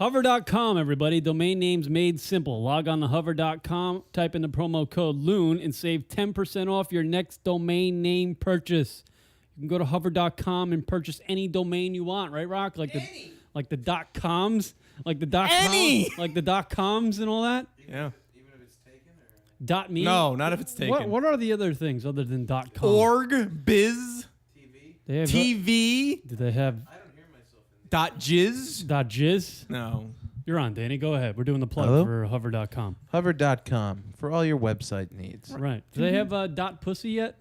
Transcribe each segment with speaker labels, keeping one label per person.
Speaker 1: Hover.com, everybody. Domain names made simple. Log on to hover.com, type in the promo code LOON, and save 10% off your next domain name purchase. You can go to hover.com and purchase any domain you want, right, Rock? Like the .coms, like the .coms, like the .coms and all that.
Speaker 2: Yeah.
Speaker 3: Even if it's taken or
Speaker 1: .me.
Speaker 2: No, not if it's taken.
Speaker 1: What are the other things other than .com?
Speaker 2: Org, biz,
Speaker 3: TV.
Speaker 1: They have,
Speaker 2: TV,
Speaker 1: do they have
Speaker 3: I don't hear myself in
Speaker 2: .jizz.
Speaker 1: .jizz?
Speaker 2: No.
Speaker 1: You're on, Danny. Go ahead. We're doing the plug
Speaker 4: Hello?
Speaker 1: for hover.com.
Speaker 4: Hover.com for all your website needs.
Speaker 1: Right. Do they have .pussy yet?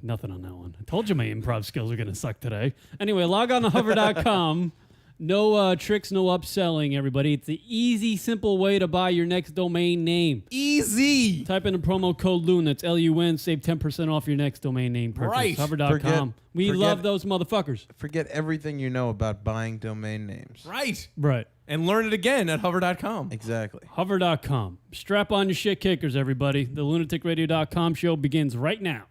Speaker 1: Nothing on that one. I told you my improv skills are going to suck today. Anyway, log on to hover.com. No tricks, no upselling, everybody. It's the easy, simple way to buy your next domain name.
Speaker 2: Easy.
Speaker 1: Type in the promo code LUN. That's LUN. Save 10% off your next domain name purchase.
Speaker 2: Right.
Speaker 1: Hover.com. We
Speaker 4: Forget-
Speaker 1: love those motherfuckers.
Speaker 4: Forget everything you know about buying domain names.
Speaker 2: Right.
Speaker 1: Right.
Speaker 2: And learn it again at hover.com.
Speaker 4: Exactly.
Speaker 1: Hover.com. Strap on your shit kickers, everybody. The LunaticRadio.com show begins right now.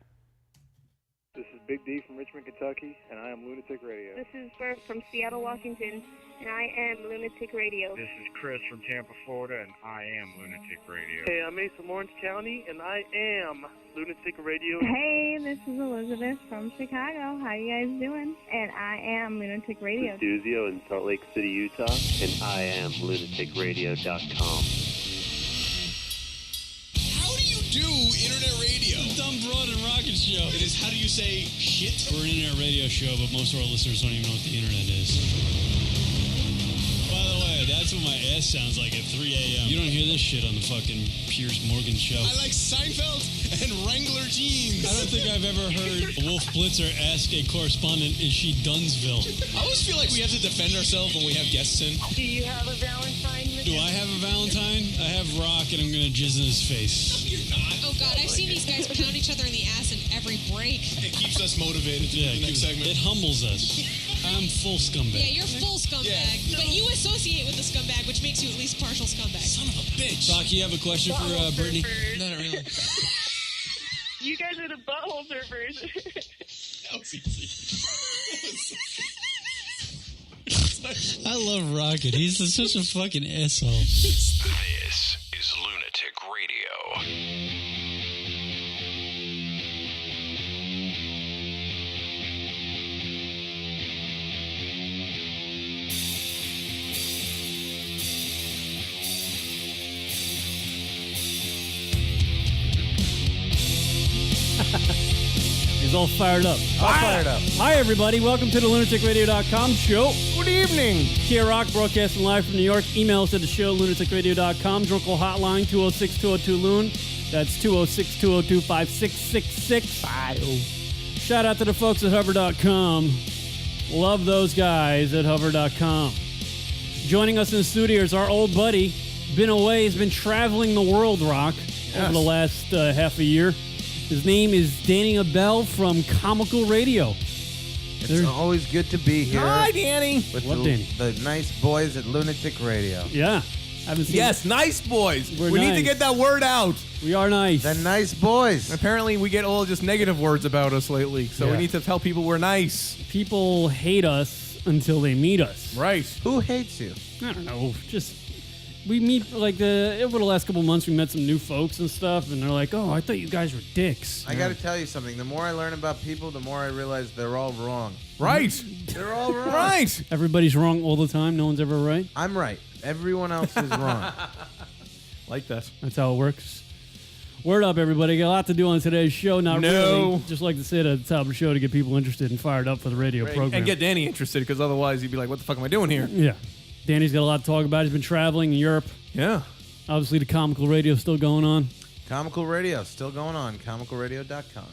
Speaker 5: This is Big D from Richmond, Kentucky, and I am Lunatic Radio.
Speaker 6: This is Bert from Seattle, Washington, and I am Lunatic Radio.
Speaker 5: This is Chris from Tampa, Florida, and I am Lunatic Radio.
Speaker 7: Hey, I'm Ace from Orange County, and I am Lunatic Radio.
Speaker 6: Hey, this is Elizabeth from Chicago. How you guys doing? And I am Lunatic Radio.
Speaker 7: This is Duzio in Salt Lake City, Utah, and I am lunaticradio.com.
Speaker 8: How do you do internet radio?
Speaker 9: Dumb Broad and Rocket Show.
Speaker 8: It is, how do you say shit?
Speaker 9: We're an internet radio show, but most of our listeners don't even know what the internet is. By the way, that's what my ass sounds like at 3 a.m. You don't hear this shit on the fucking Piers Morgan show.
Speaker 8: I like Seinfeld and Wrangler jeans.
Speaker 9: I don't think I've ever heard Wolf Blitzer ask a correspondent, is she Dunsville?
Speaker 8: I always feel like we have to defend ourselves when we have guests in.
Speaker 6: Do you have a Valentine?
Speaker 9: Do I have a Valentine? I have Rock, and I'm going to jizz in his face.
Speaker 8: No, you're not.
Speaker 10: Oh, God, I've seen these guys pound each other in the ass in every break.
Speaker 8: It keeps us motivated to do the next segment.
Speaker 9: It humbles us. I'm full scumbag.
Speaker 10: Yeah, you're full scumbag.
Speaker 8: Yeah.
Speaker 10: But you associate with the scumbag, which makes you at least partial scumbag.
Speaker 8: Son of a bitch.
Speaker 9: Rock, you have a question for Brittany?
Speaker 8: No, not really.
Speaker 6: You guys are the butthole surfers.
Speaker 8: That was easy.
Speaker 9: I love Rocket. He's such a fucking asshole.
Speaker 11: This is Lunatic Radio.
Speaker 1: He's all fired up.
Speaker 4: Fired up.
Speaker 1: Hi, everybody. Welcome to the LunaticRadio.com show.
Speaker 2: Good evening.
Speaker 1: Kia Rock, broadcasting live from New York. Email us at the show, lunaticradio.com. Drunkle hotline, 206-202-LUN. That's 206-202-5666. Shout out to the folks at hover.com. Love those guys at hover.com. Joining us in the studio is our old buddy. Been away. He's been traveling the world, Rock, over the last half a year. His name is Danny Abell from Comical Radio.
Speaker 4: It's always good to be here.
Speaker 2: Hi, Danny.
Speaker 4: With
Speaker 1: Love
Speaker 4: the,
Speaker 1: Danny.
Speaker 4: the nice boys at Lunatic Radio.
Speaker 1: Yeah. Haven't seen
Speaker 2: Yes, nice boys.
Speaker 1: We're
Speaker 2: we need to
Speaker 1: nice.
Speaker 2: get that word out.
Speaker 1: We are nice.
Speaker 4: The nice boys.
Speaker 2: Apparently, we get all just negative words about us lately, so we
Speaker 4: Yeah.
Speaker 2: need to tell people we're nice.
Speaker 1: People hate us until they meet us.
Speaker 2: Right.
Speaker 4: Who hates you?
Speaker 1: I don't know. Just we meet over the last couple months. We met some new folks and stuff, and they're like, "Oh, I thought you guys were dicks."
Speaker 4: I got to tell you something. The more I learn about people, the more I realize they're all wrong.
Speaker 2: Right.
Speaker 4: They're all wrong.
Speaker 2: Right.
Speaker 1: Everybody's wrong all the time. No one's ever right.
Speaker 4: I'm right. Everyone else is wrong.
Speaker 2: Like that.
Speaker 1: That's how it works. Word up, everybody. Got a lot to do on today's show. Not
Speaker 2: No.
Speaker 1: really. Just like to say it at the top of the show to get people interested and fired up for the radio program.
Speaker 2: And get Danny interested, because otherwise he'd be like, what the fuck am I doing here?
Speaker 1: Yeah. Danny's got a lot to talk about. He's been traveling in Europe.
Speaker 2: Yeah.
Speaker 1: Obviously, the Comical Radio still going on.
Speaker 4: Comical Radio, still going on. ComicalRadio.com.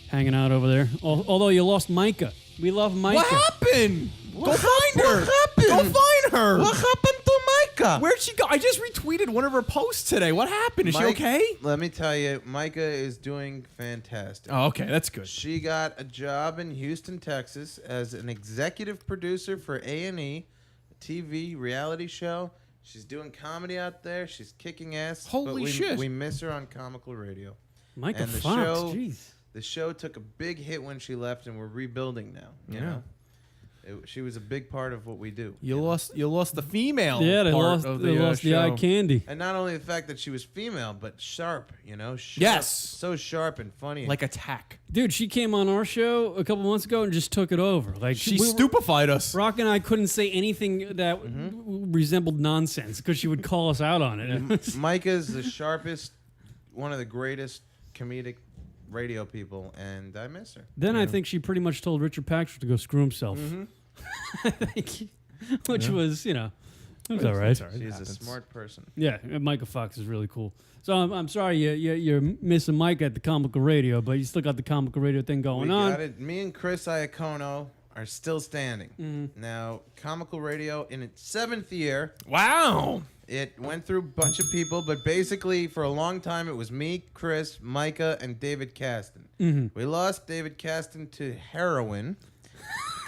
Speaker 1: Hanging out over there. Although you lost Micah. We love Micah.
Speaker 2: What happened? Go find her.
Speaker 4: What happened?
Speaker 2: Go find her.
Speaker 4: What happened to Micah?
Speaker 2: Where'd she go? I just retweeted one of her posts today. What happened? Is she okay?
Speaker 4: Let me tell you, Micah is doing fantastic.
Speaker 2: Oh, okay. That's good.
Speaker 4: She got a job in Houston, Texas as an executive producer for A&E, a TV reality show. She's doing comedy out there. She's kicking ass.
Speaker 2: Holy
Speaker 4: but
Speaker 2: shit.
Speaker 4: We miss her on Comical Radio.
Speaker 1: Micah
Speaker 4: And the
Speaker 1: Fox.
Speaker 4: show-
Speaker 1: Jeez.
Speaker 4: The show took a big hit when she left, and we're rebuilding now. You know? She was a big part of what we do.
Speaker 2: You lost the female.
Speaker 1: Yeah, they
Speaker 2: part
Speaker 1: lost
Speaker 2: of
Speaker 1: they lost the
Speaker 2: show.
Speaker 1: eye candy.
Speaker 4: And not only the fact that she was female, but sharp. Sharp,
Speaker 2: Yes.
Speaker 4: so sharp and funny.
Speaker 2: Like attack.
Speaker 1: Dude, she came on our show a couple months ago and just took it over. Like
Speaker 2: She stupefied us.
Speaker 1: Rock and I couldn't say anything that resembled nonsense because she would call us out on it.
Speaker 4: Micah's the sharpest, one of the greatest comedic radio people, and I miss her.
Speaker 1: Then I think she pretty much told Richard Patrick to go screw himself. Which was, it was all right.
Speaker 4: She's a smart person.
Speaker 1: Yeah, and Micah Fox is really cool. So I'm sorry you're missing Mike at the Comical Radio, but you still got the Comical Radio thing going on.
Speaker 4: Got it. Me and Chris Iacono are still standing. Now, Comical Radio in its 7th year.
Speaker 2: Wow.
Speaker 4: It went through a bunch of people, but basically for a long time it was me, Chris, Micah, and David Caston. We lost David Caston to heroin.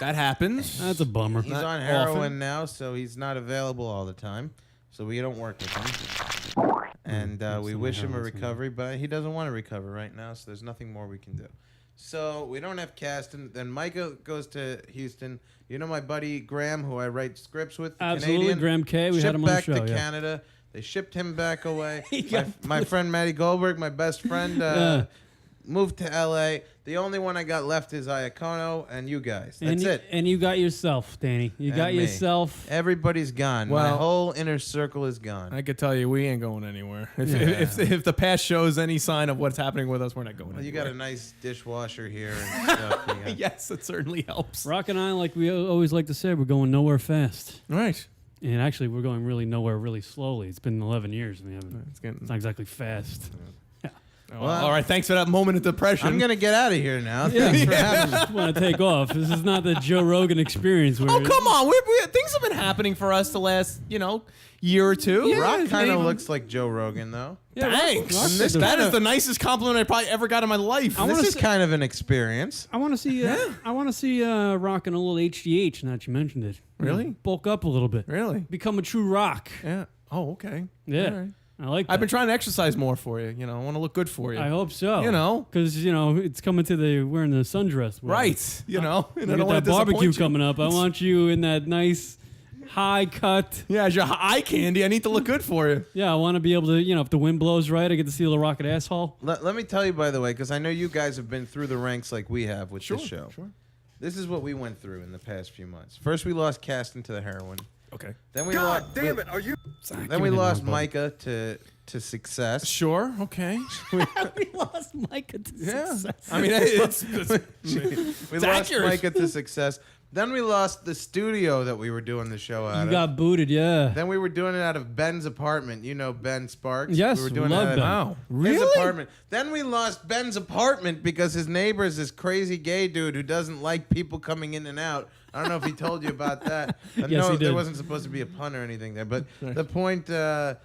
Speaker 2: That happens.
Speaker 1: That's a bummer.
Speaker 4: He's on heroin now, so he's not available all the time. So we don't work with him. And we wish him a recovery, but he doesn't want to recover right now, so there's nothing more we can do. So we don't have Caston. Then Micah goes to Houston. You know my buddy Graham, who I write scripts with?
Speaker 1: Absolutely,
Speaker 4: Canadian?
Speaker 1: Graham K. We had him on the
Speaker 4: Shipped
Speaker 1: show.
Speaker 4: back to
Speaker 1: Yeah.
Speaker 4: Canada. They shipped him back away. My friend Matty Goldberg, my best friend, moved to L.A. The only one I got left is Iacono and you guys. That's it.
Speaker 1: And you got yourself, Danny. You got
Speaker 4: me.
Speaker 1: yourself.
Speaker 4: Everybody's gone. My
Speaker 2: Well,
Speaker 4: whole inner circle is gone.
Speaker 2: I could tell you we ain't going anywhere. If the past shows any sign of what's happening with us, we're not going
Speaker 4: Well,
Speaker 2: anywhere.
Speaker 4: you got a nice dishwasher here and stuff. Yeah.
Speaker 2: Yes, it certainly helps.
Speaker 1: Rock and I, like we always like to say, we're going nowhere fast.
Speaker 2: Right.
Speaker 1: And actually, we're going really nowhere really slowly. It's been 11 years. And we haven't. It's not exactly fast.
Speaker 2: Well, all right, thanks for that moment of depression.
Speaker 4: I'm going to get out of here now.
Speaker 1: Yeah,
Speaker 4: Thanks for
Speaker 1: I
Speaker 4: having me.
Speaker 1: just want to take off. This is not the Joe Rogan experience. Where
Speaker 2: Oh, come on. Things have been happening for us the last, year or two.
Speaker 1: Yeah,
Speaker 4: Rock kind of
Speaker 2: maybe.
Speaker 4: looks like Joe Rogan, though.
Speaker 1: Yeah,
Speaker 2: Thanks.
Speaker 1: Rock's
Speaker 2: That is the nicest compliment I probably ever got in my life.
Speaker 4: This is kind of an experience.
Speaker 1: I want to see. I want to see Rock in a little HGH. Now that you mentioned it,
Speaker 2: Really?
Speaker 1: Bulk up a little bit.
Speaker 2: Really?
Speaker 1: Become a true Rock.
Speaker 2: Yeah. Oh, okay.
Speaker 1: Yeah.
Speaker 2: All right.
Speaker 1: I like that.
Speaker 2: I've been trying to exercise more for you. I want to look good for you.
Speaker 1: I hope so.
Speaker 2: Because
Speaker 1: Because, it's coming to the wearing the sundress. weather.
Speaker 2: Right. And I
Speaker 1: We
Speaker 2: don't
Speaker 1: got
Speaker 2: want
Speaker 1: that
Speaker 2: to
Speaker 1: barbecue
Speaker 2: disappoint you.
Speaker 1: coming up. I want you in that nice high cut.
Speaker 2: Yeah, as your eye candy, I need to look good for you.
Speaker 1: Yeah, I want to be able to, if the wind blows right, I get to see a little rocket asshole.
Speaker 4: Let me tell you, by the way, because I know you guys have been through the ranks like we have with this show.
Speaker 2: Sure.
Speaker 4: This is what we went through in the past few months. First, we lost Caston to the heroin.
Speaker 2: Okay.
Speaker 4: Then we lost.
Speaker 5: Damn it, are you?
Speaker 4: Then we lost Micah to success.
Speaker 2: Sure. Okay.
Speaker 1: We lost Micah to success.
Speaker 2: I mean, it's
Speaker 4: We lost
Speaker 2: accurate.
Speaker 4: Micah to success. Then we lost the studio that we were doing the show out
Speaker 1: You
Speaker 4: of.
Speaker 1: got booted, yeah.
Speaker 4: Then we were doing it out of Ben's apartment. You know Ben Sparks?
Speaker 1: Yes,
Speaker 4: we were
Speaker 1: we
Speaker 4: doing
Speaker 1: love
Speaker 4: it
Speaker 1: Ben.
Speaker 4: out of his apartment. Then we lost Ben's apartment because his neighbor is this crazy gay dude who doesn't like people coming in and out. I don't know if he told you about that.
Speaker 1: Yes,
Speaker 4: No,
Speaker 1: he did.
Speaker 4: there wasn't supposed to be a pun or anything there. But the point, this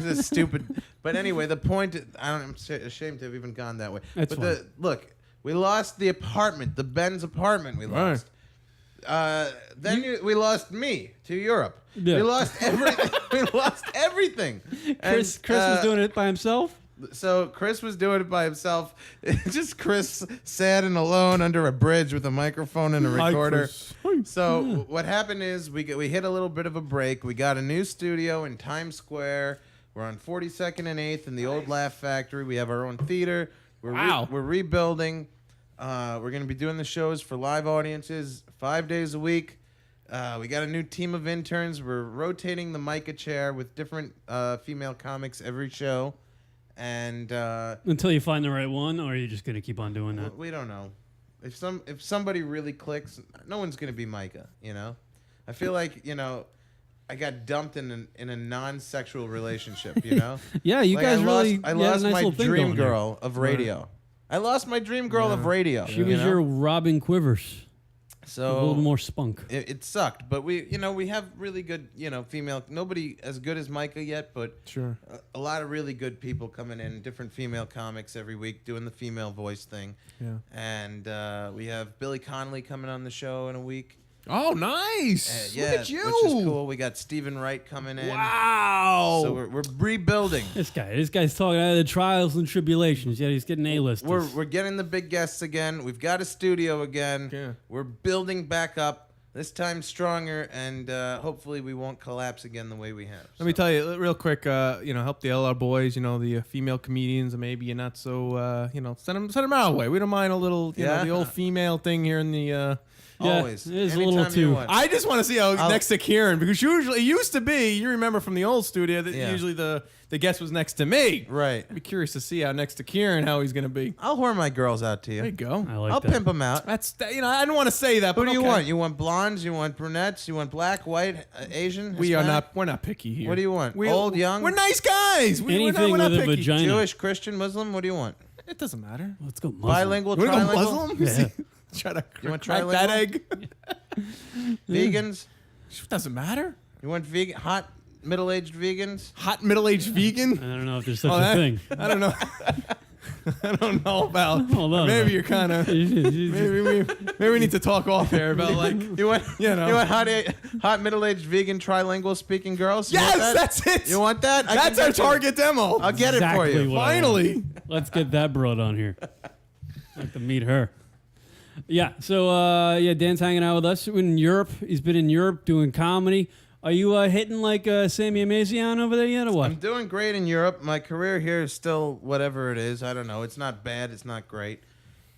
Speaker 4: is stupid. But anyway, the point, I'm ashamed to have even gone that way.
Speaker 1: That's
Speaker 4: but look, we lost the apartment, the Ben's apartment we lost. Then we lost me to Europe.
Speaker 1: Yeah.
Speaker 4: We lost everything. We lost everything.
Speaker 1: Chris was doing it by himself?
Speaker 4: So Chris was doing it by himself. Just Chris sad and alone under a bridge with a microphone and a recorder. So what happened is we hit a little bit of a break. We got a new studio in Times Square. We're on 42nd and 8th in the old Laugh Factory. We have our own theater. We're rebuilding. We're going to be doing the shows for live audiences 5 days a week. We got a new team of interns. We're rotating the Micah chair with different female comics every show. And
Speaker 1: Until you find the right one, or are you just going to keep on doing that?
Speaker 4: we don't know. If somebody really clicks, no one's going to be Micah, I feel like, I got dumped in a non-sexual relationship,
Speaker 1: Yeah, you
Speaker 4: Like,
Speaker 1: guys
Speaker 4: I
Speaker 1: you had a
Speaker 4: lost
Speaker 1: nice
Speaker 4: my
Speaker 1: little thing
Speaker 4: dream
Speaker 1: going there.
Speaker 4: girl of radio. I lost my dream girl of radio.
Speaker 1: She was your Robin Quivers.
Speaker 4: So
Speaker 1: a little more spunk.
Speaker 4: It sucked, but we have really good, female. Nobody as good as Micah yet, but
Speaker 2: Sure.
Speaker 4: a lot of really good people coming in, different female comics every week doing the female voice thing.
Speaker 2: Yeah.
Speaker 4: And we have Billy Connolly coming on the show in a week.
Speaker 2: Oh, nice.
Speaker 4: Yeah,
Speaker 2: Look at you.
Speaker 4: which is cool. We got Stephen Wright coming in.
Speaker 2: Wow.
Speaker 4: So we're rebuilding.
Speaker 1: This guy's talking about the trials and tribulations. Yeah, he's getting A-list.
Speaker 4: We're getting the big guests again. We've got a studio again.
Speaker 2: Yeah.
Speaker 4: We're building back up. This time stronger, and hopefully we won't collapse again the way we have.
Speaker 2: Let me tell you real quick. Help the LR boys. The female comedians, and maybe you're not so. Send them our way. We don't mind a little. The old female thing here in the.
Speaker 4: Always.
Speaker 1: It is a
Speaker 4: Anytime
Speaker 1: little
Speaker 4: you
Speaker 1: too.
Speaker 4: want.
Speaker 2: I just want to see how next to Kieran, because usually it used to be. You remember from the old studio that usually the guest was next to me.
Speaker 4: Right.
Speaker 2: I'd be curious to see how next to Kieran how he's gonna be.
Speaker 4: I'll whore my girls out to you.
Speaker 2: There you go.
Speaker 1: I like
Speaker 4: I'll
Speaker 1: that.
Speaker 4: pimp them out.
Speaker 2: That's I don't want to say that.
Speaker 4: Who
Speaker 2: but
Speaker 4: do you
Speaker 2: okay.
Speaker 4: want? You want blondes? You want brunettes? You want black, white, Asian?
Speaker 2: We are
Speaker 4: Hispanic?
Speaker 2: not. We're not picky here.
Speaker 4: What do you want?
Speaker 2: We,
Speaker 4: Old, young?
Speaker 2: We're nice guys.
Speaker 1: Anything
Speaker 2: we're not
Speaker 1: with a
Speaker 2: picky.
Speaker 1: vagina.
Speaker 4: Jewish, Christian, Muslim? What do you want?
Speaker 2: It doesn't matter.
Speaker 1: Let's go Muslim.
Speaker 4: Bilingual,
Speaker 2: You want to go
Speaker 4: trilingual?
Speaker 2: Muslim?
Speaker 1: Yeah.
Speaker 2: Try to
Speaker 4: You want
Speaker 2: crack that
Speaker 4: trilingual?
Speaker 2: egg.
Speaker 4: Vegans?
Speaker 2: It doesn't matter.
Speaker 4: You want vegan, hot, middle-aged vegans?
Speaker 2: Hot middle-aged vegan.
Speaker 1: I don't know if there's such a thing.
Speaker 2: I don't know. I don't know about.
Speaker 1: Hold on.
Speaker 2: Maybe you're kind of. Maybe we need to talk off here about
Speaker 4: You want
Speaker 2: You know.
Speaker 4: you want hot middle-aged vegan trilingual speaking girls? You want
Speaker 2: Yes,
Speaker 4: that?
Speaker 2: that's it.
Speaker 4: You want that? I
Speaker 2: That's
Speaker 4: can
Speaker 2: our
Speaker 4: get you-
Speaker 2: target demo.
Speaker 4: I'll get it for
Speaker 1: Exactly
Speaker 4: you.
Speaker 1: what I
Speaker 2: Finally.
Speaker 1: want. Let's get that broad on here. I'd like to meet her. Yeah. So Dan's hanging out with us in Europe. He's been in Europe doing comedy. Are you hitting like Sammy Amazian over there yet, or what?
Speaker 4: I'm doing great in Europe. My career here is still whatever it is. I don't know. It's not bad. It's not great.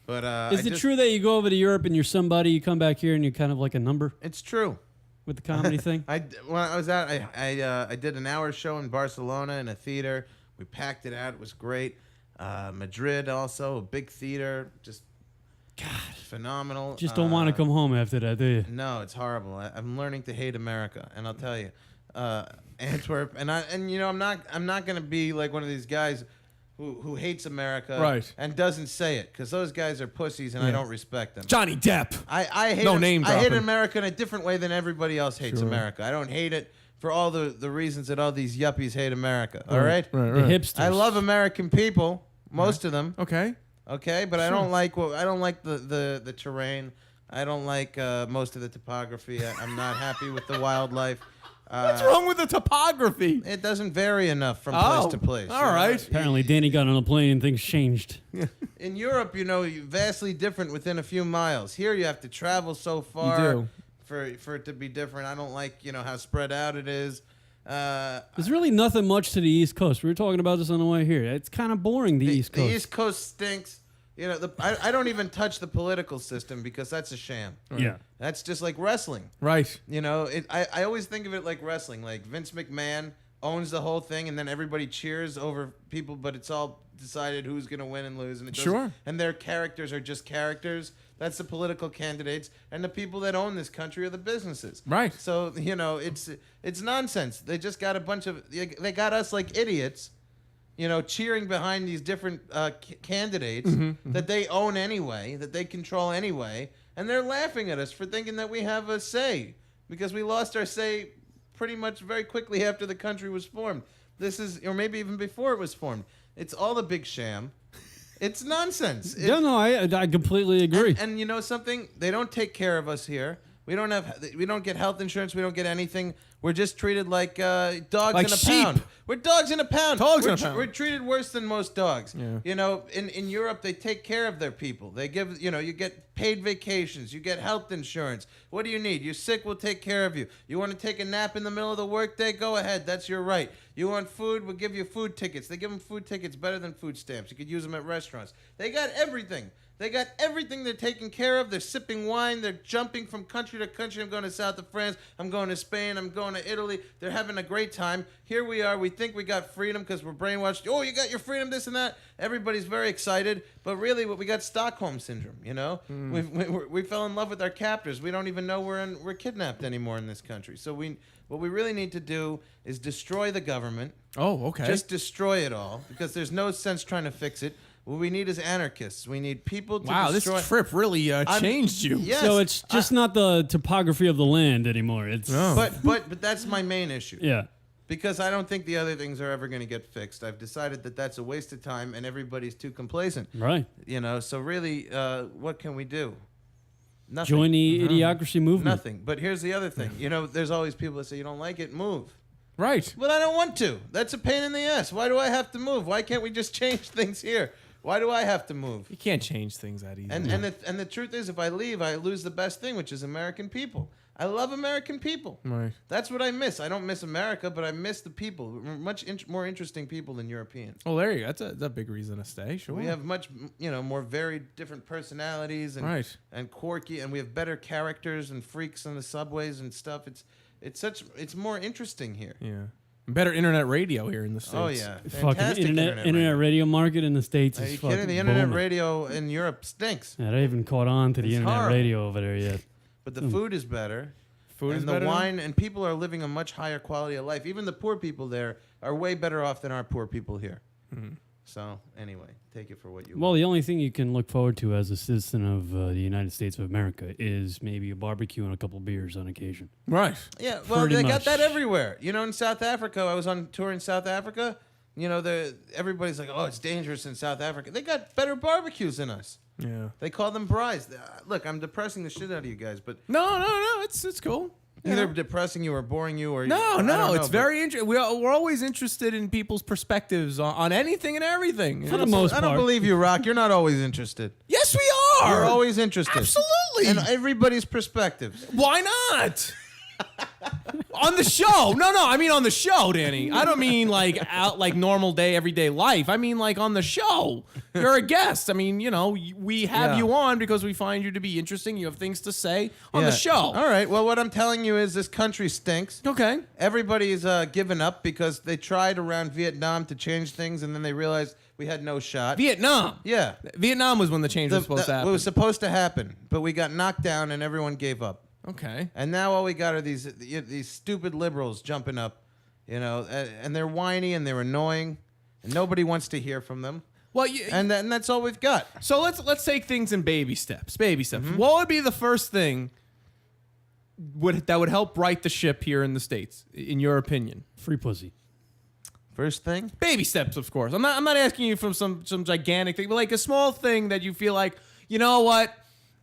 Speaker 4: But
Speaker 1: Is it true that you go over to Europe and you're somebody, you come back here and you're kind of like a number
Speaker 4: It's true.
Speaker 1: with the comedy thing?
Speaker 4: When I was out, I did an hour show in Barcelona in a theater. We packed it out. It was great. Madrid also, a big theater. Just phenomenal.
Speaker 1: Just don't want to come home after that, do you?
Speaker 4: No, it's horrible. I'm learning to hate America, and I'll tell you, Antwerp, and I'm not gonna be like one of these guys who hates America,
Speaker 2: Right.
Speaker 4: and doesn't say it, because those guys are pussies, and I don't respect them.
Speaker 2: Johnny Depp.
Speaker 4: I hate
Speaker 2: No name
Speaker 4: I hate
Speaker 2: dropping.
Speaker 4: America in a different way than everybody else hates America. I don't hate it for all the reasons that all these yuppies hate America. All right,
Speaker 1: The hipsters.
Speaker 4: I love American people, most of them.
Speaker 2: Okay.
Speaker 4: Okay, but I don't like the terrain. I don't like most of the topography. I'm not happy with the wildlife.
Speaker 2: What's wrong with the topography?
Speaker 4: It doesn't vary enough from place to place.
Speaker 2: All right.
Speaker 1: Apparently, Danny got on a plane and things changed.
Speaker 4: In Europe, vastly different within a few miles. Here, you have to travel so far
Speaker 2: do.
Speaker 4: for it to be different. I don't like how spread out it is.
Speaker 1: There's really nothing much to the East Coast. We were talking about this on the way here. It's kind of boring, the East Coast.
Speaker 4: The East Coast stinks. I don't even touch the political system because that's a sham.
Speaker 1: Yeah.
Speaker 4: That's just like wrestling.
Speaker 2: Right.
Speaker 4: I always think of it like wrestling. Like Vince McMahon owns the whole thing, and then everybody cheers over people, but it's all decided who's going to win and lose. And it doesn't-
Speaker 2: Sure.
Speaker 4: And their characters are just characters. That's the political candidates, and the people that own this country are the businesses.
Speaker 2: Right.
Speaker 4: So it's nonsense. They just got a bunch of they got us like idiots. Cheering behind these different candidates that they own anyway, that they control anyway, and they're laughing at us for thinking that we have a say, because we lost our say pretty much very quickly after the country was formed. Or maybe even before it was formed. It's all a big sham. It's nonsense.
Speaker 1: I completely agree.
Speaker 4: And you know something? They don't take care of us here. We don't get health insurance. We don't get anything. We're just treated like dogs
Speaker 2: Like
Speaker 4: in a
Speaker 2: sheep.
Speaker 4: pound. We're dogs in a pound.
Speaker 2: Dogs in
Speaker 4: we're
Speaker 2: a pound.
Speaker 4: We're treated worse than most dogs.
Speaker 2: Yeah.
Speaker 4: In Europe, they take care of their people. They give, you get paid vacations. You get health insurance. What do you need? You're sick, we'll take care of you. You want to take a nap in the middle of the workday? Go ahead. That's your right. You want food? We'll give you food tickets. They give them food tickets better than food stamps. You could use them at restaurants. They got everything. They got everything they're taking care of. They're sipping wine. They're jumping from country to country. I'm going to south of France. I'm going to Spain. I'm going to Italy. They're having a great time. Here we are. We think we got freedom because we're brainwashed. Oh, you got your freedom, this and that. Everybody's very excited. But really, we got Stockholm Syndrome, We fell in love with our captors. We don't even know we're kidnapped anymore in this country. So what we really need to do is destroy the government.
Speaker 2: Oh, okay.
Speaker 4: Just destroy it all, because there's no sense trying to fix it. What we need is anarchists. We need people to destroy.
Speaker 2: This trip really changed you.
Speaker 4: Yes,
Speaker 1: So it's just not the topography of the land anymore. It's
Speaker 4: but that's my main issue.
Speaker 1: yeah.
Speaker 4: Because I don't think the other things are ever going to get fixed. I've decided that that's a waste of time, and everybody's too complacent.
Speaker 1: Right.
Speaker 4: So really, what can we do? Nothing.
Speaker 1: Join the idiocracy movement.
Speaker 4: Nothing. But here's the other thing. There's always people that say, you don't like it, move.
Speaker 2: Right.
Speaker 4: But I don't want to. That's a pain in the ass. Why do I have to move? Why can't we just change things here? Why do I have to move?
Speaker 2: You can't change things that easy.
Speaker 4: And the truth is, if I leave, I lose the best thing, which is American people. I love American people.
Speaker 2: Right.
Speaker 4: That's what I miss. I don't miss America, but I miss the people. We're more interesting people than Europeans.
Speaker 2: Oh, there you go. That's a big reason to stay. Sure.
Speaker 4: We have much, more varied, different personalities and quirky, and we have better characters and freaks on the subways and stuff. It's more interesting here.
Speaker 2: Yeah. Better internet radio here in the States.
Speaker 4: Oh yeah,
Speaker 1: fucking internet radio market in the States
Speaker 4: Are
Speaker 1: is
Speaker 4: you
Speaker 1: fucking
Speaker 4: kidding? The internet
Speaker 1: booming.
Speaker 4: radio in Europe stinks.
Speaker 1: Yeah, they haven't caught on to the
Speaker 4: It's
Speaker 1: internet
Speaker 4: horrible.
Speaker 1: radio over there yet.
Speaker 4: But the food is better.
Speaker 2: Food is
Speaker 4: and
Speaker 2: better?
Speaker 4: the wine, and people are living a much higher quality of life. Even the poor people there are way better off than our poor people here. So anyway, take it for what you
Speaker 1: Well,
Speaker 4: want.
Speaker 1: the only thing you can look forward to as a citizen of the United States of America is maybe a barbecue and a couple beers on occasion.
Speaker 2: Right.
Speaker 4: Yeah, well,
Speaker 1: Pretty
Speaker 4: they
Speaker 1: much.
Speaker 4: got that everywhere. In South Africa, I was on tour in South Africa. Everybody's like, "Oh, it's dangerous in South Africa." They got better barbecues than us.
Speaker 2: Yeah.
Speaker 4: They call them braais. Look, I'm depressing the shit out of you guys, but
Speaker 2: No. It's cool.
Speaker 4: either depressing you or boring you or
Speaker 2: No,
Speaker 4: I don't know,
Speaker 2: it's
Speaker 4: but
Speaker 2: very interesting. We're always interested in people's perspectives on anything and everything.
Speaker 1: For the most
Speaker 4: I don't
Speaker 1: part.
Speaker 4: believe you, Rock. You're not always interested.
Speaker 2: Yes, we are.
Speaker 4: You're always interested.
Speaker 2: Absolutely.
Speaker 4: And everybody's perspectives.
Speaker 2: Why not? On the show. No, I mean on the show, Danny. I don't mean like out like normal day, everyday life. I mean like on the show. You're a guest. I mean, we have
Speaker 4: Yeah.
Speaker 2: you on because we find you to be interesting. You have things to say on the show.
Speaker 4: All right. Well, what I'm telling you is this country stinks.
Speaker 2: Okay.
Speaker 4: Everybody's given up because they tried around Vietnam to change things, and then they realized we had no shot.
Speaker 2: Vietnam.
Speaker 4: Yeah.
Speaker 2: Vietnam was when the change was supposed to happen.
Speaker 4: It was supposed to happen, but we got knocked down, and everyone gave up.
Speaker 2: Okay.
Speaker 4: And now all we got are these stupid liberals jumping up, and they're whiny and they're annoying, and nobody wants to hear from them.
Speaker 2: Well,
Speaker 4: and that's all we've got.
Speaker 2: So let's take things in baby steps. Baby steps. What would be the first thing that would help right the ship here in the States, in your opinion?
Speaker 1: Free pussy.
Speaker 4: First thing?
Speaker 2: Baby steps, of course. I'm not asking you from some gigantic thing, but like a small thing that you feel like, you know what?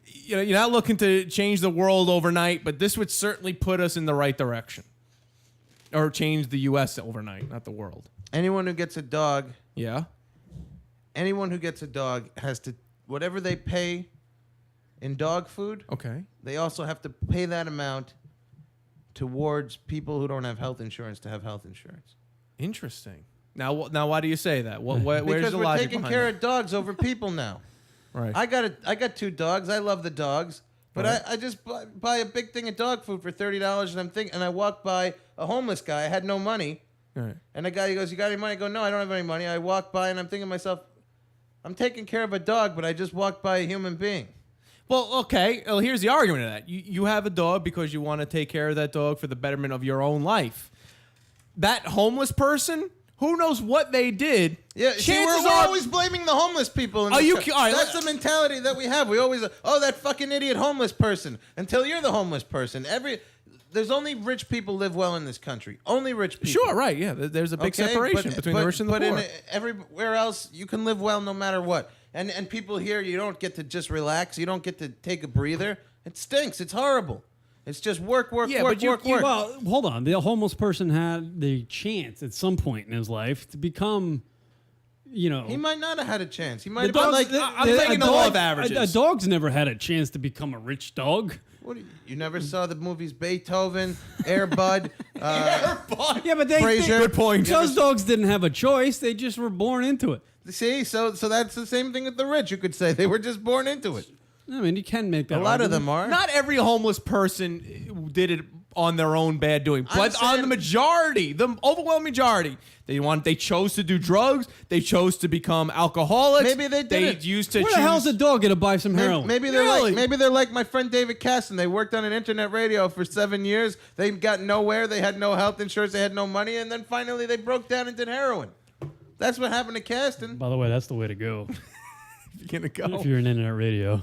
Speaker 2: You're not looking to change the world overnight, but this would certainly put us in the right direction. Or change the U.S. overnight, not the world.
Speaker 4: Anyone who gets a dog.
Speaker 2: Yeah.
Speaker 4: Anyone who gets a dog has to, whatever they pay in dog food.
Speaker 2: Okay.
Speaker 4: They also have to pay that amount towards people who don't have health insurance to have health insurance.
Speaker 2: Interesting. Now why do you say that? Where's
Speaker 4: Because
Speaker 2: the
Speaker 4: we're
Speaker 2: logic
Speaker 4: taking
Speaker 2: behind
Speaker 4: care
Speaker 2: that?
Speaker 4: of dogs over people now.
Speaker 2: Right.
Speaker 4: I got 2 dogs. I love the dogs, but
Speaker 2: Right.
Speaker 4: I just buy a big thing of dog food for $30, and I walk by a homeless guy. I had no money,
Speaker 2: Right.
Speaker 4: and the guy he goes, "You got any money?" I go, "No, I don't have any money." I walk by and I'm thinking to myself, I'm taking care of a dog, but I just walked by a human being.
Speaker 2: Well, okay. Well, here's the argument of that. You have a dog because you want to take care of that dog for the betterment of your own life. That homeless person, who knows what they did?
Speaker 4: Yeah, see, we're always blaming the homeless people. In
Speaker 2: Are
Speaker 4: this
Speaker 2: you?
Speaker 4: country.
Speaker 2: All right,
Speaker 4: That's the mentality that we have. We always, that fucking idiot homeless person. Until you're the homeless person. There's only rich people live well in this country. Only rich people.
Speaker 2: Sure, right. Yeah, there's a big separation between the rich and the poor.
Speaker 4: But everywhere else, you can live well no matter what. And people here, you don't get to just relax. You don't get to take a breather. It stinks. It's horrible. It's just work.
Speaker 1: Well, hold on. The homeless person had the chance at some point in his life to become,
Speaker 4: He might not have had a chance. He might have
Speaker 1: The
Speaker 4: been
Speaker 1: dogs-
Speaker 4: like,
Speaker 2: I'm taking the law of averages.
Speaker 1: A dog's never had a chance to become a rich dog.
Speaker 4: What you never saw the movies Beethoven, Air Bud,
Speaker 1: Yeah, but
Speaker 4: Frasier.
Speaker 2: Good point.
Speaker 1: Those dogs didn't have a choice. They just were born into it.
Speaker 4: See, so that's the same thing with the rich. You could say they were just born into it.
Speaker 1: I mean, you can make that.
Speaker 4: A lot of
Speaker 1: argument.
Speaker 4: them are.
Speaker 2: Not every homeless person did it on their own bad doing,
Speaker 4: I'm
Speaker 2: but on
Speaker 4: saying-
Speaker 2: the majority, the overwhelming majority, they chose to do drugs. They chose to become alcoholics.
Speaker 4: Maybe they didn't.
Speaker 2: used to
Speaker 1: Where
Speaker 2: choose.
Speaker 1: the hell's a dog going to buy some heroin?
Speaker 4: Maybe they're
Speaker 2: Really?
Speaker 4: like my friend David Caston. They worked on an internet radio for 7 years. They got nowhere. They had no health insurance. They had no money, and then finally they broke down and did heroin. That's what happened to Caston.
Speaker 1: By the way, that's the way to go.
Speaker 2: You're gonna go.
Speaker 1: If you're in internet radio,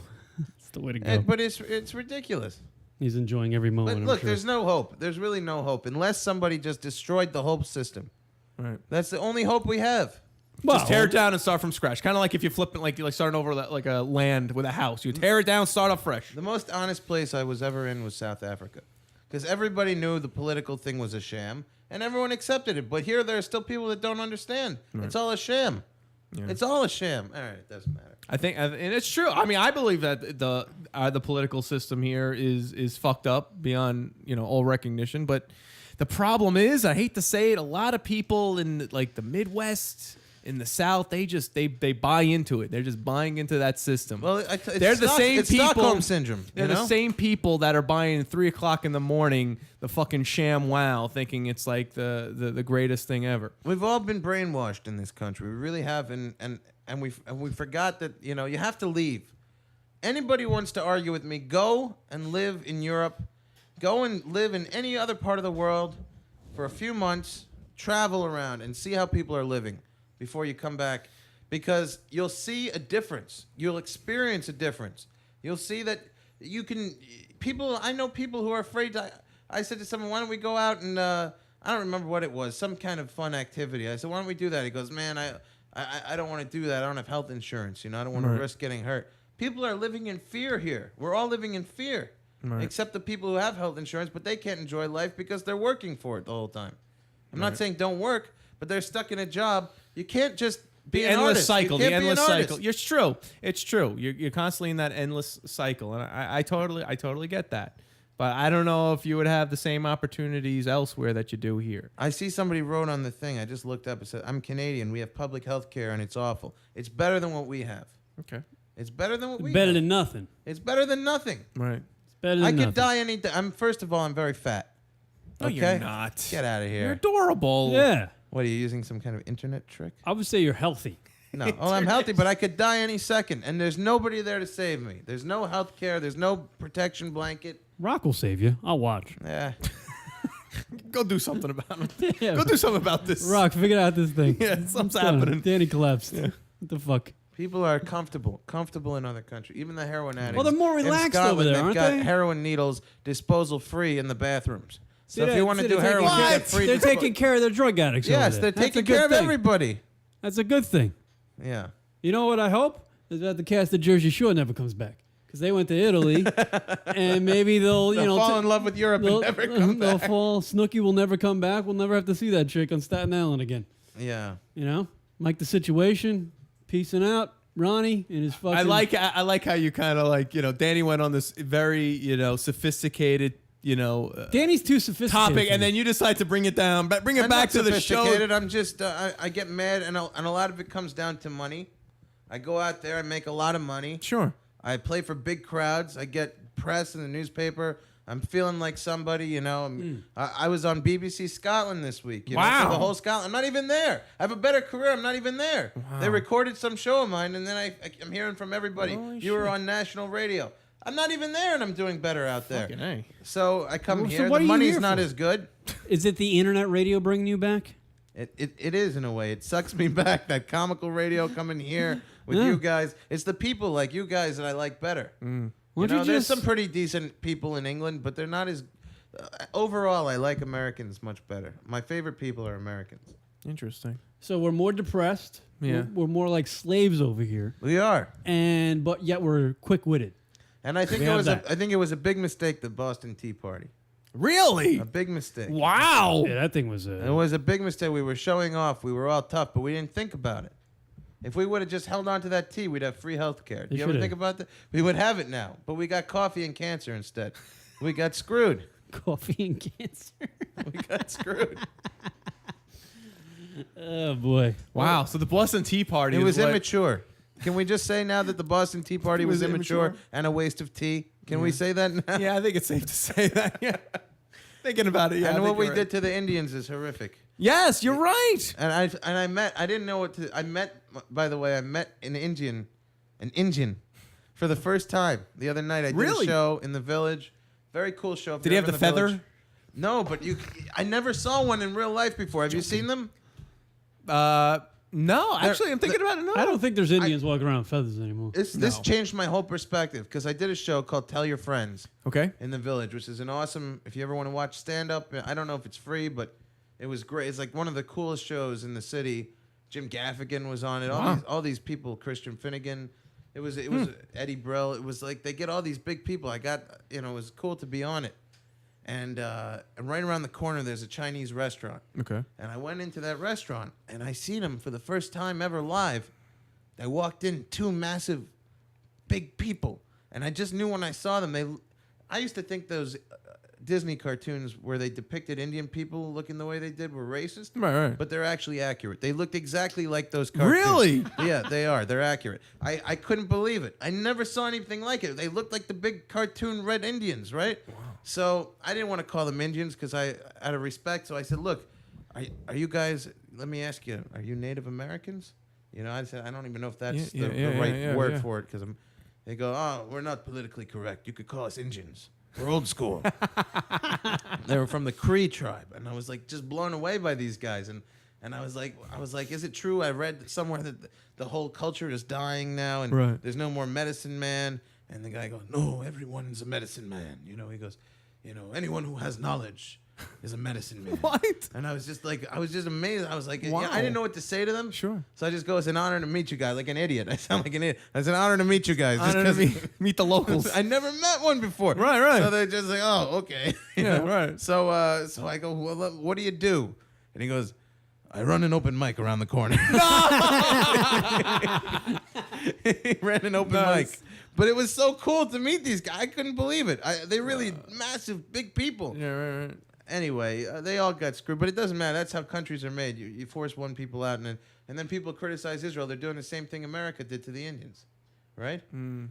Speaker 1: it's the way to go.
Speaker 4: But it's ridiculous.
Speaker 1: He's enjoying every moment.
Speaker 4: But
Speaker 1: I'm
Speaker 4: look,
Speaker 1: sure.
Speaker 4: there's no hope. There's really no hope unless somebody just destroyed the whole system.
Speaker 2: Right.
Speaker 4: That's the only hope we have.
Speaker 2: Just tear it down and start from scratch. Kind of like if you flip it, like starting over like a land with a house. You tear it down, start up fresh.
Speaker 4: The most honest place I was ever in was South Africa, because everybody knew the political thing was a sham, and everyone accepted it. But here, there are still people that don't understand. It's all a sham. It's all a sham. All right, it doesn't matter.
Speaker 2: I think, and it's true. I mean, I believe that the political system here is fucked up beyond all recognition. But the problem is, I hate to say it, a lot of people in like the Midwest, in the South, they buy into it. They're just buying into that system.
Speaker 4: Well,
Speaker 2: they're the same
Speaker 4: it's
Speaker 2: people.
Speaker 4: Stockholm syndrome.
Speaker 2: They're the same people that are buying at 3:00 in the morning the fucking sham wow, thinking it's like the greatest thing ever.
Speaker 4: We've all been brainwashed in this country. We really have, and we forgot that you have to leave. Anybody who wants to argue with me, go and live in Europe, go and live in any other part of the world for a few months, travel around and see how people are living before you come back, because you'll see a difference. You'll experience a difference. You'll see that you can. I know people who are afraid to. I said to someone, "Why don't we go out and I don't remember what it was, some kind of fun activity." I said, "Why don't we do that?" He goes, "Man, I don't want to do that. I don't have health insurance. I don't want to risk getting hurt." People are living in fear here. We're all living in fear, except the people who have health insurance, but they can't enjoy life because they're working for it the whole time. I'm not saying don't work, but they're stuck in a job. You can't just be an
Speaker 2: endless
Speaker 4: artist.
Speaker 2: cycle.
Speaker 4: You
Speaker 2: The
Speaker 4: can't be
Speaker 2: endless
Speaker 4: an artist.
Speaker 2: cycle. It's true. It's true. You're constantly in that endless cycle, and I totally get that. But I don't know if you would have the same opportunities elsewhere that you do here.
Speaker 4: I see somebody wrote on the thing. I just looked up and said, "I'm Canadian. We have public health care, and it's awful. It's better than what we have.
Speaker 2: Okay.
Speaker 4: It's better than what we
Speaker 1: Better
Speaker 4: have.
Speaker 1: than nothing.
Speaker 4: It's better than nothing.
Speaker 2: Right.
Speaker 1: It's better than
Speaker 4: I
Speaker 1: nothing.
Speaker 4: could die any day. First of all, I'm very fat.
Speaker 2: No,
Speaker 4: Okay?
Speaker 2: you're not.
Speaker 4: Get out of here.
Speaker 2: You're adorable.
Speaker 1: Yeah.
Speaker 4: What, are you using some kind of internet trick?
Speaker 1: I would say you're healthy.
Speaker 4: No. Oh, I'm healthy, but I could die any second, and there's nobody there to save me. There's no health care. There's no protection blanket.
Speaker 1: Rock will save you. I'll watch.
Speaker 4: Yeah.
Speaker 2: Go do something about it.
Speaker 1: Yeah.
Speaker 2: Go do something about this.
Speaker 1: Rock, figure out this thing.
Speaker 2: Yeah, something's
Speaker 1: What's going on?
Speaker 2: happening.
Speaker 1: Danny collapsed. What the fuck?
Speaker 4: People are comfortable in other countries. Even the heroin addicts.
Speaker 1: Well, they're more relaxed
Speaker 4: in Scotland,
Speaker 1: over there,
Speaker 4: they've
Speaker 1: aren't
Speaker 4: got
Speaker 1: they?
Speaker 4: heroin needles disposal free in the bathrooms. So
Speaker 1: See,
Speaker 4: if you want to
Speaker 1: they're
Speaker 4: do
Speaker 1: taking
Speaker 4: heroin, you
Speaker 1: care-
Speaker 4: get free.
Speaker 1: They're taking care of their drug addicts.
Speaker 4: Yes,
Speaker 1: over
Speaker 4: they're
Speaker 1: there. That's a
Speaker 4: taking care
Speaker 1: good
Speaker 4: of
Speaker 1: thing.
Speaker 4: everybody.
Speaker 1: That's a good thing.
Speaker 4: Yeah.
Speaker 1: You know what I hope is that the cast of Jersey Shore never comes back, because they went to Italy, and maybe they'll
Speaker 4: fall in love with Europe and never come
Speaker 1: they'll
Speaker 4: back.
Speaker 1: fall. Snooki will never come back. We'll never have to see that chick on Staten Island again.
Speaker 4: Yeah.
Speaker 1: Like The Situation, peacing out. Ronnie and his fucking.
Speaker 2: I like how you kind of like Danny went on this very sophisticated
Speaker 1: Danny's too sophisticated
Speaker 2: topic,
Speaker 1: for
Speaker 2: and
Speaker 1: me.
Speaker 2: then you decide to bring it down, but bring it
Speaker 4: I'm
Speaker 2: back
Speaker 4: not
Speaker 2: to the show.
Speaker 4: sophisticated. I'm just I get mad, and a lot of it comes down to money. I go out there, I make a lot of money.
Speaker 2: Sure.
Speaker 4: I play for big crowds. I get press in the newspaper. I'm feeling like somebody, I was on BBC Scotland this week.
Speaker 2: Wow.
Speaker 4: For the whole Scotland. I'm not even there. I have a better career. I'm not even there.
Speaker 2: Wow.
Speaker 4: They recorded some show of mine, and then I'm hearing from everybody.
Speaker 2: Holy
Speaker 4: You were
Speaker 2: shit.
Speaker 4: on national radio. I'm not even there, and I'm doing better out there.
Speaker 2: Fucking A.
Speaker 4: So I come
Speaker 1: Well, so
Speaker 4: here.
Speaker 1: what
Speaker 4: The
Speaker 1: are you
Speaker 4: money's
Speaker 1: here
Speaker 4: not
Speaker 1: for?
Speaker 4: as good.
Speaker 1: Is it the internet radio bringing you back?
Speaker 4: It is in a way. It sucks me back. That comical radio coming here with
Speaker 1: Yeah.
Speaker 4: you guys. It's the people like you guys that I like better.
Speaker 1: Why don't you
Speaker 4: There's
Speaker 1: just-
Speaker 4: some pretty decent people in England, but they're not as. Overall, I like Americans much better. My favorite people are Americans.
Speaker 2: Interesting.
Speaker 1: So we're more depressed.
Speaker 2: Yeah.
Speaker 1: We're more like slaves over here,
Speaker 4: We are,
Speaker 1: but yet we're quick-witted.
Speaker 4: and I think
Speaker 1: We
Speaker 4: it
Speaker 1: have
Speaker 4: was.
Speaker 1: that.
Speaker 4: I think it was a big mistake, the Boston Tea Party.
Speaker 2: Really?
Speaker 4: A big mistake.
Speaker 2: Wow.
Speaker 1: Yeah, that thing was.
Speaker 4: It was a big mistake. We were showing off. We were all tough, but we didn't think about it. If we would have just held on to that tea, we'd have free health care. Do
Speaker 1: They
Speaker 4: you ever
Speaker 1: should've.
Speaker 4: think about that? We would have it now, but we got coffee and cancer instead. We got screwed.
Speaker 1: Coffee and cancer.
Speaker 4: We got screwed.
Speaker 1: Oh boy.
Speaker 2: Wow. So the Boston Tea Party.
Speaker 4: It
Speaker 2: is
Speaker 4: was
Speaker 2: what-
Speaker 4: immature. Can we just say now that the Boston Tea Party was immature and a waste of tea? Can we say that now?
Speaker 2: Yeah, I think it's safe to say that. Yeah. Thinking about it. Yeah. I
Speaker 4: And what
Speaker 2: think
Speaker 4: we
Speaker 2: you're
Speaker 4: did
Speaker 2: right.
Speaker 4: to the Indians is horrific.
Speaker 2: Yes, you're right.
Speaker 4: And I didn't know what to. I met. By the way, I met an Indian for the first time the other night. I did
Speaker 2: Really?
Speaker 4: a show in the village. Very cool show. If
Speaker 2: Did he
Speaker 4: you're
Speaker 2: have
Speaker 4: ever
Speaker 2: the
Speaker 4: in
Speaker 2: feather?
Speaker 4: village. No, but I never saw one in real life before. Have you seen them?
Speaker 2: No, actually, I'm thinking about it. No.
Speaker 1: I don't think there's Indians walking around with feathers anymore.
Speaker 4: This changed my whole perspective because I did a show called Tell Your Friends.
Speaker 2: Okay.
Speaker 4: In the village, which is an awesome. If you ever want to watch stand up, I don't know if it's free, but it was great. It's like one of the coolest shows in the city. Jim Gaffigan was on it. All these people, Christian Finnegan. It was Eddie Brill. It was like they get all these big people. It was cool to be on it. And right around the corner, there's a Chinese restaurant.
Speaker 2: Okay.
Speaker 4: And I went into that restaurant, and I seen him for the first time ever live. They walked in, two massive, big people, and I just knew when I saw them. I used to think those Disney cartoons where they depicted Indian people looking the way they did were racist.
Speaker 2: Right.
Speaker 4: But they're actually accurate. They looked exactly like those cartoons.
Speaker 2: Really?
Speaker 4: Yeah, they are. They're accurate. I couldn't believe it. I never saw anything like it. They looked like the big cartoon red Indians, right? Wow. So I didn't want to call them Indians because out of respect. So I said, look, are you guys, let me ask you, are you Native Americans? You know, I said, I don't even know if that's the right word for it because they go, oh, we're not politically correct. You could call us Indians. We're old school. They were from the Cree tribe, and I was like just blown away by these guys, and I was like, is it true? I read somewhere that the whole culture is dying now, and there's no more medicine man. And the guy goes, no, everyone's a medicine man. You know, he goes, you know, anyone who has knowledge is a medicine man.
Speaker 2: What?
Speaker 4: And I was just amazed. I was like,
Speaker 2: Wow.
Speaker 4: I didn't know what to say to them.
Speaker 2: Sure.
Speaker 4: So I just go, it's an honor to meet you guys, like an idiot. I sound like an idiot. It's an honor to meet you guys.
Speaker 2: Honor to meet the locals.
Speaker 4: I never met one before.
Speaker 2: Right.
Speaker 4: So they're just like, oh, okay. You know?
Speaker 2: Right.
Speaker 4: So I go, well, what do you do? And he goes, I run an open mic around the corner. He ran an open mic. But it was so cool to meet these guys. I couldn't believe it. They really massive, big people.
Speaker 2: Yeah, right.
Speaker 4: Anyway, they all got screwed, but it doesn't matter. That's how countries are made. You force one people out, and then people criticize Israel. They're doing the same thing America did to the Indians, right?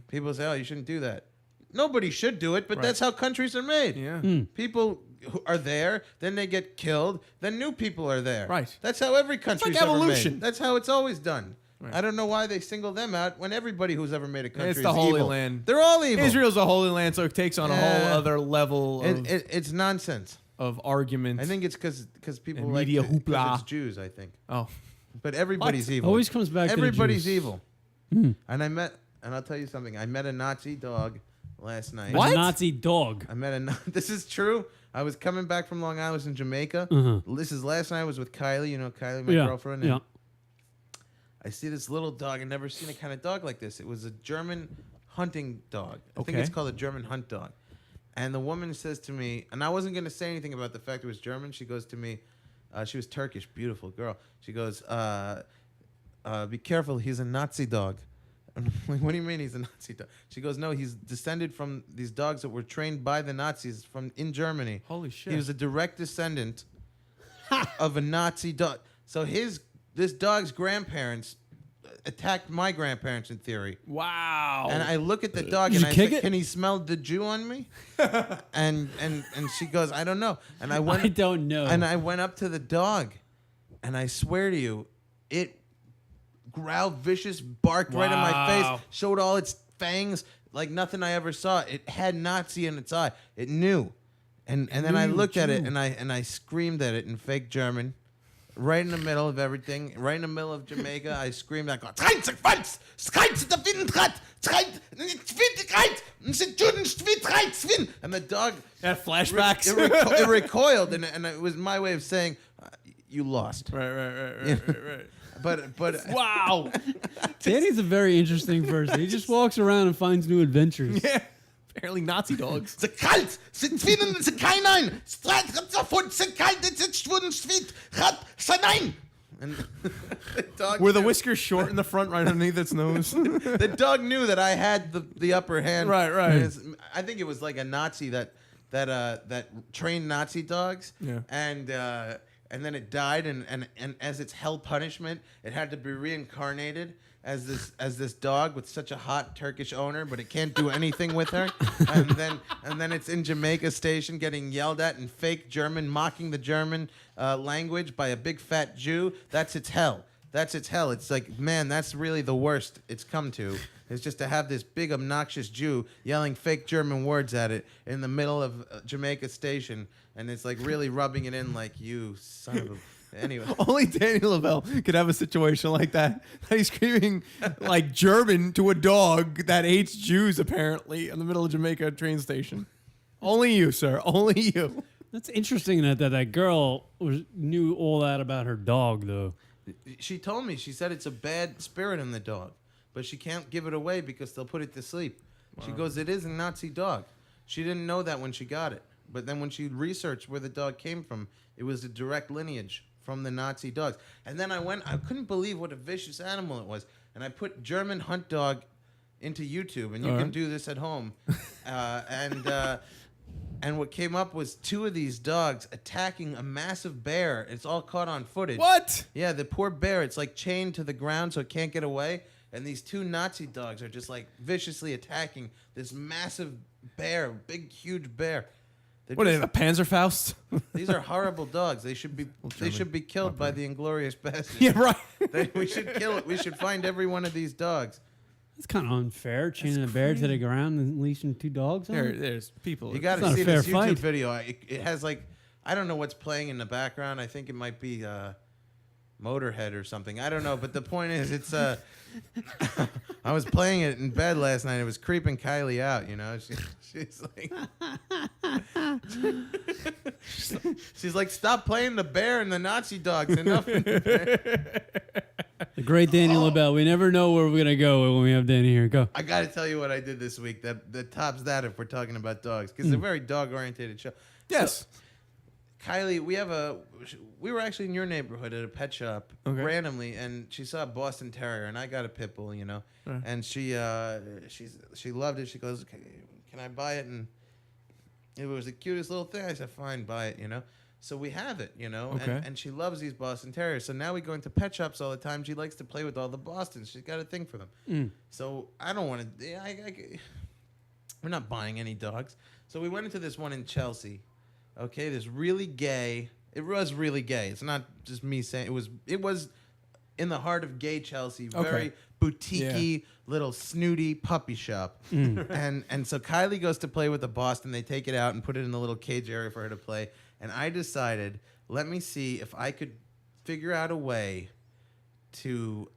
Speaker 4: People say, oh, you shouldn't do that. Nobody should do it, but that's how countries are made.
Speaker 2: Yeah.
Speaker 4: People who are there, then they get killed, then new people are there.
Speaker 2: Right.
Speaker 4: That's how every country's
Speaker 2: like
Speaker 4: ever
Speaker 2: evolution.
Speaker 4: made. That's how it's always done.
Speaker 2: Right.
Speaker 4: I don't know why they single them out when everybody who's ever made a country
Speaker 2: It's
Speaker 4: is
Speaker 2: the Holy
Speaker 4: evil.
Speaker 2: Land.
Speaker 4: They're all evil.
Speaker 2: Israel's a holy land, so it takes on a whole other level of,
Speaker 4: it's nonsense.
Speaker 2: Of argument.
Speaker 4: I think it's because people
Speaker 2: and
Speaker 4: like
Speaker 2: media
Speaker 4: it, 'cause
Speaker 2: hoopla.
Speaker 4: it's Jews, I think.
Speaker 2: Oh.
Speaker 4: But everybody's
Speaker 1: What?
Speaker 4: evil.
Speaker 1: Always comes back to the
Speaker 4: Everybody's
Speaker 1: Jews.
Speaker 4: evil. And I'll tell you something. I met a Nazi dog last night.
Speaker 1: A Nazi dog.
Speaker 4: This is true. I was coming back from Long Island in Jamaica. This is last night I was with Kylie, you know Kylie, my girlfriend. And I see this little dog. I've never seen a kind of dog like this. It was a German hunting dog. I think it's called a German hunt dog. And the woman says to me, and I wasn't going to say anything about the fact it was German. She goes to me, she was Turkish, beautiful girl. She goes, be careful, he's a Nazi dog. I'm like, what do you mean he's a Nazi dog? She goes, no, he's descended from these dogs that were trained by the Nazis in Germany.
Speaker 2: Holy shit.
Speaker 4: He was a direct descendant of a Nazi dog. So this dog's grandparents attacked my grandparents in theory.
Speaker 2: Wow.
Speaker 4: And I look at the dog and I say, can he smell the Jew on me? and she goes, I don't know. And I
Speaker 1: don't know.
Speaker 4: And I went up to the dog, and I swear to you, it growled vicious, barked right in my face, showed all its fangs like nothing I ever saw. It had Nazi in its eye. It knew. And then I looked at it and I screamed at it in fake German. Right in the middle of everything, right in the middle of Jamaica, I screamed, I go, and the dog
Speaker 2: had flashbacks.
Speaker 4: It recoiled, and it was my way of saying, you lost.
Speaker 2: Right.
Speaker 4: But
Speaker 1: wow, Danny's a very interesting person. He just walks around and finds new adventures.
Speaker 2: Yeah. Apparently Nazi dogs.
Speaker 4: Ze kalt, ze finden ze keinen. Streit davon, ze kalt, ze schwunden sweet, rat, nein. And the dog
Speaker 2: Were the whiskers short in the front, right underneath its nose?
Speaker 4: The dog knew that I had the upper hand.
Speaker 2: Right.
Speaker 4: I think it was like a Nazi that trained Nazi dogs.
Speaker 2: Yeah.
Speaker 4: And then it died, and as its hell punishment, it had to be reincarnated as this dog with such a hot Turkish owner, but it can't do anything with her. And then it's in Jamaica Station getting yelled at in fake German, mocking the German language by a big fat Jew. That's its hell. That's its hell. It's like, man, that's really the worst it's come to. Is just to have this big obnoxious Jew yelling fake German words at it in the middle of Jamaica Station, and it's like really rubbing it in like, you son of a... Anyway.
Speaker 2: Only Danny Lavelle could have a situation like that. He's screaming like German to a dog that hates Jews, apparently, in the middle of Jamaica train station. Only you, sir. Only you.
Speaker 1: That's interesting that girl knew all that about her dog, though.
Speaker 4: She told me. She said it's a bad spirit in the dog, but she can't give it away because they'll put it to sleep. Wow. She goes, it is a Nazi dog. She didn't know that when she got it. But then when she researched where the dog came from, it was a direct lineage from the Nazi dogs. And then I couldn't believe what a vicious animal it was. And I put German hunt dog into YouTube, and you can do this at home. And what came up was 2 of these dogs attacking a massive bear. It's all caught on footage.
Speaker 2: What?
Speaker 4: Yeah, the poor bear. It's like chained to the ground so it can't get away. And these 2 Nazi dogs are just like viciously attacking this massive bear, big, huge bear.
Speaker 2: What are they, the Panzerfaust?
Speaker 4: These are horrible dogs. They should be killed by the Inglorious Bastards.
Speaker 2: Yeah, right.
Speaker 4: We should kill it. We should find every one of these dogs.
Speaker 1: It's kind of unfair, chaining a bear to the ground and leashing 2 dogs on it.
Speaker 2: There's people.
Speaker 4: You got
Speaker 1: It's not
Speaker 4: to
Speaker 1: a
Speaker 4: see
Speaker 1: fair
Speaker 4: this YouTube
Speaker 1: fight.
Speaker 4: video. It has like, I don't know what's playing in the background. I think it might be Motorhead or something. I don't know. But the point is, it's I was playing it in bed last night. It was creeping Kylie out. You know, she's like, she's like, stop playing the bear and the Nazi dogs. Enough.
Speaker 1: The great Daniel LaBelle. We never know where we're going to go when we have Danny here. Go.
Speaker 4: I got to tell you what I did this week that tops that if we're talking about dogs, because it's a very dog-oriented show.
Speaker 2: Yes.
Speaker 4: So, Kylie, we were actually in your neighborhood at a pet shop randomly, and she saw a Boston Terrier, and I got a pit bull, you know, and she loved it. She goes, okay, can I buy it? And it was the cutest little thing. I said, fine, buy it, you know. So we have it, you know, and she loves these Boston Terriers. So now we go into pet shops all the time. She likes to play with all the Bostons. She's got a thing for them. So I don't want to. We're not buying any dogs. So we went into this one in Chelsea. Okay, this really gay. It was really gay. It's not just me saying it was in the heart of gay Chelsea. Very boutique-y, little snooty puppy shop. And so Kylie goes to play with the Boston. They take it out and put it in the little cage area for her to play. And I decided, let me see if I could figure out a way to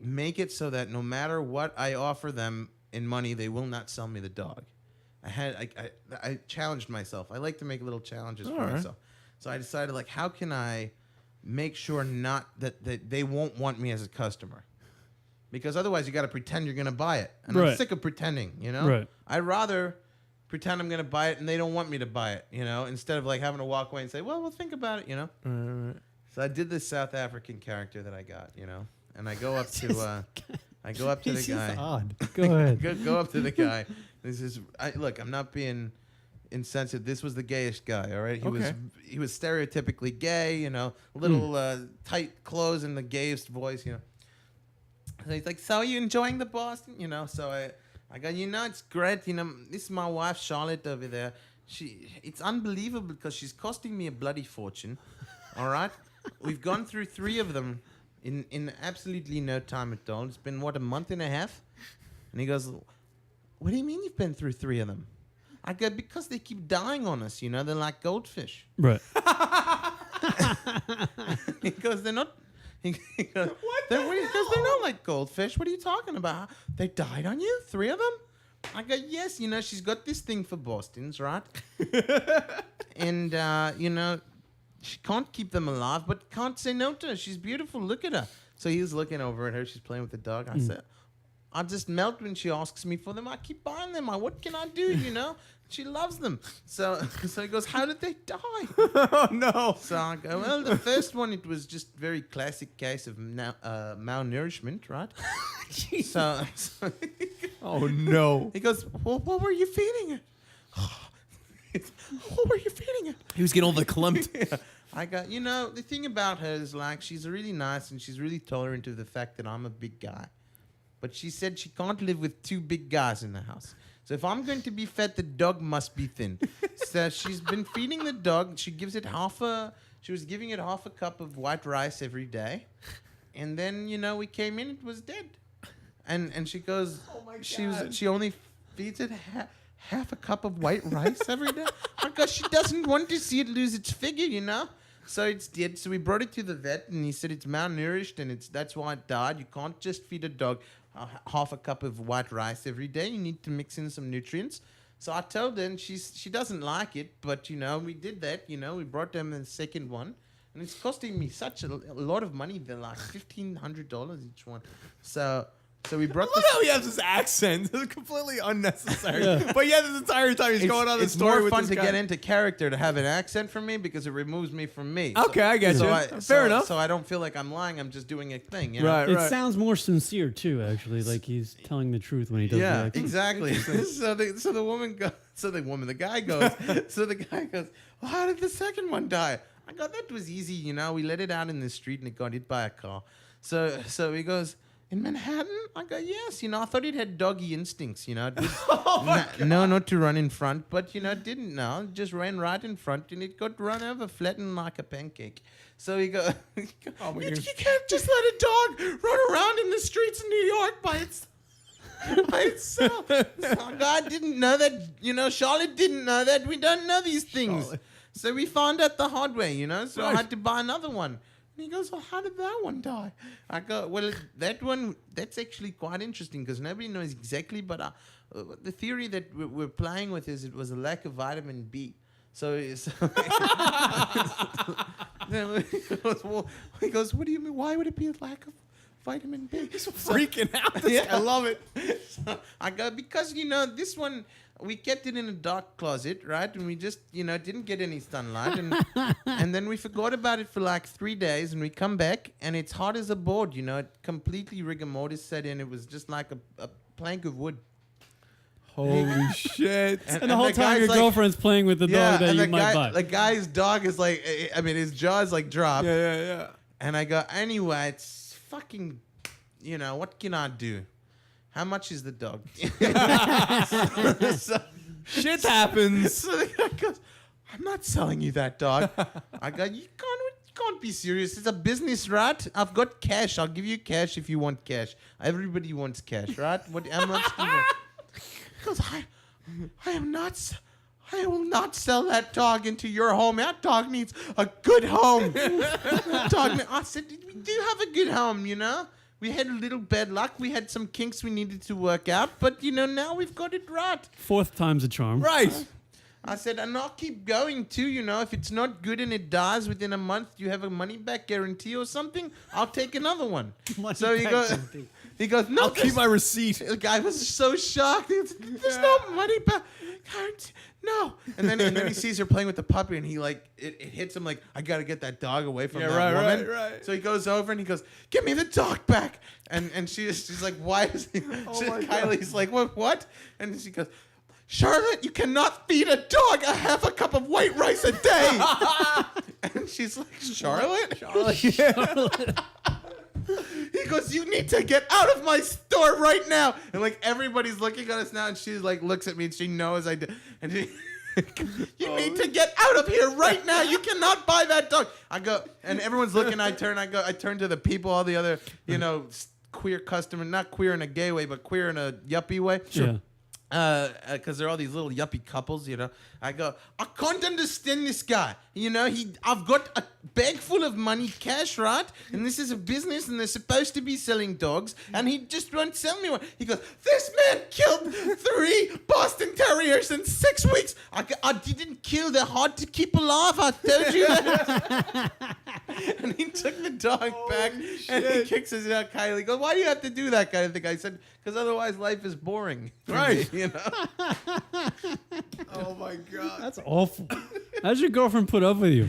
Speaker 4: make it so that no matter what I offer them in money, they will not sell me the dog. I challenged myself. I like to make little challenges for myself. So I decided, like, how can I make sure not that they won't want me as a customer? Because otherwise you got to pretend you're going to buy it. And I'm sick of pretending, you know?
Speaker 1: Right.
Speaker 4: I'd rather pretend I'm going to buy it and they don't want me to buy it, you know, instead of like having to walk away and say, well, we'll think about it, you know? So I did this South African character that I got, you know, and I go up to the guy.
Speaker 1: Odd. Go ahead.
Speaker 4: Go up to the guy. Look, I'm not being insensitive. This was the gayest guy, all right? He was stereotypically gay, you know, little tight clothes and the gayest voice, you know. So he's like, so are you enjoying the Boston? You know, so I go, you know, it's great. You know, this is my wife, Charlotte, over there. It's unbelievable because she's costing me a bloody fortune. All right? We've gone through 3 of them in absolutely no time at all. It's been, what, a month and a half? And he goes, what do you mean you've been through 3 of them? I go, because they keep dying on us, you know. They're like goldfish.
Speaker 1: Right.
Speaker 4: He goes, they're not... He goes, they're not like goldfish. What are you talking about? They died on you? 3 of them? I go, yes. You know, she's got this thing for Bostons, right? And, you know, she can't keep them alive, but can't say no to her. She's beautiful. Look at her. So he was looking over at her. She's playing with the dog. I said, I just melt when she asks me for them. I keep buying them. What can I do, you know? She loves them. So he goes, how did they die?
Speaker 2: Oh, no.
Speaker 4: So I go, well, the first one, it was just very classic case of malnourishment, right? so
Speaker 2: Oh, no.
Speaker 4: he goes, well, what were you feeding it? What were you feeding it?
Speaker 2: He was getting all the clumped.
Speaker 4: Yeah. I go, you know, the thing about her is, like, she's really nice and she's really tolerant of the fact that I'm a big guy. But she said she can't live with 2 big guys in the house. So if I'm going to be fat, the dog must be thin. So she's been feeding the dog. She was giving it half a cup of white rice every day. And then, you know, we came in, it was dead. And she goes, oh my God. She only feeds it half a cup of white rice every day. Because she doesn't want to see it lose its figure, you know. So it's dead. So we brought it to the vet, and he said it's malnourished, and that's why it died. You can't just feed a dog half a cup of white rice every day. You need to mix in some nutrients. So I told her, and she doesn't like it, but, you know, we did that. You know, we brought them the second one, and it's costing me such a lot of money. They're like $1,500 each one. So, So we brought
Speaker 2: I love how he has his accent. It's completely unnecessary. But yeah, this entire time he's going on the
Speaker 4: it's
Speaker 2: story
Speaker 4: more
Speaker 2: with
Speaker 4: fun
Speaker 2: this
Speaker 4: to
Speaker 2: guy.
Speaker 4: get into character to have an accent for me because it removes me from me.
Speaker 2: Okay, I get you. Fair enough.
Speaker 4: So I don't feel like I'm lying. I'm just doing a thing. You know?
Speaker 2: Right,
Speaker 1: It sounds more sincere too, actually. Like he's telling the truth when he does
Speaker 4: Yeah,
Speaker 1: that.
Speaker 4: exactly. so the guy goes. Well, how did the second one die? I go, that was easy. You know, we let it out in the street and it got hit by a car. So he goes, in Manhattan? I go, yes. You know, I thought it had doggy instincts. You know, it was, no, not to run in front, but you know, it didn't. No, it just ran right in front and it got run over, flattened like a pancake. So he goes, you can't just let a dog run around in the streets of New York by itself. So God didn't know that. You know, Charlotte didn't know that. We don't know these things. Charlotte. So we found out the hard way. You know, so I had to buy another one. And he goes, well, how did that one die? I go, well, that one, that's actually quite interesting because nobody knows exactly, but the theory that we're playing with is it was a lack of vitamin B. So he goes, what do you mean? Why would it be a lack of vitamin B?
Speaker 2: He's freaking out. I love it.
Speaker 4: So I go, because, you know, this one, we kept it in a dark closet, right? And we just, you know, didn't get any sunlight. And then we forgot about it for like 3 days. And we come back and it's hot as a board, you know. It completely rigor mortis set in. It was just like a plank of wood.
Speaker 2: Holy shit.
Speaker 1: And the whole time your girlfriend's playing with the dog that you might buy.
Speaker 4: The guy's dog is like, I mean, his jaw is like dropped.
Speaker 2: Yeah.
Speaker 4: And I go, anyway, it's fucking, you know, what can I do? How much is the dog?
Speaker 2: Shit happens.
Speaker 4: So the guy goes, I'm not selling you that dog. I go, you can't be serious. It's a business, right? I've got cash. I'll give you cash if you want cash. Everybody wants cash, right? How much do you want? He goes, I will not sell that dog into your home. That dog needs a good home. I said, we do have a good home, you know? We had a little bad luck. We had some kinks we needed to work out. But, you know, now we've got it right.
Speaker 1: Fourth time's a charm.
Speaker 2: Right.
Speaker 4: I said, and I'll keep going too, you know. If it's not good and it dies within a month, you have a money-back guarantee or something, I'll take another one. So he goes, no.
Speaker 2: I'll keep my receipt.
Speaker 4: The guy was so shocked. There's no money-back guarantee. No. And then he sees her playing with the puppy, and he like it hits him like, I gotta get that dog away from that woman.
Speaker 2: Right.
Speaker 4: So he goes over and he goes, give me the dog back. And she's like, why is he? Kylie's like, what? And she goes, Charlotte, you cannot feed a dog a half a cup of white rice a day. And she's like, Charlotte? Charlotte. He goes, you need to get out of my store right now. And like everybody's looking at us now, and she like looks at me and she knows I did. And she, you need to get out of here right now. You cannot buy that dog. I go, and everyone's looking. I turn to the people, all the other, you know, queer customer, not queer in a gay way, but queer in a yuppie way.
Speaker 1: Sure. Yeah.
Speaker 4: Because they're all these little yuppie couples, you know. I go, I can't understand this guy. You know, I've got a bag full of money, cash, right? And this is a business, and they're supposed to be selling dogs, and he just won't sell me one. He goes, this man killed 3 Boston Terriers in 6 weeks. I didn't kill. They're hard to keep alive. I told you that. And he took the dog back, and he kicks his out. Kylie goes, why do you have to do that kind of thing? I said, because otherwise life is boring.
Speaker 2: Right.
Speaker 4: Me, you know?
Speaker 2: Oh, my God.
Speaker 1: That's awful. How's your girlfriend put up with you?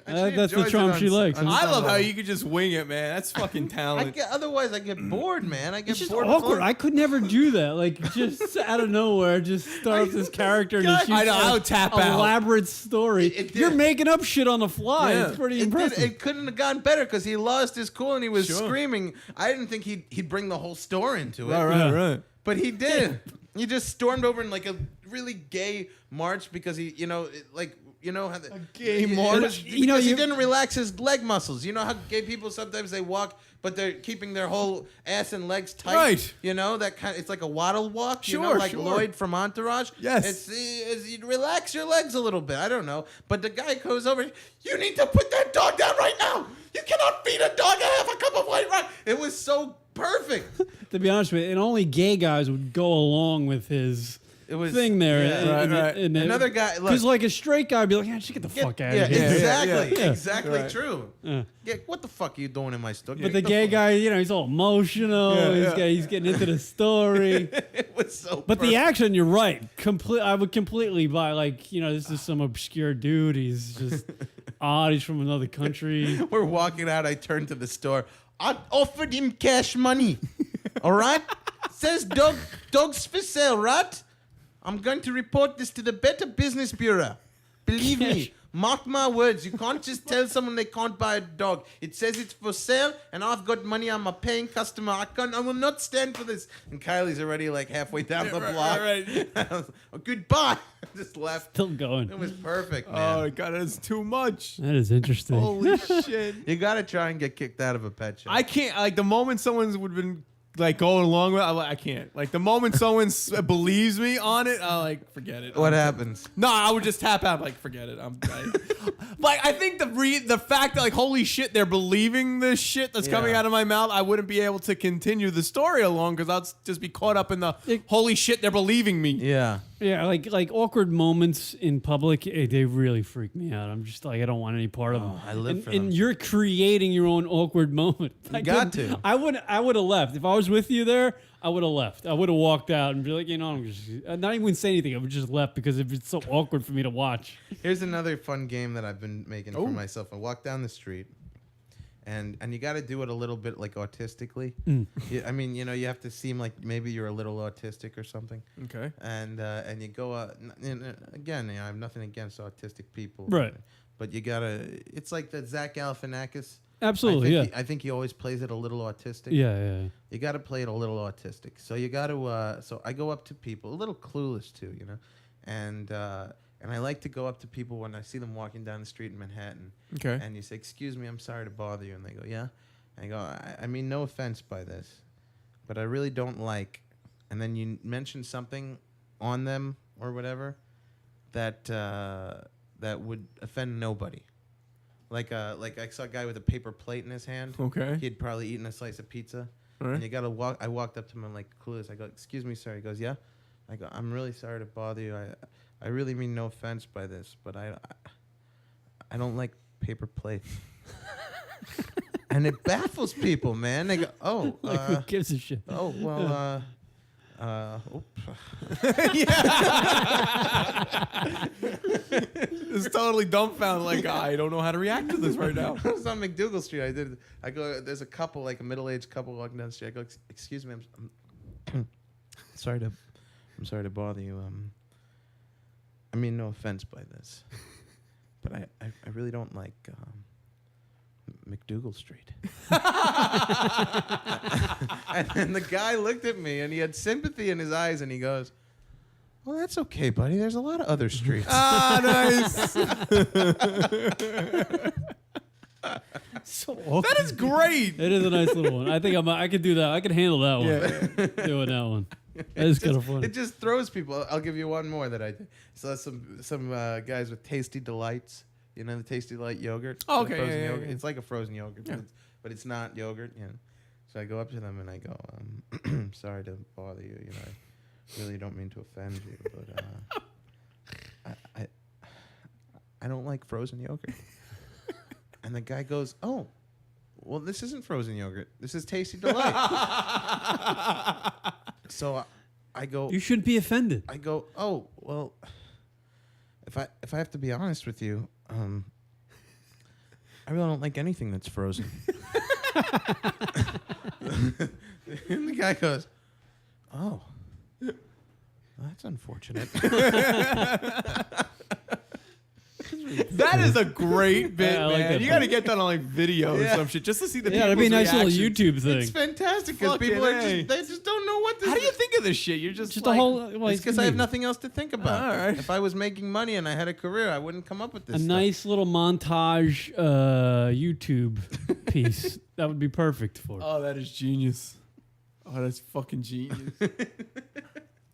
Speaker 1: That's the charm she likes.
Speaker 2: I love how you could just wing it, man. That's fucking talent.
Speaker 4: Otherwise, I get bored, man. I get
Speaker 1: It's just
Speaker 4: bored.
Speaker 1: awkward. I could never do that. Like, just out of nowhere, just start up this character and she
Speaker 2: I know, I would tap out.
Speaker 1: Elaborate story. You're making up shit on the fly.
Speaker 2: Yeah.
Speaker 1: It's pretty impressive.
Speaker 4: It couldn't have gone better because he lost his cool and he was screaming. I didn't think he'd bring the whole store into it.
Speaker 2: Right.
Speaker 4: But he did. He just stormed over in like a really gay march because he, you know, how the
Speaker 2: gay march.
Speaker 4: You know, he didn't relax his leg muscles. You know how gay people sometimes they walk, but they're keeping their whole ass and legs tight.
Speaker 2: Right.
Speaker 4: You know that kind. It's like a waddle walk. You know,
Speaker 2: Sure,
Speaker 4: like
Speaker 2: sure.
Speaker 4: Lloyd from Entourage.
Speaker 2: Yes.
Speaker 4: It's you relax your legs a little bit. I don't know, but the guy goes over. You need to put that dog down right now. You cannot feed a dog half a cup of white rice. It was so perfect.
Speaker 1: To be honest with you, and only gay guys would go along with his thing there.
Speaker 4: Yeah. Another guy,
Speaker 1: because like a straight guy would be like, yeah, just get the fuck out of here.
Speaker 4: Exactly true. What the fuck are you doing in my store?
Speaker 1: But the gay guy, he's all emotional. He's getting into the story.
Speaker 4: It was so.
Speaker 1: But the action, you're right. I would completely buy. Like, this is some obscure dude. He's just odd. He's from another country.
Speaker 4: We're walking out. I turn to the store. I offered him cash money. All right. Says dogs for sale, right? I'm going to report this to the Better Business Bureau. Believe me. Mark my words. You can't just tell someone they can't buy a dog. It says it's for sale, and I've got money. I'm a paying customer. I will not stand for this. And Kylie's already like halfway down the block. Oh, goodbye. Just left.
Speaker 1: Still going.
Speaker 4: It was perfect, man.
Speaker 2: Oh, God, it's too much.
Speaker 1: That is interesting.
Speaker 2: Holy shit.
Speaker 4: You got to try and get kicked out of a pet shop.
Speaker 2: I can't, like, the moment someone would have been, like, going along with it, I can't. Like, the moment someone believes me on it, I like, forget it.
Speaker 4: What happens?
Speaker 2: No, I would just tap out, like, forget it. Like, I think the fact that, like, holy shit, they're believing this shit that's coming out of my mouth, I wouldn't be able to continue the story along because I'll just be caught up in the holy shit, they're believing me.
Speaker 4: Yeah.
Speaker 1: Yeah, like awkward moments in public, they really freak me out. I'm just like, I don't want any part of them.
Speaker 4: I live for
Speaker 1: them.
Speaker 4: them.
Speaker 1: You're creating your own awkward moment.
Speaker 4: You got to.
Speaker 1: I would have left. If I was with you there, I would have left. I would have walked out and be like, I'm just not even say anything. I would just left because it's so awkward for me to watch.
Speaker 4: Here's another fun game that I've been making for myself. I walk down the street. And you got to do it a little bit like autistically. I mean, you have to seem like maybe you're a little autistic or something.
Speaker 2: Okay.
Speaker 4: And you go again. I have nothing against autistic people.
Speaker 1: Right.
Speaker 4: But you gotta. It's like the Zach Galifianakis.
Speaker 1: Absolutely.
Speaker 4: I think he always plays it a little autistic.
Speaker 1: Yeah.
Speaker 4: You got to play it a little autistic. So you got to. So I go up to people, a little clueless too, And I like to go up to people when I see them walking down the street in Manhattan.
Speaker 2: Okay.
Speaker 4: And you say, "Excuse me, I'm sorry to bother you." And they go, "Yeah." And I go, I mean, no offense by this, but I really don't like. And then you mention something on them or whatever that that would offend nobody. Like I saw a guy with a paper plate in his hand.
Speaker 2: Okay.
Speaker 4: He'd probably eaten a slice of pizza.
Speaker 2: Right.
Speaker 4: And you gotta walk. I walked up to him and like clueless. I go, "Excuse me, sir." He goes, "Yeah." I go, "I'm really sorry to bother you. I really mean no offense by this, but I don't like paper plates." And it baffles people, man. They go, "Oh,
Speaker 1: like who gives a shit?"
Speaker 4: Oh well,
Speaker 2: It's totally dumbfounded. Like, I don't know how to react to this right now.
Speaker 4: I was on McDougal Street. I go. There's a couple, like a middle-aged couple, walking down the street. I go, "Excuse me, I'm sorry to bother you. I mean, no offense by this, but I really don't like McDougal Street." And then the guy looked at me, and he had sympathy in his eyes, and he goes, "Well, that's okay, buddy. There's a lot of other streets."
Speaker 2: Ah, nice.
Speaker 1: So awkward.
Speaker 2: That is great.
Speaker 1: It is a nice little one. I think I could do that. I could handle that one. Doing that one. That is kind of funny.
Speaker 4: It just throws people. I'll give you one more that I did. So some guys with Tasty Delights. You know the Tasty Delight yogurt?
Speaker 2: Oh, okay.
Speaker 4: Frozen
Speaker 2: Yeah.
Speaker 4: yogurt. It's like a frozen yogurt, but it's not yogurt. So I go up to them and I go, "Sorry to bother you. I really don't mean to offend you, but I don't like frozen yogurt." And the guy goes, "Oh, well, this isn't frozen yogurt. This is Tasty Delight." So I go,
Speaker 1: "You shouldn't be offended."
Speaker 4: I go, "Oh, well, if I have to be honest with you, I really don't like anything that's frozen." And the guy goes, "Oh, well, that's unfortunate."
Speaker 2: That is a great bit,
Speaker 1: like
Speaker 2: man.
Speaker 1: that
Speaker 2: You got to get that on like video or some shit just to see the people's
Speaker 1: that'd be a nice
Speaker 2: reactions.
Speaker 1: little YouTube thing.
Speaker 4: It's fantastic because people they just don't know what this
Speaker 2: How
Speaker 4: is.
Speaker 2: do you think of this shit? You're just
Speaker 1: Just
Speaker 2: like,
Speaker 1: a whole. Well,
Speaker 4: It's because I have nothing else to think about.
Speaker 2: All right.
Speaker 4: If I was making money and I had a career, I wouldn't come up with this
Speaker 1: a
Speaker 4: stuff.
Speaker 1: nice little montage YouTube piece. That would be perfect for it.
Speaker 2: Oh, that is genius. Oh, that's fucking genius.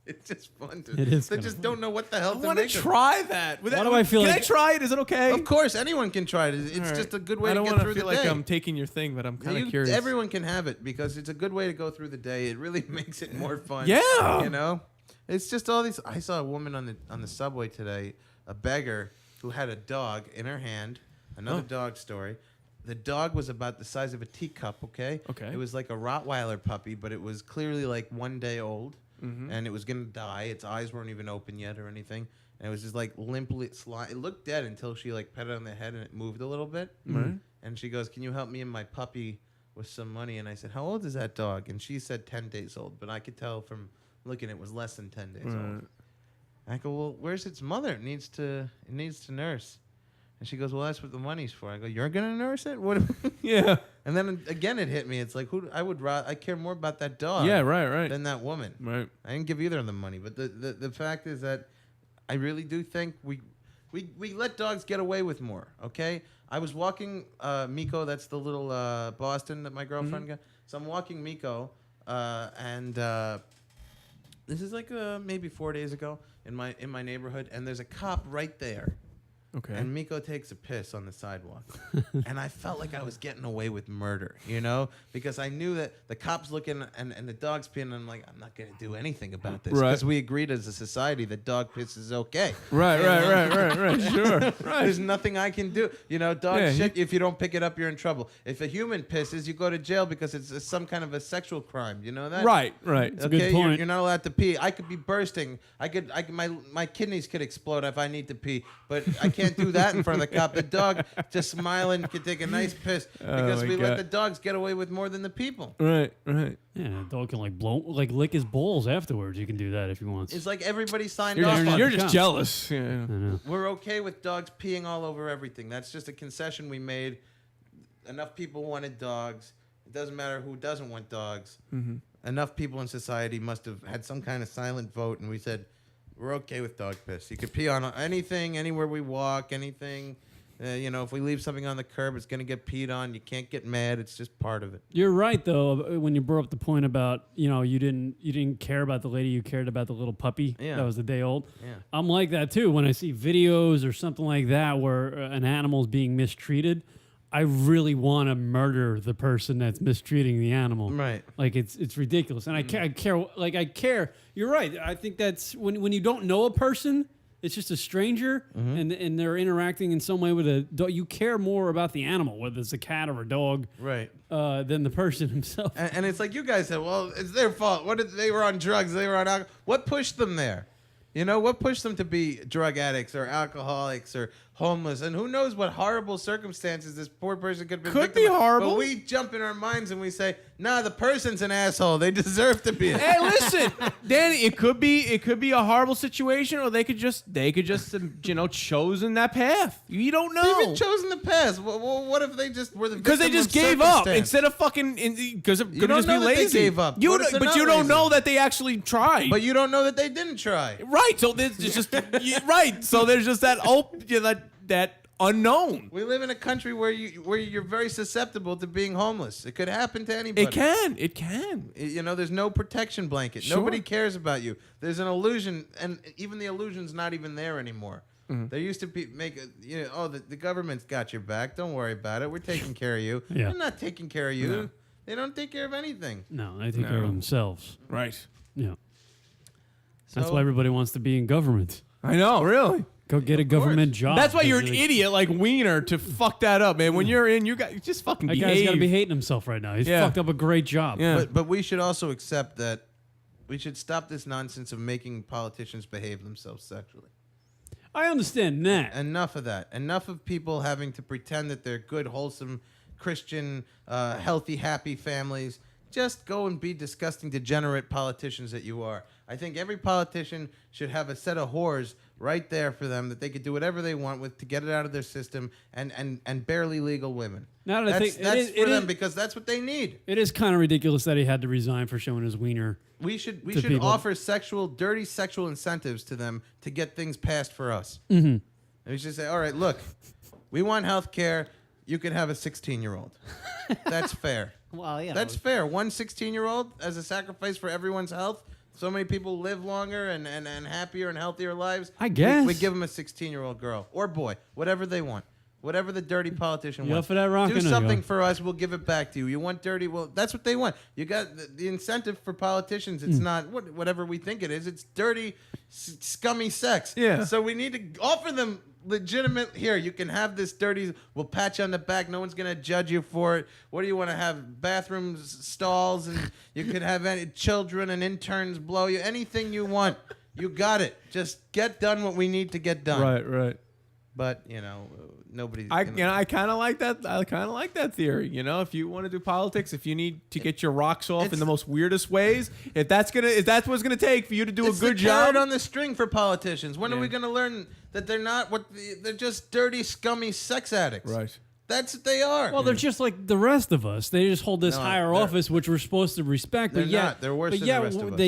Speaker 4: It's just fun to.
Speaker 1: It is
Speaker 4: They
Speaker 1: kinda
Speaker 4: just
Speaker 1: fun.
Speaker 4: don't know what the hell
Speaker 2: I
Speaker 4: to
Speaker 2: want
Speaker 4: make
Speaker 2: to
Speaker 4: of it.
Speaker 2: try that.
Speaker 1: Why do I feel
Speaker 2: Can
Speaker 1: like-
Speaker 2: I try it? Is it okay?
Speaker 4: Of course, anyone can try it. It's
Speaker 2: All right.
Speaker 4: just a good way
Speaker 2: I
Speaker 4: to
Speaker 2: don't
Speaker 4: get
Speaker 2: wanna
Speaker 4: through
Speaker 2: feel
Speaker 4: the
Speaker 2: like
Speaker 4: day.
Speaker 2: I'm taking your thing, but I'm kind of curious.
Speaker 4: Everyone can have it because it's a good way to go through the day. It really makes it more fun.
Speaker 2: Yeah.
Speaker 4: It's just all these. I saw a woman on the subway today, a beggar who had a dog in her hand. Another dog story. The dog was about the size of a teacup. Okay.
Speaker 2: Okay.
Speaker 4: It was like a Rottweiler puppy, but it was clearly like 1 day old, and it was gonna die. Its eyes weren't even open yet or anything, and it was just like limply It looked dead until she like pet it on the head and it moved a little bit.
Speaker 2: Right.
Speaker 4: And she goes, "Can you help me and my puppy with some money?" And I said, "How old is that dog?" And she said 10 days old, but I could tell from looking it was less than 10 days old. I go, "Well, where's its mother? It needs to nurse." And she goes, "Well, that's what the money's for." I go, "You're gonna nurse it?" What?
Speaker 2: Yeah.
Speaker 4: And then again, it hit me. It's like, I care more about that dog.
Speaker 2: Yeah, right.
Speaker 4: Than that woman.
Speaker 2: Right.
Speaker 4: I didn't give either of them money, but the fact is that I really do think we let dogs get away with more. Okay. I was walking Miko. That's the little Boston that my girlfriend got. So I'm walking Miko, and this is like maybe 4 days ago in my neighborhood, and there's a cop right there.
Speaker 2: Okay.
Speaker 4: And Miko takes a piss on the sidewalk. And I felt like I was getting away with murder, because I knew that the cop's looking and the dog's peeing, and I'm like, I'm not going to do anything about this.
Speaker 2: Right.
Speaker 4: Because we agreed as a society that dog piss is okay.
Speaker 2: Right. Sure. Right.
Speaker 4: There's nothing I can do. Dog shit, if you don't pick it up, you're in trouble. If a human pisses, you go to jail because it's some kind of a sexual crime. You know that?
Speaker 2: Right.
Speaker 1: That's a good point.
Speaker 4: You're not allowed to pee. I could be bursting. My kidneys could explode if I need to pee, but I can't do that in front of the cop. The dog just smiling could take a nice piss because we let the dogs get away with more than the people.
Speaker 2: Right.
Speaker 1: Yeah, a dog can lick his balls afterwards. You can do that if he wants.
Speaker 4: It's like everybody signed
Speaker 2: You're
Speaker 4: off on
Speaker 2: you're
Speaker 4: it.
Speaker 2: just jealous. Yeah.
Speaker 1: I know.
Speaker 4: We're okay with dogs peeing all over everything. That's just a concession we made. Enough people wanted dogs. It doesn't matter who doesn't want dogs. Enough people in society must have had some kind of silent vote, and we said, we're okay with dog piss. You could pee on anything, anywhere we walk, anything. If we leave something on the curb, it's going to get peed on. You can't get mad. It's just part of it.
Speaker 1: You're right, though, when you brought up the point about, you didn't care about the lady, you cared about the little puppy that was a day old.
Speaker 4: Yeah.
Speaker 1: I'm like that, too. When I see videos or something like that where an animal's being mistreated, I really want to murder the person that's mistreating the animal.
Speaker 4: Right.
Speaker 1: Like, it's ridiculous. And I care. You're right. I think that's when you don't know a person, it's just a stranger, and they're interacting in some way with a dog. You care more about the animal, whether it's a cat or a dog,
Speaker 4: right,
Speaker 1: than the person himself.
Speaker 4: And it's like you guys said, well, it's their fault. They were on drugs. They were on alcohol. What pushed them there? What pushed them to be drug addicts or alcoholics or homeless? And who knows what horrible circumstances this poor person could have been victim of.
Speaker 2: horrible.
Speaker 4: But we jump in our minds and we say, nah, the person's an asshole. They deserve to be.
Speaker 2: Hey, listen, Danny, it could be a horrible situation, or they could just chosen that path. You don't know.
Speaker 4: They've been chosen the path. Well, what if they just were the
Speaker 2: because they just gave up instead of fucking because it could just be lazy.
Speaker 4: They gave up.
Speaker 2: But you don't know that they actually tried.
Speaker 4: But you don't know that they didn't try.
Speaker 2: Right. So there's just right. So there's just that unknown.
Speaker 4: We live in a country where you're very susceptible to being homeless. It could happen to anybody.
Speaker 2: It can.
Speaker 4: There's no protection blanket.
Speaker 2: Sure.
Speaker 4: Nobody cares about you. There's an illusion, and even the illusion's not even there anymore. There used to be the government's got your back. Don't worry about it. We're taking care of you.
Speaker 1: Yeah.
Speaker 4: They're not taking care of you. No. They don't take care of anything.
Speaker 1: No, they take care of themselves.
Speaker 2: Right.
Speaker 1: Yeah. That's why everybody wants to be in government.
Speaker 2: I know, really.
Speaker 1: Go get a government job.
Speaker 2: That's why you're an idiot like Wiener to fuck that up, man. When you're in, you just fucking
Speaker 1: that
Speaker 2: behave.
Speaker 1: guy's got to be hating himself right now. He's fucked up a great job.
Speaker 2: Yeah.
Speaker 4: But we should also accept that we should stop this nonsense of making politicians behave themselves sexually.
Speaker 1: I understand that.
Speaker 4: Enough of that. Enough of people having to pretend that they're good, wholesome, Christian, healthy, happy families. Just go and be disgusting, degenerate politicians that you are. I think every politician should have a set of whores right there for them that they could do whatever they want with to get it out of their system, and barely legal women.
Speaker 1: Now that I think
Speaker 4: that's for them because that's what they need.
Speaker 1: It is kind of ridiculous that he had to resign for showing his wiener.
Speaker 4: We should
Speaker 1: people.
Speaker 4: offer dirty sexual incentives to them to get things passed for us. And we should say, all right, look, we want health care. You can have a 16-year-old. That's fair.
Speaker 1: Well, yeah.
Speaker 4: That's fair. One 16-year-old as a sacrifice for everyone's health. So many people live longer and happier and healthier lives.
Speaker 1: I guess.
Speaker 4: We give them a 16-year-old girl or boy, whatever they want. Whatever the dirty politician
Speaker 1: You up
Speaker 4: wants.
Speaker 1: for that, Rock?
Speaker 4: Do
Speaker 1: I know you
Speaker 4: something
Speaker 1: are.
Speaker 4: for us. We'll give it back to you. You want dirty? Well, that's what they want. You got the incentive for politicians. It's not whatever we think it is. It's dirty, scummy sex.
Speaker 2: Yeah.
Speaker 4: So we need to offer them legitimate. Here, you can have this dirty. We'll pat you on the back. No one's gonna judge you for it. What do you want to have? Bathrooms, stalls, and you could have any children and interns blow you. Anything you want. You got it. Just get done what we need to get done.
Speaker 2: Right.
Speaker 4: But nobody.
Speaker 2: I kind of like that. I kind of like that theory. If you want to do politics, if you need to get your rocks off in the most weirdest ways, if that's what's gonna take for you to do a good
Speaker 4: the carrot
Speaker 2: job
Speaker 4: on the string for politicians. When are we gonna learn that they're not they're just dirty, scummy sex addicts?
Speaker 2: Right.
Speaker 4: That's what they are.
Speaker 1: Well, they're just like the rest of us. They just hold this
Speaker 4: No,
Speaker 1: higher
Speaker 4: they're-
Speaker 1: office, which we're supposed to respect.
Speaker 4: They're
Speaker 1: but yeah,
Speaker 4: not. They're worse
Speaker 1: but
Speaker 4: than
Speaker 1: yeah,
Speaker 4: the rest of us.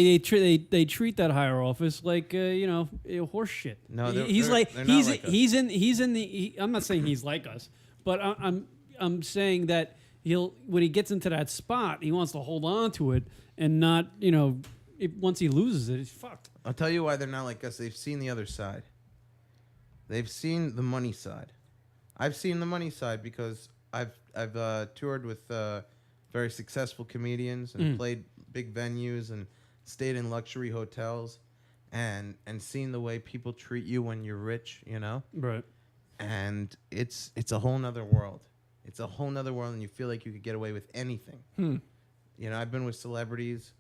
Speaker 1: They treat that higher office like horse shit.
Speaker 4: No,
Speaker 1: he's
Speaker 4: they're
Speaker 1: like
Speaker 4: not
Speaker 1: he's
Speaker 4: like us.
Speaker 1: he's in the. I'm not saying he's like us, but I'm saying that when he gets into that spot, he wants to hold on to it and not once he loses it, he's fucked.
Speaker 4: I'll tell you why they're not like us. They've seen the other side. They've seen the money side. I've seen the money side because I've toured with very successful comedians and played big venues and stayed in luxury hotels and seen the way people treat you when you're rich,
Speaker 1: Right.
Speaker 4: And it's a whole nother world. It's a whole nother world, and you feel like you could get away with anything. I've been with celebrities,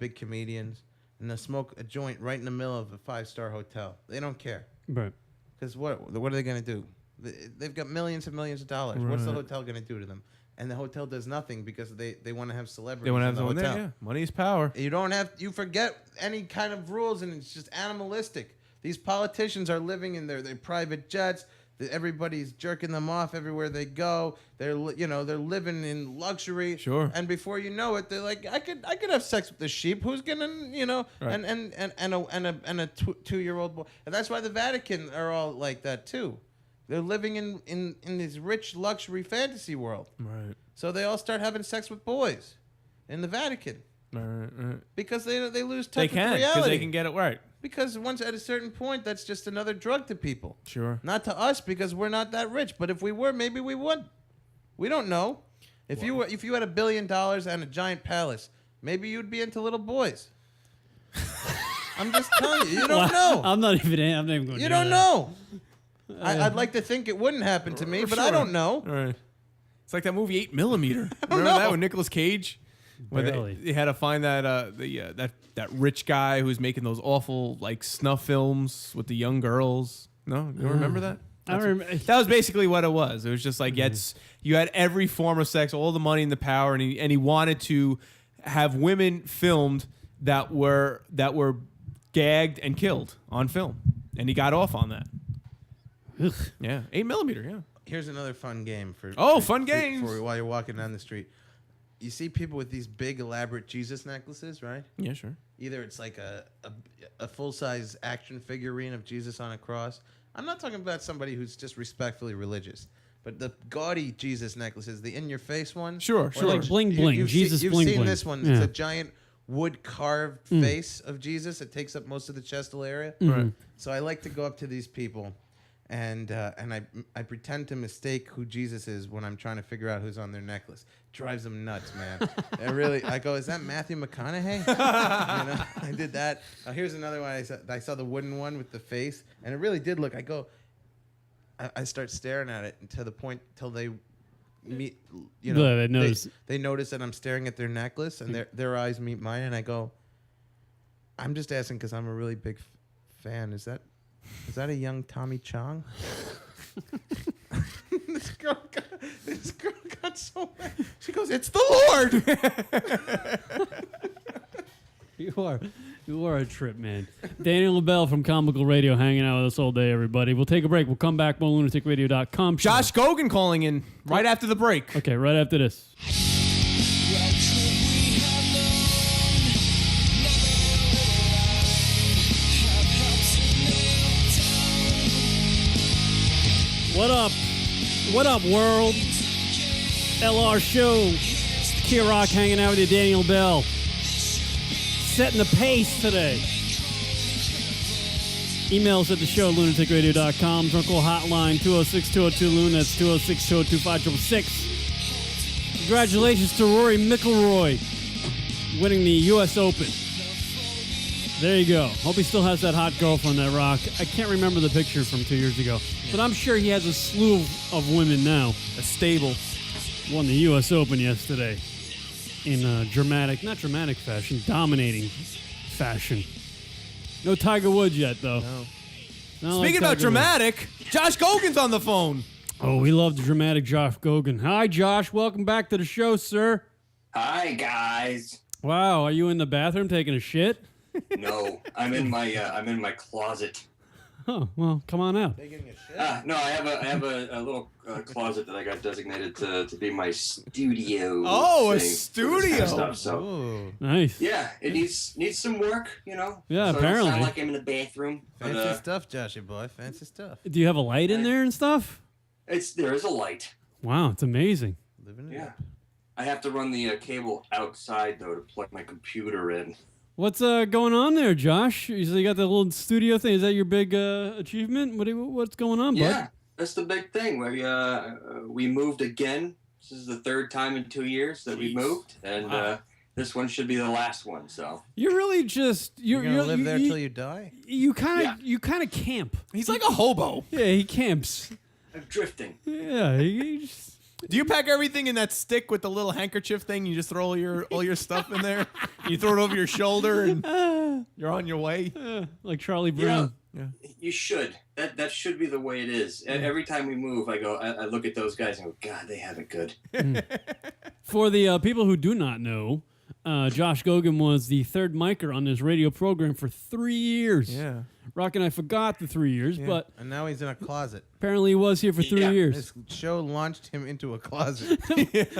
Speaker 4: big comedians, and they'll smoke a joint right in the middle of a 5-star hotel. They don't care.
Speaker 1: Right.
Speaker 4: Because what are they going to do? They've got millions and millions of dollars.
Speaker 2: Right.
Speaker 4: What's the hotel going to do to them? And the hotel does nothing because they want to have celebrities.
Speaker 2: they want to have
Speaker 4: in the
Speaker 2: someone
Speaker 4: hotel.
Speaker 2: there. Yeah, money is power.
Speaker 4: You forget any kind of rules, and it's just animalistic. These politicians are living in their private jets. Everybody's jerking them off everywhere they go. They're living in luxury.
Speaker 2: Sure.
Speaker 4: And before you know it, they're like, I could have sex with the sheep. Who's gonna
Speaker 2: Right.
Speaker 4: and a 2-year-old boy. And that's why the Vatican are all like that too. They're living in this rich luxury fantasy world.
Speaker 2: Right.
Speaker 4: So they all start having sex with boys in the Vatican
Speaker 2: Right.
Speaker 4: because they lose touch
Speaker 2: They
Speaker 4: with
Speaker 2: can
Speaker 4: reality.
Speaker 2: because they can get it right.
Speaker 4: Because once at a certain point, that's just another drug to people.
Speaker 2: Sure.
Speaker 4: Not to us because we're not that rich. But if we were, maybe we would. We don't know. If you had $1 billion and a giant palace, maybe you'd be into little boys. I'm just telling you. You don't know.
Speaker 1: I'm not even going to
Speaker 4: You don't know. I'd like to think it wouldn't happen to me, but I don't know.
Speaker 2: Right. It's like that movie 8 Millimeter. Remember that with Nicolas Cage? Where
Speaker 1: Barely.
Speaker 2: they had to find that that rich guy who was making those awful like snuff films with the young girls. No, you don't remember that?
Speaker 1: I remember.
Speaker 2: That was basically what it was. It was just like you had every form of sex, all the money and the power, and he wanted to have women filmed that were gagged and killed on film, and he got off on that. Yeah, 8 Millimeter. Yeah.
Speaker 4: Here's another fun game for
Speaker 2: fun games
Speaker 4: while you're walking down the street. You see people with these big elaborate Jesus necklaces, right?
Speaker 2: Yeah, sure.
Speaker 4: Either it's like a full-size action figurine of Jesus on a cross. I'm not talking about somebody who's just respectfully religious, but the gaudy Jesus necklaces, the in-your-face ones.
Speaker 2: Sure.
Speaker 1: Like bling bling.
Speaker 4: You've
Speaker 1: Jesus
Speaker 4: seen
Speaker 1: bling bling.
Speaker 4: this one.
Speaker 1: Yeah.
Speaker 4: It's a giant wood-carved face of Jesus. It takes up most of the chestal area.
Speaker 2: Right.
Speaker 4: So I like to go up to these people, and I pretend to mistake who Jesus is when I'm trying to figure out who's on their necklace. Drives them nuts, man. I go, is that Matthew McConaughey? I did that. Here's another one. I saw the wooden one with the face, and it really did look. I start staring at it to the point till they meet.
Speaker 1: They notice.
Speaker 4: They notice that I'm staring at their necklace, and their eyes meet mine, and I go, I'm just asking because I'm a really big fan. Is that a young Tommy Chong? This girl got so mad. She goes, "It's the Lord."
Speaker 1: You are a trip, man. Daniel LaBelle from Comical Radio hanging out with us all day, everybody. We'll take a break. We'll come back. More LunaticRadio.com.
Speaker 2: Josh Gogan calling in right after the break.
Speaker 1: Okay, right after this. What up? What up, world? LR Show. K-Rock hanging out with you, Daniel Bell. Setting the pace today. Email us at the show, lunaticradio.com. Drunkle hotline, 206-202-LUNA. That's 206-202-5066. Congratulations to Rory McIlroy winning the U.S. Open. There you go. Hope he still has that hot girlfriend, that Rock. I can't remember the picture from 2 years ago, but I'm sure he has a slew of women now.
Speaker 2: A stable.
Speaker 1: Won the U.S. Open yesterday in not dramatic fashion, dominating fashion. No Tiger Woods yet, though.
Speaker 2: No.
Speaker 1: Not
Speaker 2: Speaking
Speaker 1: like
Speaker 2: about dramatic, Josh Gogan's on the phone.
Speaker 1: Oh, we love the dramatic Josh Gogan. Hi, Josh. Welcome back to the show, sir.
Speaker 12: Hi, guys.
Speaker 1: Wow, are you in the bathroom taking a shit?
Speaker 12: No, I'm in my closet.
Speaker 1: Oh, well, come on out.
Speaker 12: No, I have a little closet that I got designated to be my studio.
Speaker 2: Oh, a
Speaker 12: thing for this kind
Speaker 2: studio.
Speaker 12: of stuff, so
Speaker 1: Nice.
Speaker 12: yeah, it needs some work,
Speaker 1: Yeah,
Speaker 12: so it
Speaker 1: apparently.
Speaker 12: don't sound like I'm in the bathroom.
Speaker 4: Fancy
Speaker 12: But,
Speaker 4: stuff, Joshy boy. Fancy stuff.
Speaker 1: Do you have a light in there and stuff?
Speaker 12: there is a light.
Speaker 1: Wow, it's amazing.
Speaker 4: Living it
Speaker 12: Yeah,
Speaker 4: up.
Speaker 12: I have to run the cable outside though to plug my computer in.
Speaker 1: What's going on there, Josh? So you got that little studio thing. Is that your big achievement? What's going on, bud?
Speaker 12: Yeah, that's the big thing. We moved again. This is the third time in 2 years that we moved, and this one should be the last one. So
Speaker 1: You're really just
Speaker 4: You're gonna live there till you die.
Speaker 1: You kind of camp.
Speaker 2: He's like a hobo.
Speaker 1: Yeah, he camps.
Speaker 12: I'm drifting.
Speaker 1: Yeah, he just,
Speaker 2: Do you pack everything in that stick with the little handkerchief thing? You just throw all your stuff in there. You throw it over your shoulder, and you're on your way.
Speaker 1: like Charlie Brown.
Speaker 12: You should. That should be the way it is. Every time we move, I look at those guys and go, God, they have it good.
Speaker 1: For the people who do not know, Josh Gogan was the third micer on this radio program for 3 years.
Speaker 2: Yeah.
Speaker 1: Rock and I forgot the 3 years, but
Speaker 4: And now he's in a closet.
Speaker 1: apparently he was here for 3 years.
Speaker 4: This show launched him into a closet.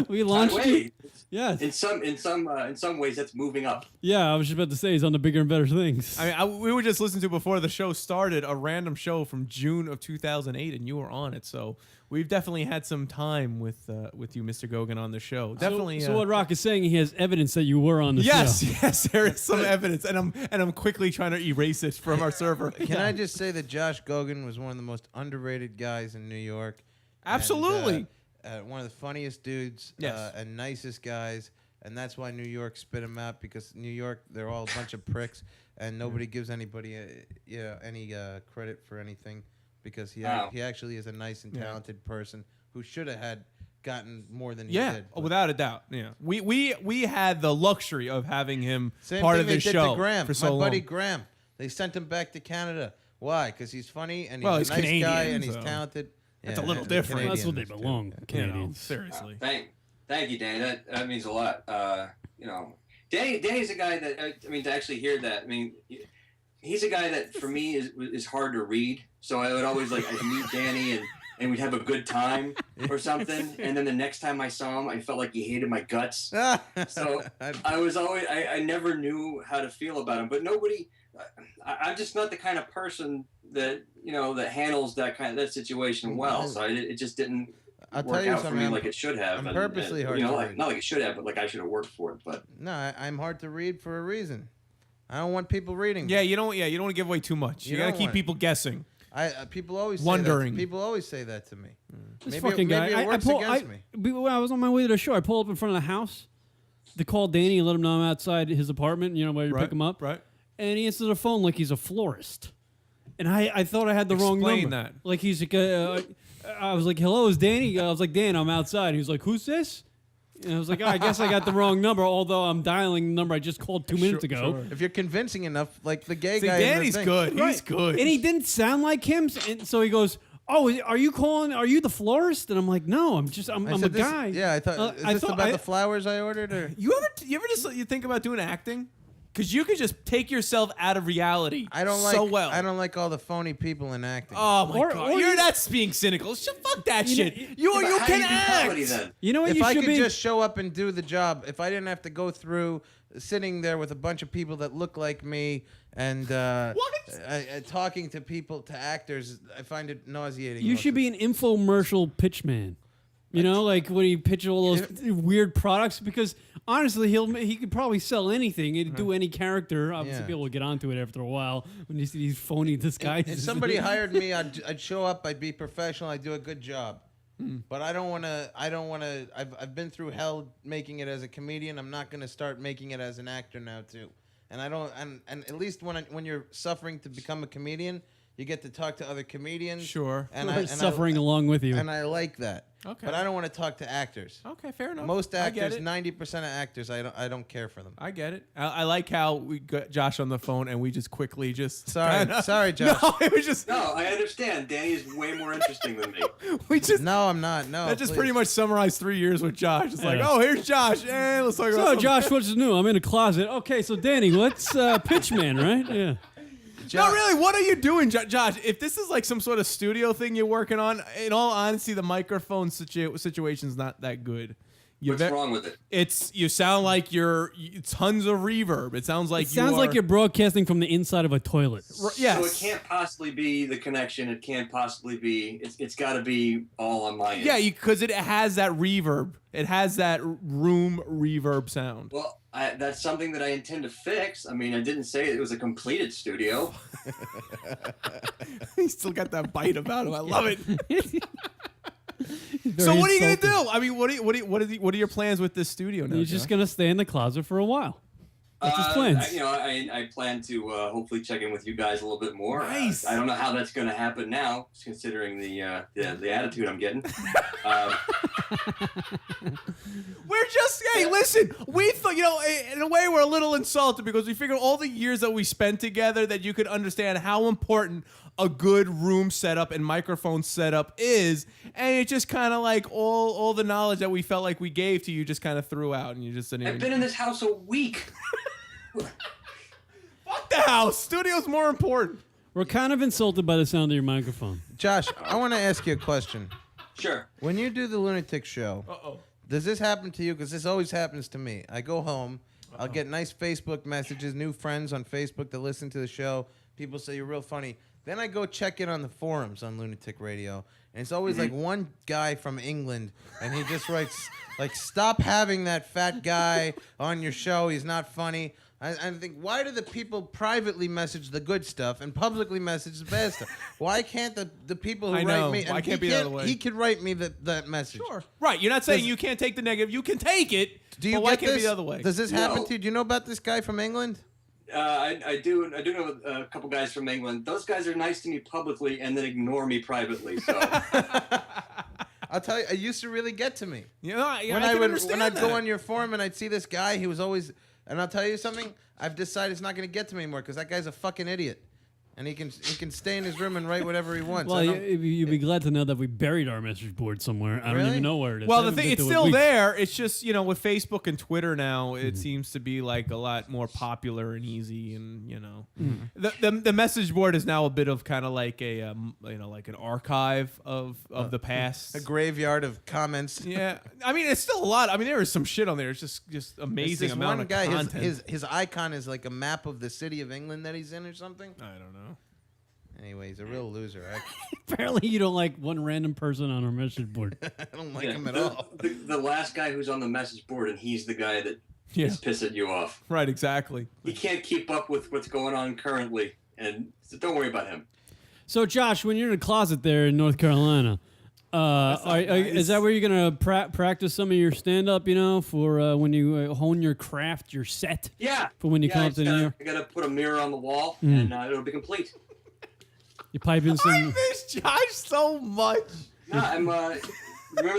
Speaker 1: We launched
Speaker 12: Wait.
Speaker 1: Yes.
Speaker 12: In some ways, that's moving up.
Speaker 1: Yeah, I was just about to say he's on the bigger and better things.
Speaker 2: I mean, we were just listening to before the show started a random show from June of 2008, and you were on it. So we've definitely had some time with you, Mr. Gogan, on the show. Definitely.
Speaker 1: So what Rock is saying, he has evidence that you were on the show.
Speaker 2: Yes, there is some evidence, and I'm quickly trying to erase it from our server.
Speaker 4: Can I just say that Josh Gogan was one of the most underrated guys in New York?
Speaker 2: Absolutely.
Speaker 4: And, one of the funniest dudes and nicest guys, and that's why New York spit him out, because New York, they're all a bunch of pricks, and nobody gives anybody any credit for anything, because he actually is a nice and talented person who should have gotten more than he did.
Speaker 2: Oh, without a doubt. Yeah, we had the luxury of having him
Speaker 4: Same
Speaker 2: part
Speaker 4: thing
Speaker 2: of
Speaker 4: they
Speaker 2: the
Speaker 4: did
Speaker 2: show
Speaker 4: to Graham,
Speaker 2: for so
Speaker 4: my
Speaker 2: long.
Speaker 4: buddy Graham. They sent him back to Canada. Why? Because he's funny and he's
Speaker 2: Well,
Speaker 4: a
Speaker 2: he's
Speaker 4: nice
Speaker 2: Canadian,
Speaker 4: guy and he's
Speaker 2: so
Speaker 4: talented.
Speaker 2: That's a
Speaker 4: Yeah,
Speaker 2: little
Speaker 4: and
Speaker 2: different.
Speaker 1: That's what
Speaker 4: Canadians
Speaker 1: they
Speaker 4: too.
Speaker 1: belong,
Speaker 4: Yeah.
Speaker 1: Canadians.
Speaker 2: Seriously.
Speaker 12: Thank you, Danny. That means a lot. Danny's a guy that to actually hear that. I mean, he's a guy that for me is hard to read. So I would always I'd meet Danny and we'd have a good time or something. And then the next time I saw him, I felt like he hated my guts. So I was always I never knew how to feel about him. But nobody. I'm just not the kind of person that that handles that situation well. So it just didn't work out for me like it should have.
Speaker 4: I'm purposely hard to read.
Speaker 12: Not like it should have, but like I should have worked for it. But
Speaker 4: No, I'm hard to read for a reason. I don't want people reading.
Speaker 2: Yeah, you don't want to give away too much. You got to
Speaker 4: don't
Speaker 2: keep
Speaker 4: want-
Speaker 2: people guessing.
Speaker 4: People always
Speaker 2: Wondering.
Speaker 4: Say that. People always say that to me.
Speaker 1: This
Speaker 4: Maybe
Speaker 1: fucking guy.
Speaker 4: it works against me.
Speaker 1: When I was on my way to the show, I pulled up in front of the house to call Danny and let him know I'm outside his apartment, where you pick him up.
Speaker 2: Right.
Speaker 1: And he answered the phone like he's a florist. And I thought I had the wrong
Speaker 2: Explain
Speaker 1: number.
Speaker 2: that.
Speaker 1: Like he's like, I was like, hello, is Danny? I was like, Dan, I'm outside. He was like, who's this? And I was like, I guess I got the wrong number, although I'm dialing the number I just called 2 minutes ago.
Speaker 2: Sure.
Speaker 4: If you're convincing enough, like the gay
Speaker 2: See,
Speaker 4: guy. in the
Speaker 2: Danny's
Speaker 4: thing.
Speaker 2: good.
Speaker 1: Right.
Speaker 2: He's good.
Speaker 1: And he didn't sound like him. And so he goes, oh, are you calling? Are you the florist? And I'm like, no, I'm
Speaker 4: I
Speaker 1: a
Speaker 4: said, this-
Speaker 1: guy.
Speaker 4: Yeah, I thought. Is this about the flowers I ordered? Or?
Speaker 2: You ever just think about doing acting? Because you could just take yourself out of reality.
Speaker 4: I don't like.
Speaker 2: so well.
Speaker 4: I don't like all the phony people in acting.
Speaker 2: Oh my god!
Speaker 1: or
Speaker 2: That's being cynical. Fuck that shit. You
Speaker 12: how do
Speaker 2: can
Speaker 12: you do
Speaker 2: act.
Speaker 12: comedy then?
Speaker 1: You know what
Speaker 4: If
Speaker 1: you
Speaker 4: I
Speaker 1: should
Speaker 4: could
Speaker 1: be?
Speaker 4: just show up and do the job, if I didn't have to go through sitting there with a bunch of people that look like me and talking to actors, I find it nauseating.
Speaker 1: You
Speaker 4: most
Speaker 1: should
Speaker 4: of
Speaker 1: be an infomercial pitch man. You know, like when he pitches all those weird products, because honestly, he could probably sell anything. He'd do any character. Obviously, people will get onto it after a while when you see these phony disguises.
Speaker 4: If somebody hired me, I'd show up. I'd be professional. I'd do a good job. But I don't want to. I've been through hell making it as a comedian. I'm not going to start making it as an actor now too. And I don't. And at least when you're suffering to become a comedian, you get to talk to other comedians.
Speaker 2: Sure.
Speaker 1: And suffering along with you.
Speaker 4: And I like that.
Speaker 2: Okay.
Speaker 4: But I don't want to talk to actors.
Speaker 2: Okay, fair enough.
Speaker 4: Most actors, 90% of actors, I don't care for them.
Speaker 2: I get it. I like how we got Josh on the phone and we just quickly just.
Speaker 4: Sorry, Josh.
Speaker 2: No, it was just.
Speaker 12: No, I understand. Danny is way more interesting than me.
Speaker 2: We just.
Speaker 4: No, I'm not. No.
Speaker 2: That just pretty much summarized 3 years with Josh. It's like, oh, here's Josh. Let's talk about.
Speaker 1: So, Josh, what's new? I'm in a closet. Okay, so Danny, what's Pitchman, right? Yeah.
Speaker 2: No, really, what are you doing, Josh? If this is like some sort of studio thing you're working on, in all honesty, the microphone situation's not that good.
Speaker 12: What's wrong with it?
Speaker 2: You sound like you're tons of reverb. It sounds like
Speaker 1: like you're broadcasting from the inside of a toilet.
Speaker 2: Yes.
Speaker 12: So it can't possibly be the connection. It can't possibly be. It's got to be all on my end.
Speaker 2: Yeah, because it has that reverb. It has that room reverb sound.
Speaker 12: Well, that's something that I intend to fix. I mean, I didn't say it was a completed studio.
Speaker 2: He still got that bite about him. I love it.
Speaker 1: So
Speaker 2: what are you gonna do? I mean, what are your plans with this studio now?
Speaker 1: You're just gonna stay in the closet for a while. That's his plans.
Speaker 12: I plan to hopefully check in with you guys a little bit more.
Speaker 2: Nice.
Speaker 12: I don't know how that's going to happen now, considering the attitude I'm getting.
Speaker 2: We're just, hey, listen, we thought, in a way we're a little insulted because we figured all the years that we spent together that you could understand how important a good room setup and microphone setup is, and it just kind of like all the knowledge that we felt like we gave to you just kind of threw out, and you just didn't
Speaker 12: I've been in this house a week.
Speaker 2: Fuck the house. Studio's more important.
Speaker 1: We're kind of insulted by the sound of your microphone.
Speaker 4: Josh, I want to ask you a question.
Speaker 12: Sure.
Speaker 4: When you do the Lunatic show, does this happen to you? Because this always happens to me. I go home, I'll get nice Facebook messages, new friends on Facebook that listen to the show. People say you're real funny. Then I go check in on the forums on Lunatic Radio, and it's always like one guy from England, and he just writes, like, stop having that fat guy on your show. He's not funny. I think, why do the people privately message the good stuff and publicly message the bad stuff? Why can't the people who write me...
Speaker 2: Why can't be the other way?
Speaker 4: He could write me that message.
Speaker 2: Sure. Right. You're not saying you can't take the negative. You can take it, but why can't it be the other way?
Speaker 4: Does this happen to you? Do you know about this guy from England?
Speaker 12: I do know a couple guys from England. Those guys are nice to me publicly and then ignore me privately. So
Speaker 4: I'll tell you, it used to really get to me.
Speaker 2: When
Speaker 4: I'd go on your forum and I'd see this guy, he was always, and I'll tell you something, I've decided it's not going to get to me anymore because that guy's a fucking idiot. And he can stay in his room and write whatever he wants.
Speaker 1: Well, you'd be glad to know that we buried our message board somewhere. I don't even know where it is.
Speaker 2: Well, the thing, it's still there. It's just, with Facebook and Twitter now, it seems to be like a lot more popular and easy. And, the message board is now a bit of kind of like a, like an archive of the past.
Speaker 4: A graveyard of comments.
Speaker 2: Yeah. I mean, it's still a lot. I mean, there is some shit on there. It's just amazing amount of content.
Speaker 4: His icon is like a map of the city of England that he's in or something.
Speaker 2: I don't know.
Speaker 4: Anyway, he's a real loser.
Speaker 1: Apparently, you don't like one random person on our message board.
Speaker 4: I don't like him at all.
Speaker 12: The last guy who's on the message board, and he's the guy that is pissing you off.
Speaker 2: Right, exactly.
Speaker 12: He can't keep up with what's going on currently, and so don't worry about him.
Speaker 1: So, Josh, when you're in a closet there in North Carolina, is that where you're going to practice some of your stand-up, for when you hone your craft, your set?
Speaker 12: Yeah.
Speaker 1: For when you come up to New York?
Speaker 12: I got to put a mirror on the wall, and it'll be complete.
Speaker 1: You pipe in some...
Speaker 2: I miss Josh so much.
Speaker 12: Yeah, remember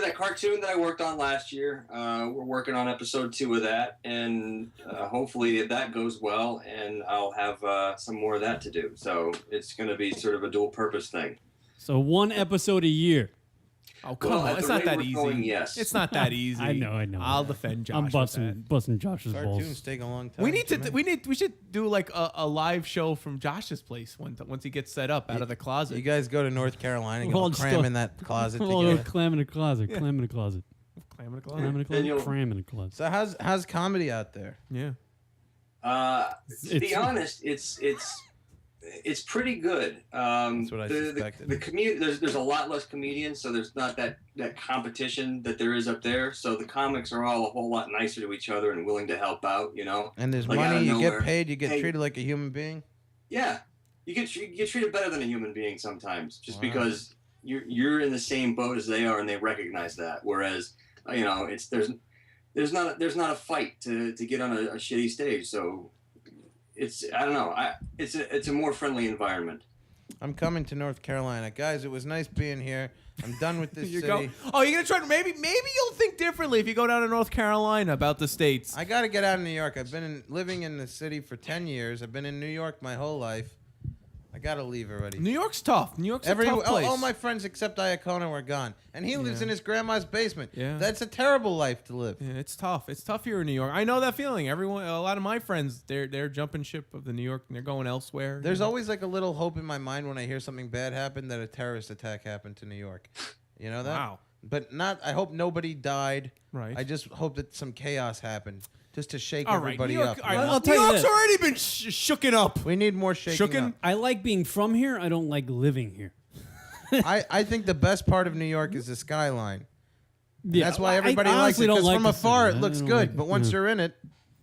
Speaker 12: that cartoon that I worked on last year? We're working on episode 2 of that, and hopefully that goes well, and I'll have some more of that to do. So it's going to be sort of a dual-purpose thing.
Speaker 1: So one episode a year.
Speaker 2: Oh, come on. It's not that easy.
Speaker 12: Yes.
Speaker 2: It's not that easy.
Speaker 1: I know.
Speaker 2: I'll defend Josh.
Speaker 1: I'm busting Josh's balls.
Speaker 4: Cartoons take a long time.
Speaker 2: We should do like a live show from Josh's place once he gets set up out of the closet.
Speaker 4: You guys go to North Carolina, go cram in that closet
Speaker 1: together.
Speaker 4: together.
Speaker 1: Clam in a closet. Yeah. Clam in a closet.
Speaker 2: Clam in a closet.
Speaker 1: Clam in a closet. Cram in a closet.
Speaker 4: So how's comedy out there?
Speaker 2: Yeah.
Speaker 12: To be honest, it's It's pretty good.
Speaker 4: That's what I suspected.
Speaker 12: There's a lot less comedians, so there's not that competition that there is up there. So the comics are all a whole lot nicer to each other and willing to help out.
Speaker 4: And there's
Speaker 12: Like, out
Speaker 4: money.
Speaker 12: of
Speaker 4: You
Speaker 12: nowhere.
Speaker 4: get paid. You get treated like a human being.
Speaker 12: Yeah, you get treated better than a human being sometimes, just
Speaker 4: Wow.
Speaker 12: because you're in the same boat as they are, and they recognize that. Whereas it's there's not a fight to get on a shitty stage. So it's I don't know. It's a more friendly environment.
Speaker 4: I'm coming to North Carolina, guys. It was nice being here. I'm done with this city.
Speaker 2: Oh, you're gonna try to maybe you'll think differently if you go down to North Carolina about the states.
Speaker 4: I got to get out of New York. I've been living in the city for 10 years. I've been in New York my whole life. I got to leave already.
Speaker 2: New York's tough. New York's a tough place.
Speaker 4: All my friends except Iacona were gone. And he lives in his grandma's basement.
Speaker 2: Yeah.
Speaker 4: That's a terrible life to live.
Speaker 2: Yeah, it's tough. It's tough here in New York. I know that feeling. A lot of my friends, they're jumping ship of the New York and they're going elsewhere.
Speaker 4: There's always like a little hope in my mind when I hear something bad happen that a terrorist attack happened to New York. You know that?
Speaker 2: Wow.
Speaker 4: But I hope nobody died.
Speaker 2: Right.
Speaker 4: I just hope that some chaos happened just to shake
Speaker 2: All right,
Speaker 4: everybody
Speaker 2: New York,
Speaker 4: up.
Speaker 2: all right,
Speaker 1: I'll tell
Speaker 2: New
Speaker 1: you
Speaker 2: York's
Speaker 1: this.
Speaker 2: already been shooken up.
Speaker 4: We need more shaking up.
Speaker 1: I like being from here. I don't like living here.
Speaker 4: I think the best part of New York is the skyline.
Speaker 1: Yeah,
Speaker 4: That's why
Speaker 1: I
Speaker 4: everybody likes
Speaker 1: honestly
Speaker 4: it.
Speaker 1: don't
Speaker 4: Because
Speaker 1: like
Speaker 4: from
Speaker 1: the
Speaker 4: afar
Speaker 1: city.
Speaker 4: it
Speaker 1: I
Speaker 4: looks
Speaker 1: don't
Speaker 4: good,
Speaker 1: like it.
Speaker 4: but once
Speaker 1: Yeah.
Speaker 4: you're in it,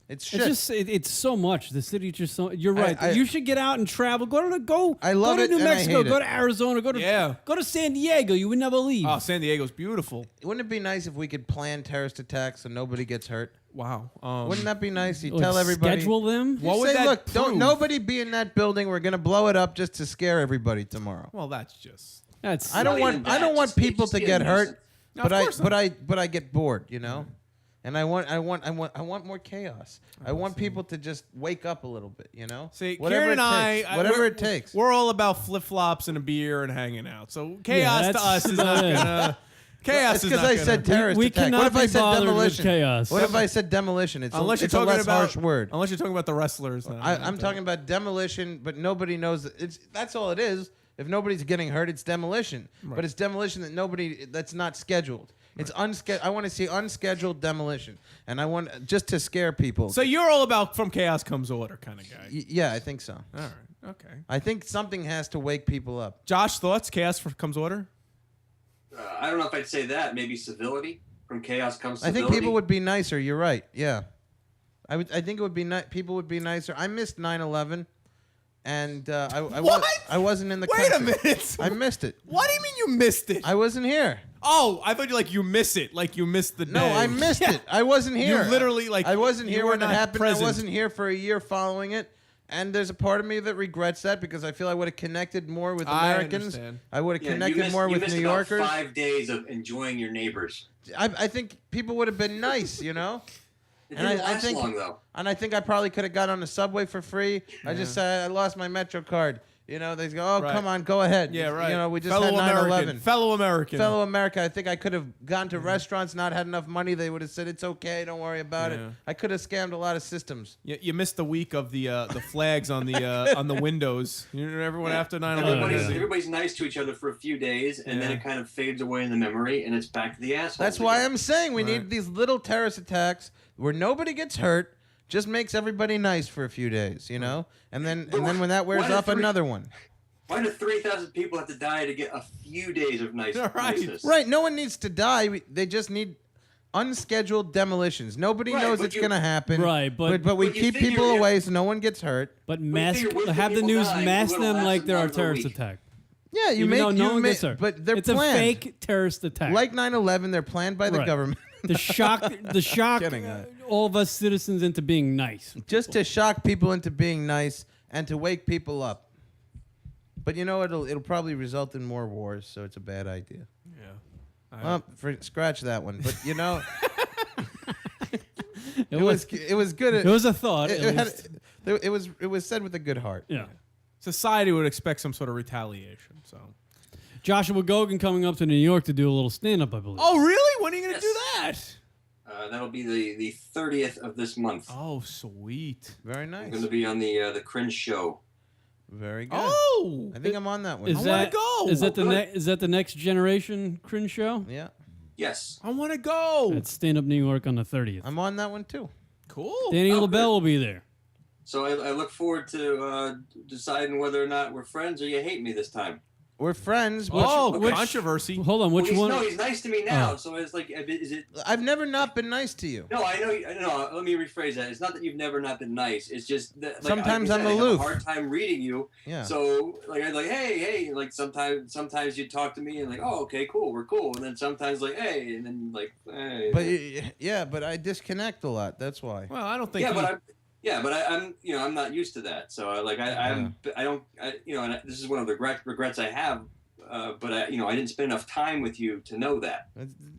Speaker 4: it's shit.
Speaker 1: It's just it's so much. The city's just so. You're right.
Speaker 4: I-
Speaker 1: you should get out and travel.
Speaker 4: I love
Speaker 1: go
Speaker 4: it
Speaker 1: to New
Speaker 4: and I
Speaker 1: Mexico.
Speaker 4: hate
Speaker 1: Go
Speaker 4: it.
Speaker 1: to Arizona. Go to San Diego. You would never leave.
Speaker 2: Oh, San Diego's beautiful.
Speaker 4: Wouldn't it be nice if we could plan terrorist attacks so nobody gets hurt?
Speaker 2: Wow.
Speaker 4: Wouldn't that be nice? You
Speaker 1: Like,
Speaker 4: tell everybody.
Speaker 1: schedule them?
Speaker 4: You
Speaker 2: What would
Speaker 4: say,
Speaker 2: that
Speaker 4: look, don't
Speaker 2: prove?
Speaker 4: nobody be in that building. We're gonna blow it up just to scare everybody tomorrow.
Speaker 2: Well, that's just.
Speaker 1: That's.
Speaker 4: I don't
Speaker 12: Not
Speaker 4: want
Speaker 12: even
Speaker 4: I
Speaker 12: that,
Speaker 4: don't want
Speaker 12: just-
Speaker 4: people
Speaker 12: just
Speaker 4: to
Speaker 12: be a
Speaker 4: get hurt,
Speaker 12: nuisance.
Speaker 2: No,
Speaker 4: but
Speaker 2: of course not.
Speaker 4: I get bored, you know, and I want more chaos. I want people to just wake up a little bit, you know.
Speaker 2: See,
Speaker 4: whatever
Speaker 2: Kieran
Speaker 4: it
Speaker 2: and
Speaker 4: takes,
Speaker 2: I,
Speaker 4: whatever
Speaker 2: we're-
Speaker 4: it takes.
Speaker 2: We're all about flip flops and a beer and hanging out. So chaos to
Speaker 1: that's
Speaker 2: us is not
Speaker 1: about it.
Speaker 2: gonna. Chaos
Speaker 4: It's
Speaker 2: is
Speaker 4: because
Speaker 2: not
Speaker 4: I
Speaker 2: gonna.
Speaker 4: said terrorist
Speaker 1: we
Speaker 4: attack.
Speaker 1: cannot
Speaker 4: What if I
Speaker 1: be
Speaker 4: said
Speaker 1: bothered with
Speaker 4: demolition?
Speaker 1: chaos.
Speaker 4: What if I said demolition? It's
Speaker 2: Unless
Speaker 4: a,
Speaker 2: you're
Speaker 4: it's a
Speaker 2: talking
Speaker 4: less
Speaker 2: about
Speaker 4: harsh word.
Speaker 2: Unless you're talking about the wrestlers. Then
Speaker 4: I'm talking about demolition, but nobody knows that that's all it is. If nobody's getting hurt, it's demolition. But it's demolition that's not scheduled. It's unscheduled. I want to see unscheduled demolition, and I want just to scare people.
Speaker 2: So you're all about from chaos comes order kind of guy.
Speaker 4: Yeah, I think so.
Speaker 2: All right. Okay.
Speaker 4: I think something has to wake people up.
Speaker 2: Josh, thoughts? Chaos comes order.
Speaker 12: I don't know if I'd say that. Maybe civility. From chaos comes
Speaker 4: I
Speaker 12: civility.
Speaker 4: think people would be nicer. You're right. Yeah, I think it would be people would be nicer. I missed 9/11, and I wasn't in the
Speaker 2: Wait a
Speaker 4: country.
Speaker 2: minute.
Speaker 4: I missed it.
Speaker 2: What do you mean you missed it?
Speaker 4: I wasn't here.
Speaker 2: Oh, I thought you miss it, like you missed the day.
Speaker 4: No, I missed it. I wasn't here.
Speaker 2: You literally
Speaker 4: I wasn't
Speaker 2: you
Speaker 4: here
Speaker 2: were
Speaker 4: when it
Speaker 2: not
Speaker 4: happened.
Speaker 2: present.
Speaker 4: I wasn't here for a year following it. And there's a part of me that regrets that because I feel I would have connected more with
Speaker 2: I
Speaker 4: Americans.
Speaker 2: understand.
Speaker 4: I would have
Speaker 12: Yeah,
Speaker 4: connected more
Speaker 12: you
Speaker 4: with
Speaker 12: missed
Speaker 4: New
Speaker 12: about
Speaker 4: Yorkers.
Speaker 12: 5 days of enjoying your neighbors.
Speaker 4: I think people would have been nice, you know.
Speaker 12: It
Speaker 4: And
Speaker 12: didn't
Speaker 4: I
Speaker 12: last
Speaker 4: think,
Speaker 12: long though.
Speaker 4: and I think I probably could have got on the subway for free. I just said I lost my Metro card. You know, they go, "Oh,
Speaker 2: Right.
Speaker 4: come on, go ahead."
Speaker 2: Yeah, right.
Speaker 4: You know, we just
Speaker 2: Fellow
Speaker 4: had 9/11.
Speaker 2: American. Fellow American.
Speaker 4: Fellow America. I think I could have gone to restaurants, not had enough money. They would have said, "It's okay, don't worry about it."
Speaker 2: Yeah.
Speaker 4: I could have scammed a lot of systems.
Speaker 2: You missed the week of the flags on the windows. You know, everyone after 9/11.
Speaker 12: Everybody's nice to each other for a few days, and then
Speaker 2: Yeah.
Speaker 12: it kind of fades away in the memory, and it's back to the asshole.
Speaker 4: That's why I'm saying we need these little terrorist attacks where nobody gets hurt, just makes everybody nice for a few days, you know, and then when that wears
Speaker 12: why do
Speaker 4: off, another one.
Speaker 12: Why do 3,000 people have to die to get a few days of niceness?
Speaker 4: Right. No one needs to die. They just need unscheduled demolitions. Nobody
Speaker 12: Right,
Speaker 4: knows
Speaker 12: but
Speaker 4: it's
Speaker 12: you-
Speaker 4: going to happen.
Speaker 1: Right, but
Speaker 4: we
Speaker 12: But you
Speaker 4: keep
Speaker 12: figure
Speaker 4: people
Speaker 12: if-
Speaker 4: away so no one gets hurt.
Speaker 1: But
Speaker 12: figure
Speaker 1: have the
Speaker 12: people
Speaker 1: news
Speaker 12: die,
Speaker 1: mask
Speaker 12: it would've
Speaker 1: them like
Speaker 12: lasted
Speaker 1: they're a
Speaker 12: another
Speaker 1: terrorist
Speaker 12: week.
Speaker 1: attack.
Speaker 4: Yeah, you
Speaker 1: Even
Speaker 4: make
Speaker 1: though no
Speaker 4: you
Speaker 1: one
Speaker 4: make,
Speaker 1: gets hurt.
Speaker 4: but they're
Speaker 1: It's
Speaker 4: planned.
Speaker 1: a fake terrorist attack.
Speaker 4: Like 9/11, they're planned by the
Speaker 1: Right.
Speaker 4: government.
Speaker 1: The shock all of us citizens into being nice.
Speaker 4: Just to shock people into being nice and to wake people up. But you know it'll probably result in more wars, so it's a bad idea.
Speaker 2: Yeah.
Speaker 4: Well, scratch that one. But you know,
Speaker 1: It was
Speaker 4: good.
Speaker 1: It was a thought.
Speaker 4: It was said with a good heart.
Speaker 1: Yeah.
Speaker 2: Society would expect some sort of retaliation. So.
Speaker 1: Joshua Gogan coming up to New York to do a little stand-up, I believe.
Speaker 2: Oh, really? When are you going to do that?
Speaker 12: That'll be the 30th of this month.
Speaker 2: Oh, sweet.
Speaker 4: Very
Speaker 12: I'm
Speaker 4: nice.
Speaker 12: going to be on the Cringe Show.
Speaker 4: Very good.
Speaker 2: Oh,
Speaker 4: I think I'm on that one.
Speaker 1: Is
Speaker 2: I
Speaker 1: that
Speaker 2: wanna go.
Speaker 1: Is that
Speaker 12: Oh, good.
Speaker 1: is that the next generation cringe show?
Speaker 4: Yeah,
Speaker 12: Yes.
Speaker 2: I want to go.
Speaker 1: It's Stand Up New York on the 30th.
Speaker 4: I'm on that one too.
Speaker 2: Cool.
Speaker 1: Danny
Speaker 12: Oh,
Speaker 1: LaBelle will be there.
Speaker 12: So I look forward to deciding whether or not we're friends or you hate me this time.
Speaker 4: We're friends.
Speaker 2: Controversy.
Speaker 1: Hold on, which one?
Speaker 12: No, he's nice to me now. So it's like, is it?
Speaker 4: I've never not been nice to you.
Speaker 12: No, I know. No, let me rephrase that. It's not that you've never not been nice. It's just that
Speaker 4: Sometimes I'm
Speaker 12: I
Speaker 4: aloof.
Speaker 12: have a hard time reading you.
Speaker 4: Yeah.
Speaker 12: So like I'm like, hey, like sometimes you talk to me and like, oh, okay, cool, we're cool, and then sometimes like, hey, and then like, hey.
Speaker 4: But I disconnect a lot. That's why.
Speaker 2: Well, I don't think.
Speaker 12: But I'm I'm not used to that. So and this is one of the regrets I have. But I didn't spend enough time with you to know that.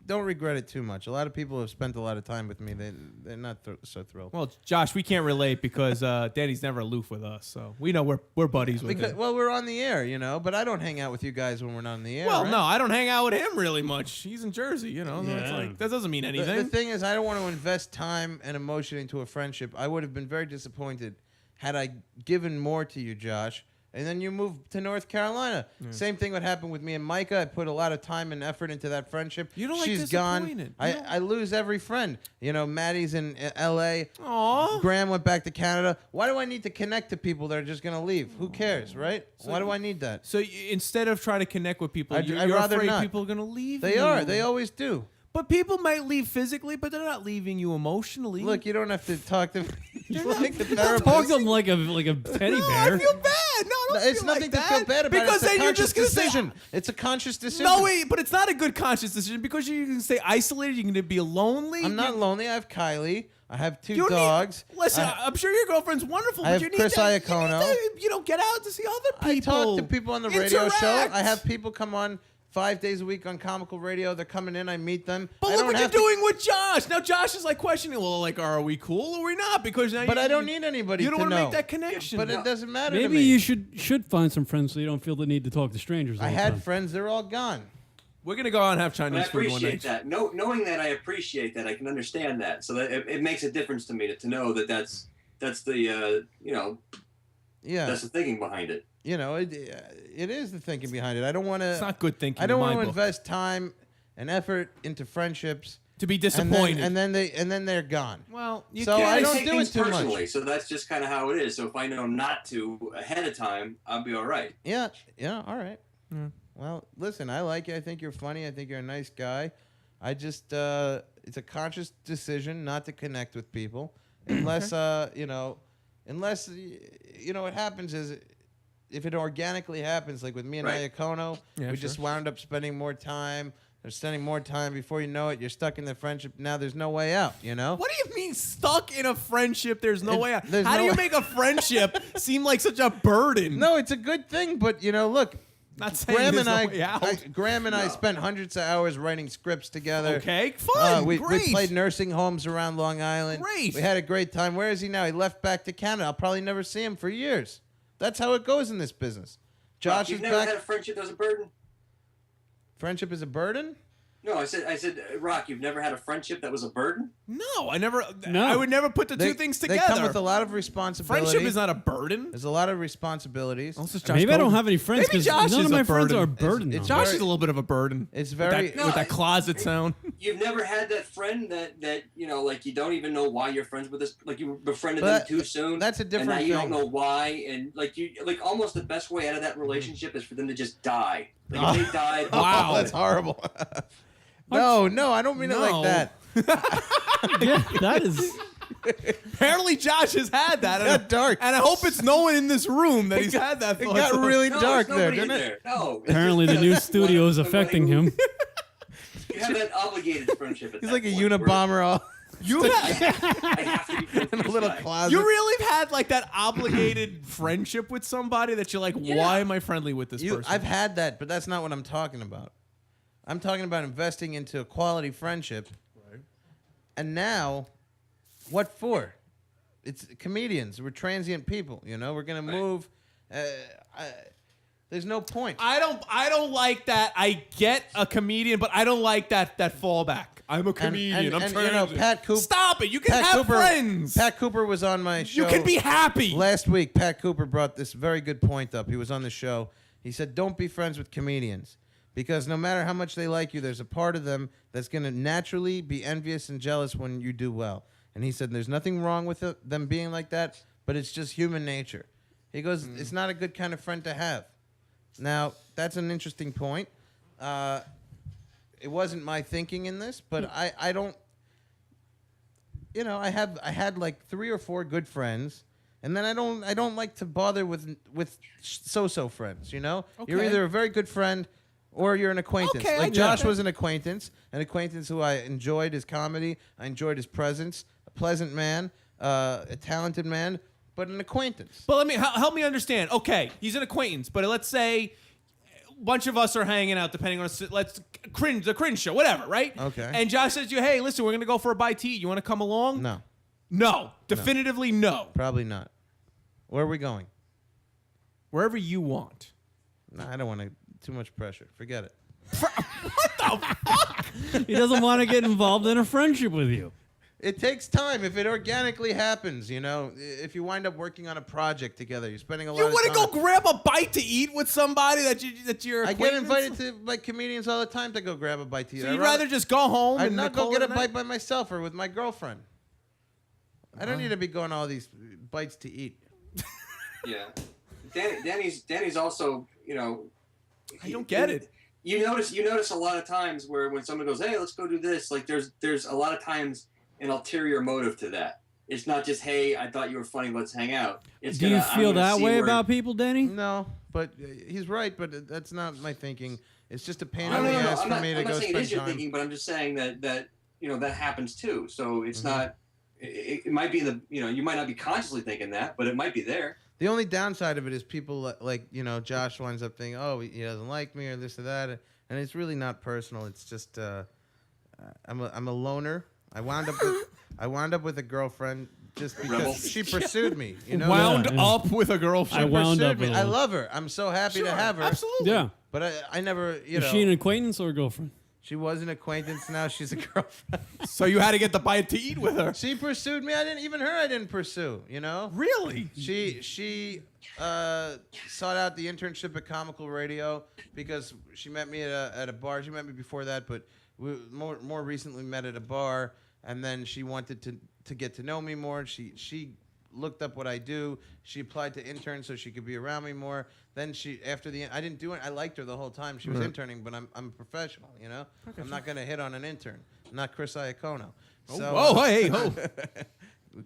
Speaker 4: Don't regret it too much. A lot of people have spent a lot of time with me. They're not so thrilled.
Speaker 2: Well, Josh, we can't relate because Danny's never aloof with us, so we know we're buddies with him.
Speaker 4: Well, we're on the air, but I don't hang out with you guys when we're not on the air.
Speaker 2: Well,
Speaker 4: right?
Speaker 2: no, I don't hang out with him really much. He's in Jersey, So it's like, that doesn't mean anything.
Speaker 4: The thing is, I don't want to invest time and emotion into a friendship. I would have been very disappointed had I given more to you, Josh. And then you moved to North Carolina. Same thing would happen with me and Micah. I put a lot of time and effort into that friendship.
Speaker 2: You don't
Speaker 4: She's gone. I lose every friend. Maddie's in L.A.
Speaker 2: Aww.
Speaker 4: Graham went back to Canada. Why do I need to connect to people that are just going to leave? Who cares, right? Why do I need that?
Speaker 2: So instead of trying to connect with people,
Speaker 4: I'd
Speaker 2: you're
Speaker 4: rather
Speaker 2: afraid
Speaker 4: not.
Speaker 2: people are going to leave
Speaker 4: They
Speaker 2: you.
Speaker 4: are. They always do.
Speaker 2: But people might leave physically, but they're not leaving you emotionally.
Speaker 4: Look, you don't have to talk to
Speaker 2: You're
Speaker 4: like a
Speaker 1: Talk
Speaker 4: therapist.
Speaker 1: to him like a teddy bear.
Speaker 2: I feel bad. No,
Speaker 4: It's
Speaker 2: feel
Speaker 4: nothing
Speaker 2: like
Speaker 4: to
Speaker 2: that.
Speaker 4: feel bad about.
Speaker 2: Because
Speaker 4: It's a
Speaker 2: then you're just
Speaker 4: conscious
Speaker 2: gonna
Speaker 4: decision. It's a conscious decision.
Speaker 2: No, wait, but it's not a good conscious decision because you can stay isolated. You can be lonely.
Speaker 4: I'm not lonely. I have Kylie. I have two
Speaker 2: You
Speaker 4: dogs.
Speaker 2: Listen, I'm sure your girlfriend's wonderful.
Speaker 4: I
Speaker 2: but
Speaker 4: have
Speaker 2: you need
Speaker 4: Chris
Speaker 2: to,
Speaker 4: Iacono.
Speaker 2: You don't get out to see other people.
Speaker 4: I talk to people on the radio show.
Speaker 2: Interact.
Speaker 4: I have people come on 5 days a week on Comical Radio. They're coming in. I meet them.
Speaker 2: But
Speaker 4: I
Speaker 2: look
Speaker 4: don't
Speaker 2: what you're
Speaker 4: have to-
Speaker 2: doing with Josh. Now Josh is like questioning, well, like, are we cool or are we not? Because now
Speaker 4: But I don't need anybody
Speaker 2: You don't
Speaker 4: to
Speaker 2: want to
Speaker 4: know.
Speaker 2: make that connection.
Speaker 4: But it doesn't matter to
Speaker 1: Maybe
Speaker 4: me.
Speaker 1: you should find some friends so you don't feel the need to talk to strangers. All
Speaker 4: I
Speaker 1: the
Speaker 4: had
Speaker 1: time.
Speaker 4: friends. They're all gone.
Speaker 2: We're gonna go out and have
Speaker 12: But I
Speaker 2: Chinese food one
Speaker 12: appreciate
Speaker 2: night.
Speaker 12: that. Knowing that, I appreciate that. I can understand that. So that it makes a difference to me to know that that's the
Speaker 4: Yeah.
Speaker 12: that's the thinking behind it.
Speaker 4: It is the thinking behind it. I don't want to.
Speaker 2: It's not good thinking.
Speaker 4: I don't
Speaker 2: in my
Speaker 4: want to
Speaker 2: book.
Speaker 4: invest time and effort into friendships
Speaker 2: to be disappointed.
Speaker 4: and then they're gone.
Speaker 2: Well, you
Speaker 4: So
Speaker 2: can't
Speaker 4: I don't
Speaker 12: take
Speaker 4: do it
Speaker 12: things
Speaker 4: too
Speaker 12: personally,
Speaker 4: much.
Speaker 12: so that's just kind of how it is. So if I know not to ahead of time, I'll be all right.
Speaker 4: Yeah, all right. Well, listen, I like you. I think you're funny. I think you're a nice guy. I just, it's a conscious decision not to connect with people unless, unless what happens is if it organically happens, like with me and Iacono, we just wound up spending more time. They're spending more time. Before you know it, you're stuck in the friendship. Now there's no way out,
Speaker 2: What do you mean stuck in a friendship? There's no way out. How do you make a friendship seem like such a burden?
Speaker 4: No, it's a good thing, but look.
Speaker 2: Not saying
Speaker 4: Graham
Speaker 2: there's
Speaker 4: and
Speaker 2: no way out.
Speaker 4: Graham and I spent hundreds of hours writing scripts together.
Speaker 2: Okay, fun,
Speaker 4: we
Speaker 2: great.
Speaker 4: played nursing homes around Long Island.
Speaker 2: Great.
Speaker 4: We had a great time. Where is he now? He left back to Canada. I'll probably never see him for years. That's how it goes in this business. Josh
Speaker 12: You've
Speaker 4: is
Speaker 12: never
Speaker 4: back.
Speaker 12: had a friendship that was a burden?
Speaker 4: Friendship is a burden?
Speaker 12: No, I said, Rock, you've never had a friendship that was a burden?
Speaker 2: No, I never.
Speaker 1: No.
Speaker 2: I would never put the two things together.
Speaker 4: They come with a lot of responsibility.
Speaker 2: Friendship is not a burden.
Speaker 4: There's a lot of responsibilities.
Speaker 1: Maybe I don't have any friends
Speaker 2: Maybe
Speaker 1: because
Speaker 2: Josh
Speaker 1: none
Speaker 2: is
Speaker 1: of my
Speaker 2: a
Speaker 1: friends
Speaker 2: burden.
Speaker 1: are a burden.
Speaker 4: It's
Speaker 1: though.
Speaker 2: Josh
Speaker 4: very-
Speaker 2: is a little bit of a burden.
Speaker 4: It's
Speaker 2: with
Speaker 4: very
Speaker 2: that closet sound.
Speaker 12: You've never had that friend that like you don't even know why you're friends with this, like you befriended
Speaker 4: But
Speaker 12: them too soon.
Speaker 4: that's a different
Speaker 12: and now you don't
Speaker 4: thing.
Speaker 12: know why, and like almost the best way out of that relationship is for them to just die. Like if they died,
Speaker 4: Wow, that's horrible. No, I don't mean it like that.
Speaker 1: Yeah, that is.
Speaker 2: Apparently, Josh has had that.
Speaker 4: It got dark.
Speaker 2: And I hope it's no one in this room that he's had that.
Speaker 4: It
Speaker 2: thought.
Speaker 4: got really
Speaker 12: no,
Speaker 4: dark
Speaker 12: there's
Speaker 4: there,
Speaker 12: nobody in
Speaker 4: didn't it?
Speaker 12: there. No.
Speaker 1: Apparently, the new studio is affecting him.
Speaker 12: You have that obligated friendship.
Speaker 4: He's like a Unabomber all
Speaker 2: You have,
Speaker 12: I have to be friends
Speaker 4: in
Speaker 12: with
Speaker 4: a
Speaker 12: this
Speaker 4: little
Speaker 12: guy.
Speaker 4: closet.
Speaker 2: you really have had like that obligated friendship with somebody that you're like, why am I friendly with this person?
Speaker 4: I've had that, but that's not what I'm talking about. I'm talking about investing into a quality friendship. Right. And now, what for? It's comedians. We're transient people. We're gonna move. There's no point.
Speaker 2: I don't like that. I get a comedian, but I don't like that fallback. I'm a comedian. I'm trying to
Speaker 4: Pat Cooper.
Speaker 2: Stop it. You can have friends.
Speaker 4: Pat Cooper was on my show.
Speaker 2: You can be happy.
Speaker 4: Last week, Pat Cooper brought this very good point up. He was on the show. He said, don't be friends with comedians. Because no matter how much they like you, there's a part of them that's going to naturally be envious and jealous when you do well. And he said there's nothing wrong with them being like that, but it's just human nature. He goes, it's not a good kind of friend to have. Now, that's an interesting point. It wasn't my thinking in this, but I don't, I had like 3 or 4 good friends, and then I don't like to bother with so-so friends, You're either a very good friend or you're an acquaintance.
Speaker 2: Okay,
Speaker 4: like Josh was an acquaintance who I enjoyed his comedy, I enjoyed his presence, a pleasant man, a talented man, but an acquaintance.
Speaker 2: But help me understand. Okay, he's an acquaintance, but let's say a bunch of us are hanging out, depending on the cringe show, whatever, right?
Speaker 4: Okay.
Speaker 2: And Josh says to you, hey, listen, we're gonna go for a bite to eat. You want to come along? No, definitively no.
Speaker 4: Probably not. Where are we going?
Speaker 2: Wherever you want.
Speaker 4: No, I don't want too much pressure. Forget it.
Speaker 2: What the fuck?
Speaker 1: He doesn't want to get involved in a friendship with you.
Speaker 4: It takes time if it organically happens, If you wind up working on a project together, you're spending a lot of time.
Speaker 2: You want to go grab a bite to eat with somebody that you're
Speaker 4: I get invited to like comedians all the time to go grab a bite to eat.
Speaker 2: So you'd rather just go home
Speaker 4: I'd
Speaker 2: and
Speaker 4: not
Speaker 2: call
Speaker 4: go get
Speaker 2: it
Speaker 4: a
Speaker 2: a night?
Speaker 4: bite by myself or with my girlfriend. I don't need to be going all these bites to eat.
Speaker 12: Yeah, Danny's also,
Speaker 2: I don't get it.
Speaker 12: You notice a lot of times where when someone goes, hey, let's go do this, like there's a lot of times an ulterior motive to that. It's not just, hey, I thought you were funny, let's hang out.
Speaker 1: Do you feel that way about people, Danny?
Speaker 4: No, but he's right, but that's not my thinking. It's just a pain
Speaker 12: No,
Speaker 4: in the ass
Speaker 12: I'm
Speaker 4: for
Speaker 12: not,
Speaker 4: me to
Speaker 12: I'm
Speaker 4: go
Speaker 12: not saying it
Speaker 4: spend
Speaker 12: is your
Speaker 4: time.
Speaker 12: thinking, but I'm just saying that that happens too. So it's not. It might be you might not be consciously thinking that, but it might be there.
Speaker 4: The only downside of it is people like Josh winds up thinking, oh, he doesn't like me or this or that, and it's really not personal. It's just I'm a loner. I wound up with a girlfriend just because she pursued me.
Speaker 2: Wound up with a girlfriend.
Speaker 1: I wound up
Speaker 4: me.
Speaker 1: with
Speaker 4: I
Speaker 1: her.
Speaker 4: love her. I'm so happy to have her.
Speaker 2: Absolutely.
Speaker 1: Yeah.
Speaker 4: But I never,
Speaker 1: Is she an acquaintance or a girlfriend?
Speaker 4: She was an acquaintance. Now she's a girlfriend.
Speaker 2: So you had to get the bite to eat with her.
Speaker 4: She pursued me. I didn't pursue.
Speaker 2: Really?
Speaker 4: She sought out the internship at Comical Radio because she met me at a bar. She met me before that, but we more recently met at a bar. And then she wanted to get to know me more. She looked up what I do. She applied to intern so she could be around me more. Then I didn't do it. I liked her the whole time. She was interning, but I'm a professional, I'm not going to hit on an intern. I'm not Chris Iacono.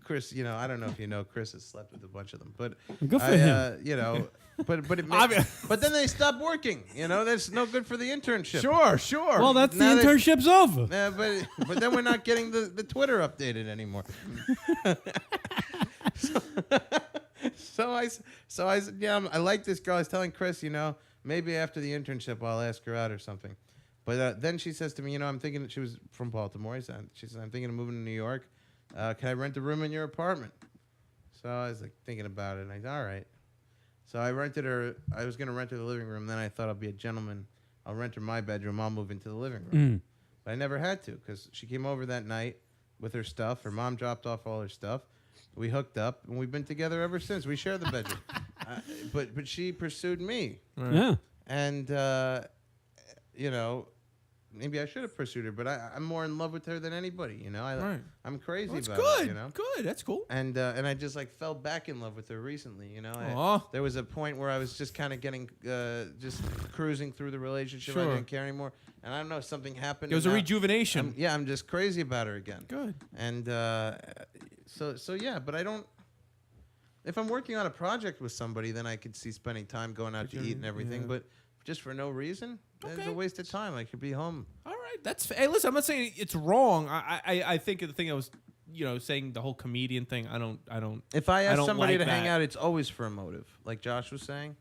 Speaker 4: Chris, I don't know if you know, Chris has slept with a bunch of them, but
Speaker 1: good for him.
Speaker 4: But it but then they stop working. That's no good for the internship.
Speaker 2: Sure.
Speaker 1: Well, that's the internship's over.
Speaker 4: Yeah, but then we're not getting the Twitter updated anymore. So I said, I like this girl. I was telling Chris, maybe after the internship I'll ask her out or something. But then she says to me, I'm thinking that she was from Baltimore. She said, I'm thinking of moving to New York. Can I rent a room in your apartment? So I was like thinking about it, and I said, all right. So I was going to rent her the living room. Then I thought I'll be a gentleman. I'll rent her my bedroom. I'll move into the living room. But I never had to because she came over that night with her stuff. Her mom dropped off all her stuff. We hooked up, and we've been together ever since. We share the bedroom. But she pursued me.
Speaker 1: Right. Yeah.
Speaker 4: And, maybe I should have pursued her, but I'm more in love with her than anybody.
Speaker 2: Right.
Speaker 4: I'm crazy
Speaker 2: That's
Speaker 4: about
Speaker 2: good.
Speaker 4: it.
Speaker 2: Good. That's cool.
Speaker 4: And I just fell back in love with her recently. There was a point where I was just kind of getting just cruising through the relationship.
Speaker 2: Sure.
Speaker 4: I didn't care anymore, and I don't know, something happened.
Speaker 2: It was a rejuvenation.
Speaker 4: I'm just crazy about her again.
Speaker 2: Good.
Speaker 4: And so yeah, but I don't. If I'm working on a project with somebody, then I could see spending time going out to eat and everything.
Speaker 2: Yeah.
Speaker 4: But just for no reason, it's a waste of time. I could be home.
Speaker 2: All right, hey, listen, I'm not saying it's wrong. I think the thing I was, saying the whole comedian thing. I don't.
Speaker 4: If I ask
Speaker 2: don't
Speaker 4: somebody
Speaker 2: like
Speaker 4: to hang
Speaker 2: that.
Speaker 4: out, it's always for a motive, like Josh was saying.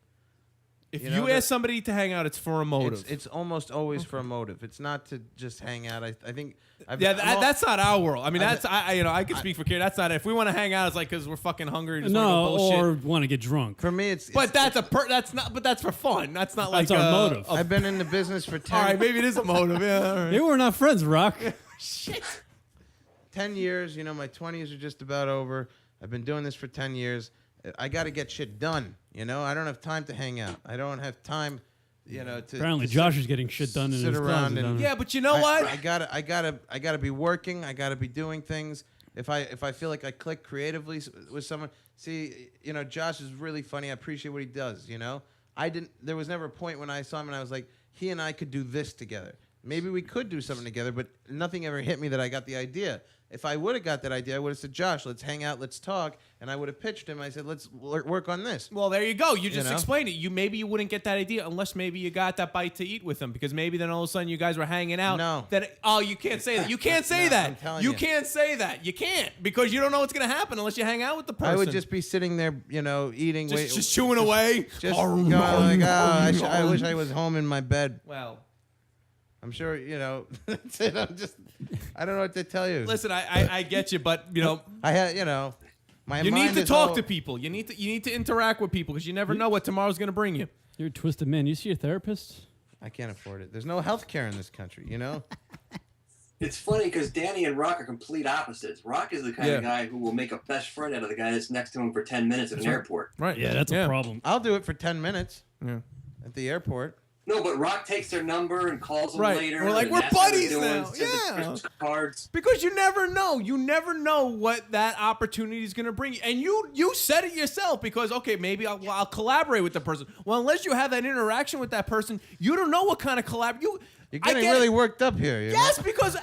Speaker 2: If you ask somebody to hang out, it's for a motive.
Speaker 4: It's almost always for a motive. It's not to just hang out. I think.
Speaker 2: That's not our world. I mean, I can speak for Kieran. That's not it. If we want to hang out, it's like because we're fucking hungry. Just wanna go bullshit.
Speaker 1: Or want to get drunk.
Speaker 4: For me, it's.
Speaker 2: But that's that's for fun. That's not like
Speaker 1: That's our motive.
Speaker 4: I've been in the business for 10.
Speaker 2: All right, maybe it is a motive. Yeah. All right.
Speaker 1: Maybe we're not friends, Rock.
Speaker 2: Shit.
Speaker 4: 10 years. My 20s are just about over. I've been doing this for 10 years. I got to get shit done. I don't have time to hang out. I don't have time. To
Speaker 1: Apparently, Josh is getting shit done in
Speaker 4: sit
Speaker 1: his
Speaker 4: around
Speaker 1: closet.
Speaker 4: and
Speaker 2: Yeah, but you know what?
Speaker 4: I gotta be working. I gotta be doing things. if I feel like I click creatively with someone. See, Josh is really funny. I appreciate what he does. There was never a point when I saw him and I was like, he and I could do this together. Maybe we could do something together, but nothing ever hit me that I got the idea. If I would have got that idea, I would have said, Josh, let's hang out, let's talk. And I would have pitched him. I said, let's work on this.
Speaker 2: Well, there you go. You just explained it. Maybe you wouldn't get that idea unless maybe you got that bite to eat with him, because maybe then all of a sudden you guys were hanging out.
Speaker 4: No.
Speaker 2: You can't say that. You can't say that.
Speaker 4: I'm telling
Speaker 2: you
Speaker 4: you.
Speaker 2: can't say that. You can't, because you don't know what's going to happen unless you hang out with the person.
Speaker 4: I would just be sitting there, eating.
Speaker 2: Just chewing away.
Speaker 4: Just going like, I wish I was home in my bed.
Speaker 2: Well,
Speaker 4: I'm sure, that's it. I don't know what to tell you.
Speaker 2: Listen, I get you, but,
Speaker 4: I had, my
Speaker 2: you
Speaker 4: mind
Speaker 2: need to
Speaker 4: is
Speaker 2: talk
Speaker 4: all-
Speaker 2: to people. You need to interact with people, because you never know what tomorrow's going to bring you.
Speaker 1: You're a twisted man. You see your therapist?
Speaker 4: I can't afford it. There's no health care in this country,
Speaker 12: It's funny because Danny and Rock are complete opposites. Rock is the kind of guy who will make a best friend out of the guy that's next to him for 10 minutes at an airport.
Speaker 2: Right.
Speaker 1: Yeah, that's a problem.
Speaker 4: I'll do it for 10 minutes at the airport.
Speaker 12: No, but Rock takes their number and calls them later.
Speaker 2: We're like,
Speaker 12: and
Speaker 2: we're
Speaker 12: asks how they're
Speaker 2: buddies
Speaker 12: doing,
Speaker 2: now.
Speaker 12: sends them Christmas cards.
Speaker 2: Because you never know. You never know what that opportunity is going to bring you. And you said it yourself, because, okay, maybe I'll collaborate with the person. Well, unless you have that interaction with that person, you don't know what kind of
Speaker 4: You're getting really worked up here.
Speaker 2: Yes, because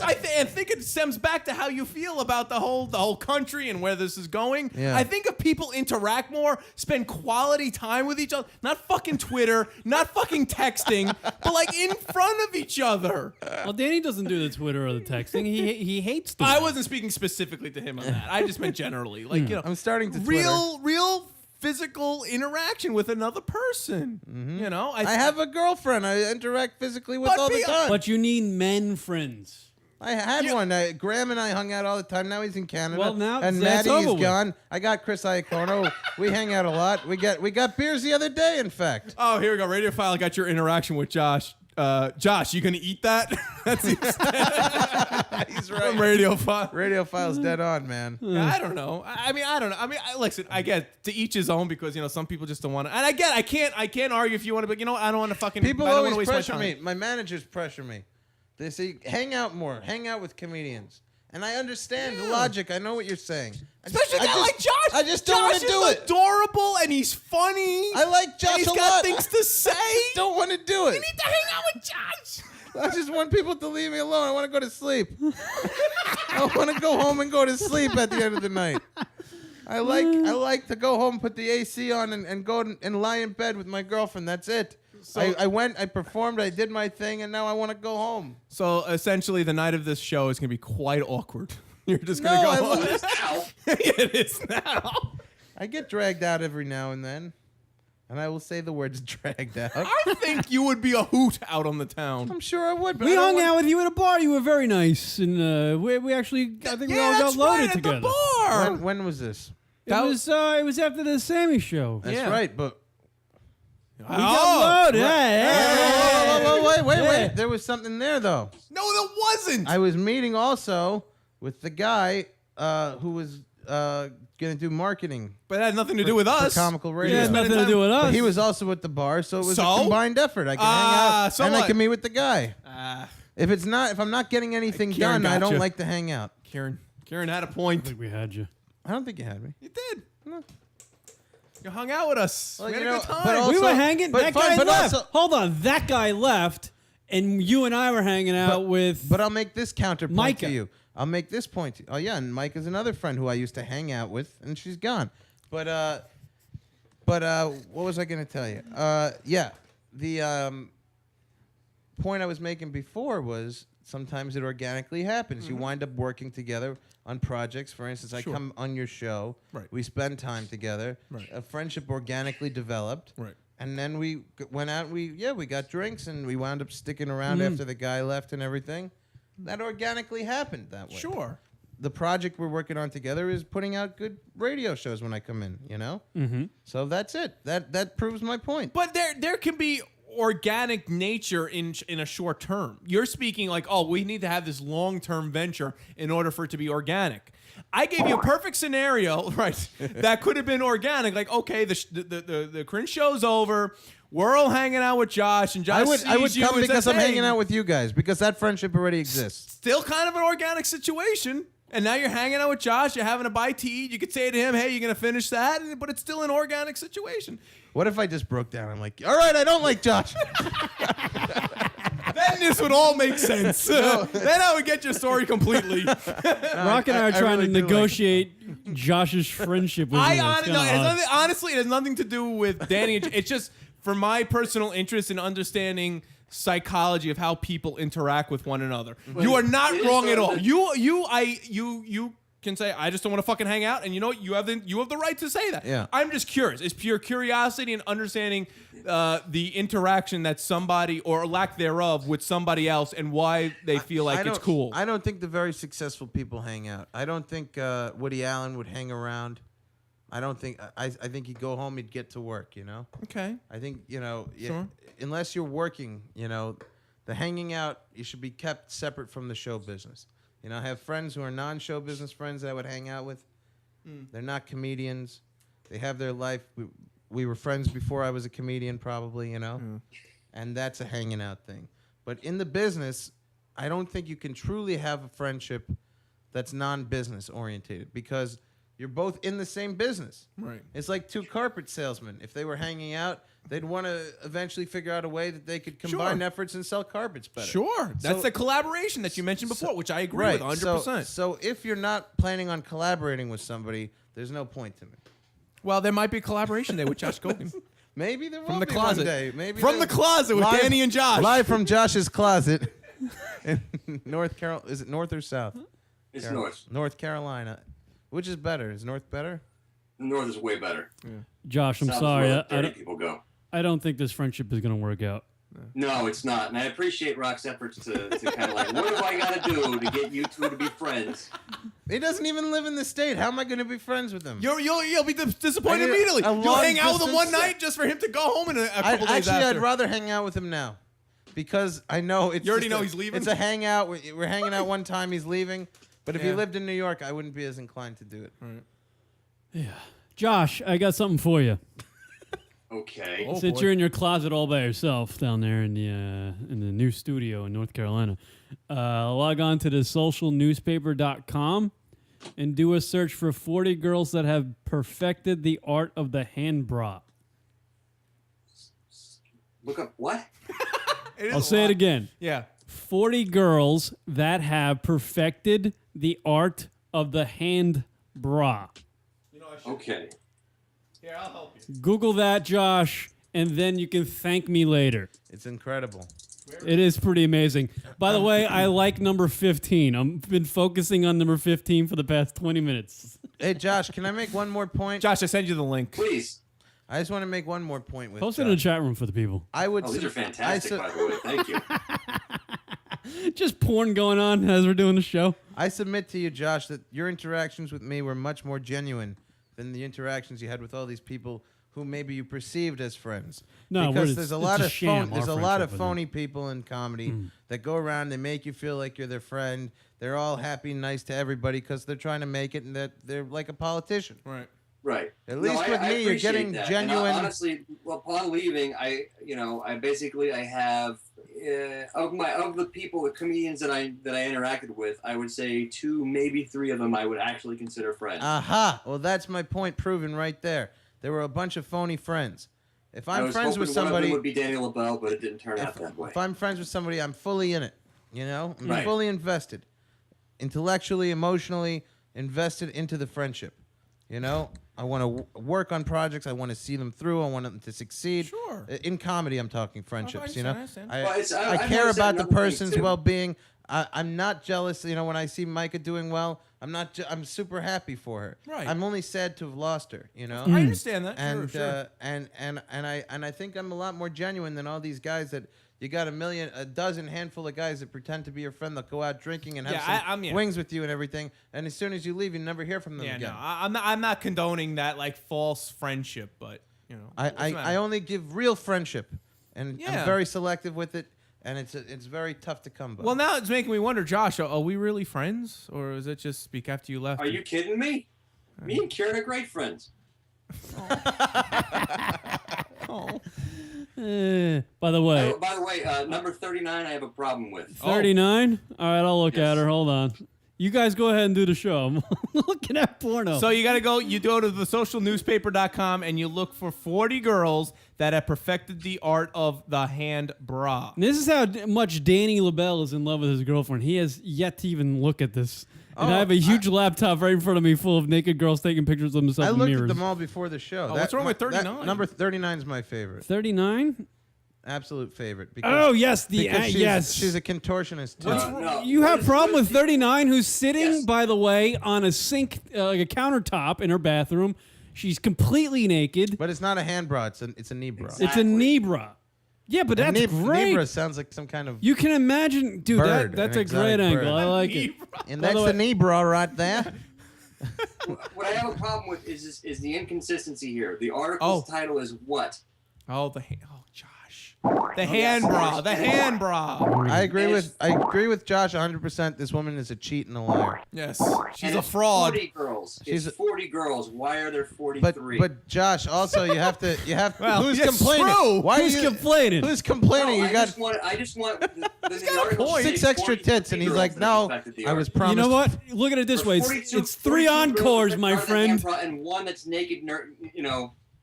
Speaker 2: I think it stems back to how you feel about the whole country and where this is going.
Speaker 4: Yeah.
Speaker 2: I think if people interact more, spend quality time with each other, not fucking Twitter, not fucking texting, but like in front of each other.
Speaker 1: Well, Danny doesn't do the Twitter or the texting. He hates them.
Speaker 2: I wasn't speaking specifically to him on that. I just meant generally, like
Speaker 4: I'm starting to
Speaker 2: real physical interaction with another person. I
Speaker 4: have a girlfriend I interact physically with all the time.
Speaker 1: But you need men friends.
Speaker 4: I had one. Graham and I hung out all the time. Now he's in Canada.
Speaker 1: Well, now
Speaker 4: and
Speaker 1: that's
Speaker 4: Maddie
Speaker 1: over
Speaker 4: is
Speaker 1: with.
Speaker 4: gone. I got Chris Iacono. We hang out a lot. We got beers the other day, in fact.
Speaker 2: Oh, here we go. Radiophile got your interaction with Josh. Josh, you gonna eat that? That's
Speaker 4: He's right.
Speaker 2: From Radiophile.
Speaker 4: Radiophile's dead on, man.
Speaker 2: I don't know. I don't know. Listen, I get to each his own, because some people just don't want to. And I can't argue if you want to, but I don't want to fucking.
Speaker 4: People
Speaker 2: I don't
Speaker 4: always
Speaker 2: wanna waste
Speaker 4: pressure
Speaker 2: my
Speaker 4: me.
Speaker 2: time.
Speaker 4: My managers pressure me. They say, hang out more. Hang out with comedians. And I understand the logic. I know what you're saying.
Speaker 2: Especially a guy like Josh.
Speaker 4: I just don't want to do
Speaker 2: Josh is
Speaker 4: it.
Speaker 2: adorable, and he's funny.
Speaker 4: I like Josh
Speaker 2: and he's
Speaker 4: a
Speaker 2: got
Speaker 4: lot.
Speaker 2: things to say.
Speaker 4: I don't want to do it.
Speaker 2: You need to hang out with Josh.
Speaker 4: I just want people to leave me alone. I want to go to sleep. I want to go home and go to sleep at the end of the night. I like to go home, put the AC on, and go and lie in bed with my girlfriend. That's it.
Speaker 2: So-
Speaker 4: I went, I performed, I did my thing, and now I want to go home.
Speaker 2: So essentially, the night of this show is gonna be quite awkward. You're just gonna
Speaker 4: No, I
Speaker 2: go.
Speaker 4: love
Speaker 2: home.
Speaker 4: it.
Speaker 2: It is now.
Speaker 4: I get dragged out every now and then, and I will say the words dragged out.
Speaker 2: I think you would be a hoot out on the town.
Speaker 4: I'm sure I would. But
Speaker 1: We
Speaker 4: I don't
Speaker 1: hung
Speaker 4: want-
Speaker 1: out with you at a bar. You were very nice, and we actually I think we all got
Speaker 2: that's
Speaker 1: loaded
Speaker 2: right, at
Speaker 1: together.
Speaker 2: the bar.
Speaker 4: When was this?
Speaker 1: It was after the Sammy show.
Speaker 4: That's
Speaker 2: Yeah.
Speaker 4: right, but
Speaker 1: We got loaded.
Speaker 4: wait. There was something there, though.
Speaker 2: No, there wasn't.
Speaker 4: I was meeting also with the guy who was going to do marketing.
Speaker 2: But it had nothing to do with us.
Speaker 4: For comical radio.
Speaker 1: It had nothing to do with us.
Speaker 4: But he was also at the bar, so it was
Speaker 2: So?
Speaker 4: a combined effort. I can hang out
Speaker 2: so
Speaker 4: and I
Speaker 2: what?
Speaker 4: can meet with the guy. If I'm not getting anything
Speaker 2: Kieran
Speaker 4: done, I
Speaker 2: gotcha.
Speaker 4: don't like to hang out.
Speaker 2: Kieran had a
Speaker 1: I
Speaker 2: point.
Speaker 1: think we had you.
Speaker 4: I don't think you had me.
Speaker 2: You did. You hung out with us.
Speaker 4: Well,
Speaker 2: we had
Speaker 4: you
Speaker 2: a
Speaker 4: know,
Speaker 2: good time.
Speaker 4: but also-
Speaker 1: We were hanging.
Speaker 4: but
Speaker 1: That
Speaker 4: fine,
Speaker 1: guy
Speaker 4: but
Speaker 1: left.
Speaker 4: also-
Speaker 1: Hold on. That guy left, and you and I were hanging out with.
Speaker 4: But I'll make this counterpoint
Speaker 1: Micah.
Speaker 4: to you. I'll make this point to you. Oh, yeah, and Mike is another friend who I used to hang out with, and she's gone. But what was I going to tell you? Yeah, the point I was making before was sometimes it organically happens. You wind up working together on projects. For instance, I come on your show.
Speaker 2: Right.
Speaker 4: We spend time together.
Speaker 2: Right.
Speaker 4: A friendship organically developed.
Speaker 2: Right.
Speaker 4: And then we went out. We got drinks, and we wound up sticking around after the guy left and everything. That organically happened that way.
Speaker 2: Sure.
Speaker 4: The project we're working on together is putting out good radio shows when I come in. Mm-hmm. So that's it. That proves my point.
Speaker 2: But there can be organic nature in a short term. You're speaking like, oh, we need to have this long-term venture in order for it to be organic. I gave you a perfect scenario, right? That could have been organic. Like, okay, the cringe show's over. We're all hanging out with Josh, and Josh
Speaker 4: I would
Speaker 2: sees you
Speaker 4: come
Speaker 2: and
Speaker 4: because
Speaker 2: says,
Speaker 4: I'm
Speaker 2: "Hey."
Speaker 4: hanging out with you guys because that friendship already exists.
Speaker 2: Still kind of an organic situation. and now you're hanging out with Josh. You're having a bite to eat. You could say to him, "Hey, you're gonna finish that," but it's still an organic situation.
Speaker 4: What if I just broke down? I'm like, all right, I don't like Josh.
Speaker 2: Then this would all make sense. Then I would get your story completely.
Speaker 1: Rock and I are trying to negotiate Josh's friendship with you.
Speaker 2: Honestly, it has nothing to do with Danny. It's just for my personal interest in understanding psychology of how people interact with one another. You are not wrong at all. You can say, I just don't want to fucking hang out, and you know what? You have the right to say that.
Speaker 4: Yeah.
Speaker 2: I'm just curious. It's pure curiosity and understanding the interaction that somebody or lack thereof with somebody else and why they feel like it's cool.
Speaker 4: I don't think the very successful people hang out. I don't think Woody Allen would hang around. I don't think. I think he'd go home. He'd get to work. You know.
Speaker 2: Okay.
Speaker 4: I think
Speaker 2: Sure.
Speaker 4: unless you're working, the hanging out you should be kept separate from the show business. I have friends who are non-show business friends that I would hang out with. They're not comedians. They have their life. We were friends before I was a comedian, probably, and that's a hanging out thing. But in the business, I don't think you can truly have a friendship that's non-business orientated because you're both in the same business.
Speaker 2: Right.
Speaker 4: It's like two carpet salesmen. If they were hanging out, they'd want to eventually figure out a way that they could combine efforts and sell carpets better.
Speaker 2: Sure. That's the collaboration that you mentioned before, which I agree with 100%.
Speaker 4: So if you're not planning on collaborating with somebody, there's no point to me.
Speaker 2: Well, there might be a collaboration there with Josh Gogan.
Speaker 4: Maybe there will
Speaker 2: From the
Speaker 4: be
Speaker 2: closet.
Speaker 4: one day. Maybe
Speaker 2: from the closet with Danny and Josh.
Speaker 4: Live from Josh's closet in North Carolina. Is it North or South?
Speaker 12: It's North.
Speaker 4: North Carolina. Which is better? Is North better?
Speaker 12: North is way better.
Speaker 2: Yeah.
Speaker 1: Josh, I'm
Speaker 12: South
Speaker 1: sorry.
Speaker 12: is where the dirty people go.
Speaker 1: I don't think this friendship is going to work out.
Speaker 12: No, it's not. And I appreciate Rock's efforts to kind of like, what have I got to do to get you two to be friends?
Speaker 4: He doesn't even live in the state. How am I going to be friends with him?
Speaker 2: You'll be disappointed immediately. You'll hang out with him one night just for him to go home in a couple days after.
Speaker 4: I'd rather hang out with him now because I know it's.
Speaker 2: You already know he's leaving?
Speaker 4: It's a hangout. We're hanging out one time. He's leaving. But if he lived in New York, I wouldn't be as inclined to do it.
Speaker 2: Right.
Speaker 1: Yeah. Josh, I got something for you.
Speaker 12: Okay.
Speaker 1: Since you're in your closet all by yourself down there in the new studio in North Carolina, log on to the socialnewspaper.com and do a search for 40 girls that have perfected the art of the hand bra.
Speaker 12: Look up what?
Speaker 1: I'll say it again.
Speaker 2: Yeah.
Speaker 1: 40 girls that have perfected the art of the hand bra.
Speaker 12: Okay.
Speaker 2: Here, I'll help you.
Speaker 1: Google that, Josh, and then you can thank me later.
Speaker 4: It's incredible.
Speaker 1: It is pretty amazing. By the way, I like number 15. I've been focusing on number 15 for the past 20 minutes.
Speaker 4: Hey, Josh, can I make one more point?
Speaker 2: Josh, I sent you the link.
Speaker 12: Please.
Speaker 4: I just want to make one more point with
Speaker 1: Post it in the chat room for the people.
Speaker 4: I would.
Speaker 12: These are fantastic, by the way. Thank you.
Speaker 1: Just porn going on as we're doing the show.
Speaker 4: I submit to you, Josh, that your interactions with me were much more genuine than the interactions you had with all these people who maybe you perceived as friends.
Speaker 1: No,
Speaker 4: because
Speaker 1: it's a sham,
Speaker 4: there's
Speaker 1: our
Speaker 4: a lot of
Speaker 1: friendship,
Speaker 4: phony people in comedy that go around. They make you feel like you're their friend. They're all happy and nice to everybody because they're trying to make it, and that they're like a politician.
Speaker 2: Right.
Speaker 12: Right.
Speaker 4: At least with me, you're getting
Speaker 12: that.
Speaker 4: genuine.
Speaker 12: And honestly, upon leaving, I have of the people, the comedians that I interacted with, I would say 2, maybe 3 of them I would actually consider friends.
Speaker 4: Aha! Well, that's my point proven right there. There were a bunch of phony friends. If I'm friends with somebody,
Speaker 12: one of them would be Daniel LaBelle, but it didn't turn out that way.
Speaker 4: If I'm friends with somebody, I'm fully in it. I'm
Speaker 12: Right.
Speaker 4: fully invested, intellectually, emotionally invested into the friendship. I want to work on projects. I want to see them through. I want them to succeed.
Speaker 2: Sure.
Speaker 4: In comedy, I'm talking friendships.
Speaker 2: I understand.
Speaker 4: I care about the person's well-being. I'm not jealous. When I see Micah doing well, I'm super happy for her.
Speaker 2: Right.
Speaker 4: I'm only sad to have lost her.
Speaker 2: I understand that.
Speaker 4: And
Speaker 2: sure.
Speaker 4: and I think I'm a lot more genuine than all these guys that you got a handful of guys that pretend to be your friend that go out drinking and have some wings with you and everything. And as soon as you leave, you never hear from them again.
Speaker 2: No, I'm not condoning that like false friendship, but
Speaker 4: I only give real friendship, and I'm very selective with it, and it's very tough to come by.
Speaker 2: Well, now it's making me wonder, Josh, are we really friends, or is it just speak after you left?
Speaker 12: Are you kidding me? Me and Karen are great friends.
Speaker 2: Oh.
Speaker 1: By the way,
Speaker 12: number 39, I have a problem with.
Speaker 1: 39? All right, I'll look at her. Hold on. You guys go ahead and do the show. I'm looking at porno.
Speaker 2: So you go to thesocialnewspaper.com and you look for 40 girls that have perfected the art of the hand bra.
Speaker 1: And this is how much Danny LaBelle is in love with his girlfriend. He has yet to even look at this. And I have a huge laptop right in front of me full of naked girls taking pictures of themselves in mirrors.
Speaker 4: I looked at them all before the show.
Speaker 2: What's wrong with 39?
Speaker 4: Number 39 is my favorite.
Speaker 1: 39?
Speaker 4: Absolute favorite.
Speaker 1: Yes, yes.
Speaker 4: She's a contortionist too.
Speaker 12: No.
Speaker 1: You have a problem with 39 who's sitting, by the way, on a sink, like a countertop in her bathroom. She's completely naked.
Speaker 4: But it's not a hand bra. It's a knee bra.
Speaker 12: Exactly.
Speaker 1: It's a knee bra. Yeah, but that's great.
Speaker 4: Knee bra sounds like some kind of
Speaker 1: You can imagine, dude,
Speaker 4: bird,
Speaker 1: that's
Speaker 4: an
Speaker 1: a great
Speaker 4: exotic
Speaker 1: angle.
Speaker 4: bird.
Speaker 1: I like it.
Speaker 4: And that's the knee bra right there.
Speaker 12: What I have a problem with is the inconsistency here. The article's title is what?
Speaker 2: Oh, Josh. The hand bra. The hand bra.
Speaker 4: I agree with Josh 100%. This woman is a cheat and a liar.
Speaker 2: Yes. She's a fraud.
Speaker 12: 40 girls. It's 40 girls. Why are there 43?
Speaker 4: But Josh, also you have
Speaker 2: Well,
Speaker 4: who's
Speaker 2: it's
Speaker 4: complaining?
Speaker 2: true.
Speaker 1: Who's complaining?
Speaker 4: Who's complaining?
Speaker 12: No,
Speaker 4: you got
Speaker 12: I just want the article
Speaker 4: 6
Speaker 12: say
Speaker 4: extra
Speaker 12: 40
Speaker 4: tits, and he's
Speaker 12: girls
Speaker 4: like,
Speaker 12: that
Speaker 4: no,
Speaker 12: perfected the
Speaker 4: I
Speaker 12: art.
Speaker 4: was promised.
Speaker 1: You know what? Look at it this way. It's 3 encores, my friend.
Speaker 12: And one that's naked,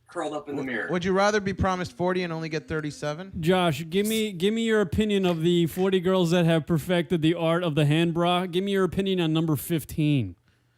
Speaker 12: curled up in the mirror.
Speaker 4: Would you rather be promised 40 and only get 37?
Speaker 1: Josh, give me your opinion of the 40 girls that have perfected the art of the hand bra. Give me your opinion on number 15.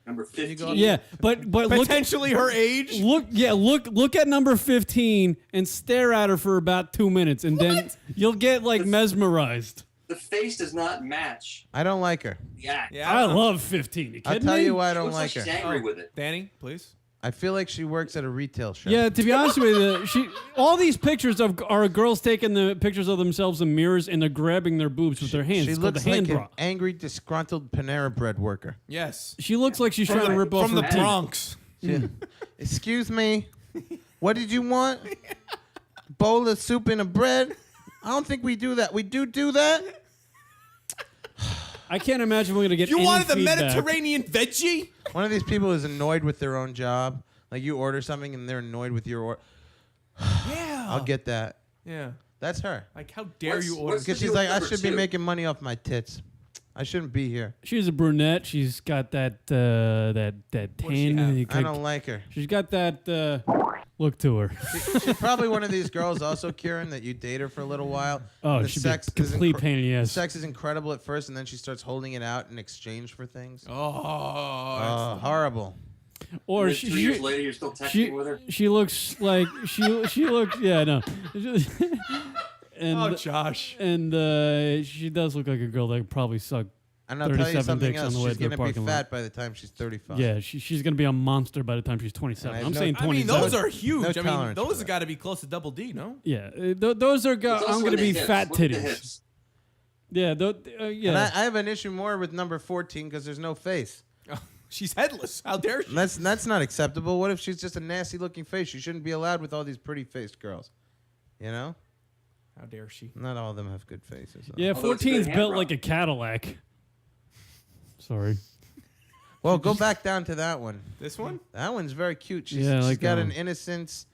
Speaker 12: Number 15.
Speaker 1: Yeah, but
Speaker 2: Potentially her age?
Speaker 1: Look at number 15 and stare at her for about 2 minutes, and then you'll get mesmerized.
Speaker 12: The face does not match.
Speaker 4: I don't like her.
Speaker 12: Yeah.
Speaker 1: I love 15. You
Speaker 4: I'll
Speaker 1: kidding
Speaker 4: tell
Speaker 1: me?
Speaker 4: you why I
Speaker 12: She
Speaker 4: don't
Speaker 12: looks
Speaker 4: like
Speaker 12: she's
Speaker 4: her.
Speaker 12: angry with it.
Speaker 2: Danny, please.
Speaker 4: I feel like she works at a retail shop.
Speaker 1: Yeah, to be honest with you, all these pictures are girls taking the pictures of themselves in mirrors and they're grabbing their boobs with their hands.
Speaker 4: She
Speaker 1: It's called
Speaker 4: looks
Speaker 1: the hand
Speaker 4: like
Speaker 1: bra.
Speaker 4: an angry, disgruntled Panera Bread worker.
Speaker 2: Yes.
Speaker 1: She looks like she's trying to rip off
Speaker 2: From
Speaker 1: her
Speaker 2: the
Speaker 1: teeth.
Speaker 2: Bronx.
Speaker 4: Excuse me, what did you want? Bowl of soup and a bread? I don't think we do that. We do that?
Speaker 1: I can't imagine we're gonna get.
Speaker 2: You
Speaker 1: any
Speaker 2: wanted the
Speaker 1: feedback.
Speaker 2: Mediterranean veggie?
Speaker 4: One of these people is annoyed with their own job. Like you order something and they're annoyed with your order.
Speaker 2: Yeah.
Speaker 4: I'll get that.
Speaker 2: Yeah.
Speaker 4: That's her.
Speaker 2: Like, how dare you order?
Speaker 4: Because she's like, I should be making money off my tits. I shouldn't be here.
Speaker 1: She's a brunette. She's got that tan.
Speaker 4: I don't like her.
Speaker 1: She's got that look to her.
Speaker 4: She's probably one of these girls also, Kieran, that you date her for a little while.
Speaker 1: Oh,
Speaker 4: the
Speaker 1: she'd be a complete pain in the ass.
Speaker 4: Sex is incredible at first, and then she starts holding it out in exchange for things.
Speaker 2: Oh,
Speaker 4: horrible.
Speaker 1: Or
Speaker 12: And then 3 years later, you're still texting with her?
Speaker 1: She looks like she looks. Yeah, no. And,
Speaker 2: Josh.
Speaker 1: And she does look like a girl that could probably suck.
Speaker 4: And I'll tell you
Speaker 1: 37
Speaker 4: something
Speaker 1: dicks
Speaker 4: else.
Speaker 1: on the way
Speaker 4: She's
Speaker 1: to the
Speaker 4: going to be
Speaker 1: parking lot.
Speaker 4: fat by the time she's 35.
Speaker 1: Yeah, she's going to be a monster by the time she's 27. I'm saying 27.
Speaker 2: I mean, those are huge.
Speaker 4: No
Speaker 2: I mean,
Speaker 4: tolerance
Speaker 2: those
Speaker 4: for
Speaker 2: have got to be close to double D, no?
Speaker 1: Yeah, those are. I'm going to be fat
Speaker 12: Look at the
Speaker 1: titties.
Speaker 12: hips.
Speaker 1: Yeah, yeah.
Speaker 4: And I have an issue more with number 14 because there's no face.
Speaker 2: She's headless. How dare she?
Speaker 4: That's not acceptable. What if she's just a nasty looking face? She shouldn't be allowed with all these pretty faced girls. You know?
Speaker 2: How dare she?
Speaker 4: Not all of them have good faces.
Speaker 1: Yeah, 14's built like a Cadillac. Sorry.
Speaker 4: Well, go back down to that one.
Speaker 2: This one?
Speaker 4: That one's very cute.
Speaker 1: Yeah, I
Speaker 4: she's
Speaker 1: like
Speaker 4: got
Speaker 1: that
Speaker 4: an
Speaker 1: one.
Speaker 4: innocence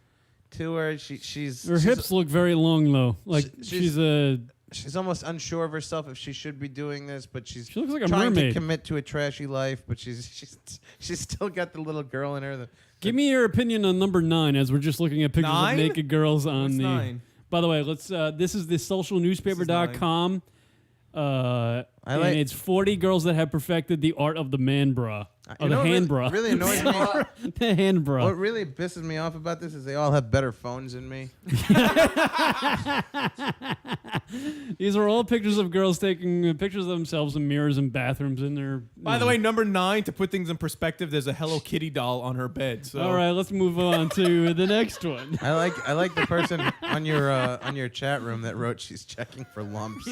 Speaker 4: to her. She's
Speaker 1: Her hips look very long though. Like she's a.
Speaker 4: She's almost unsure of herself if she should be doing this, but she
Speaker 1: looks like a
Speaker 4: trying
Speaker 1: mermaid.
Speaker 4: to commit to a trashy life. But she's still got the little girl in her.
Speaker 1: Give me your opinion on number 9 as we're just looking at pictures
Speaker 2: 9?
Speaker 1: of naked girls on
Speaker 2: What's
Speaker 1: the.
Speaker 2: 9?
Speaker 1: By the way, let's. This is the socialnewspaper.com. And it's 40 girls that have perfected the art of the man bra. Or the hand bra.
Speaker 4: Really annoys me.
Speaker 1: The hand bra.
Speaker 4: What really pisses me off about this is they all have better phones than me.
Speaker 1: These are all pictures of girls taking pictures of themselves in mirrors and bathrooms in their.
Speaker 2: By the way, number 9, to put things in perspective, there's a Hello Kitty doll on her bed. So.
Speaker 1: All right, let's move on to the next one.
Speaker 4: I like the person on your chat room that wrote she's checking for lumps.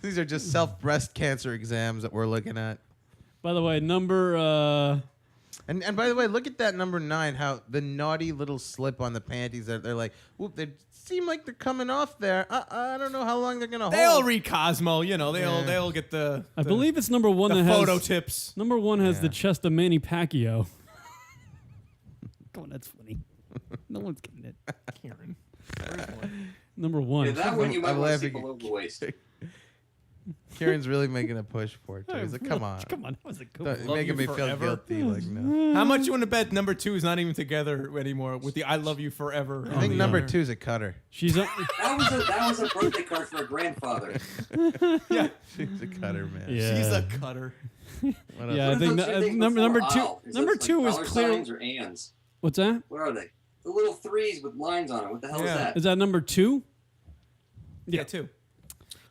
Speaker 4: These are just self-breast cancer exams that we're looking at.
Speaker 1: By the way, number.
Speaker 4: And by the way, look at that number 9. How the naughty little slip on the panties. They're like, whoop. They seem like they're coming off there. I don't know how long they're gonna hold.
Speaker 2: They'll read Cosmo. You know, they'll get the.
Speaker 1: I believe it's number 1
Speaker 2: the
Speaker 1: that has
Speaker 2: photo tips.
Speaker 1: Number 1 has the chest of Manny Pacquiao. Come on, that's funny. No one's getting it.
Speaker 2: Karen.
Speaker 1: Number 1.
Speaker 12: Yeah, that one you might
Speaker 4: I'm
Speaker 12: want to see
Speaker 4: laughing.
Speaker 12: below the waist.
Speaker 4: Kieran's really making a push for it. Too. He's like, come on.
Speaker 1: Come on. That was a good
Speaker 4: Don't-
Speaker 1: one.
Speaker 4: making me feel
Speaker 2: forever.
Speaker 4: guilty. Like, no.
Speaker 2: How much you want to bet number 2 is not even together anymore with the "I love you forever"?
Speaker 4: I think number 2 is a cutter.
Speaker 1: She's a,
Speaker 12: That was a birthday card for a grandfather.
Speaker 2: Yeah,
Speaker 4: She's a cutter, man.
Speaker 1: Yeah.
Speaker 2: she's a cutter.
Speaker 1: yeah. I
Speaker 12: What are
Speaker 1: think
Speaker 12: those two things
Speaker 1: number
Speaker 12: before?
Speaker 1: two.
Speaker 12: Oh,
Speaker 1: Number
Speaker 12: those,
Speaker 1: 2
Speaker 12: like,
Speaker 1: is
Speaker 12: dollar
Speaker 1: clear.
Speaker 12: signs or ands.
Speaker 1: What's that?
Speaker 12: What are they? The little 3s with lines on it. What the hell is
Speaker 2: Yeah.
Speaker 12: that?
Speaker 1: Is that number 2?
Speaker 2: Yeah, 2.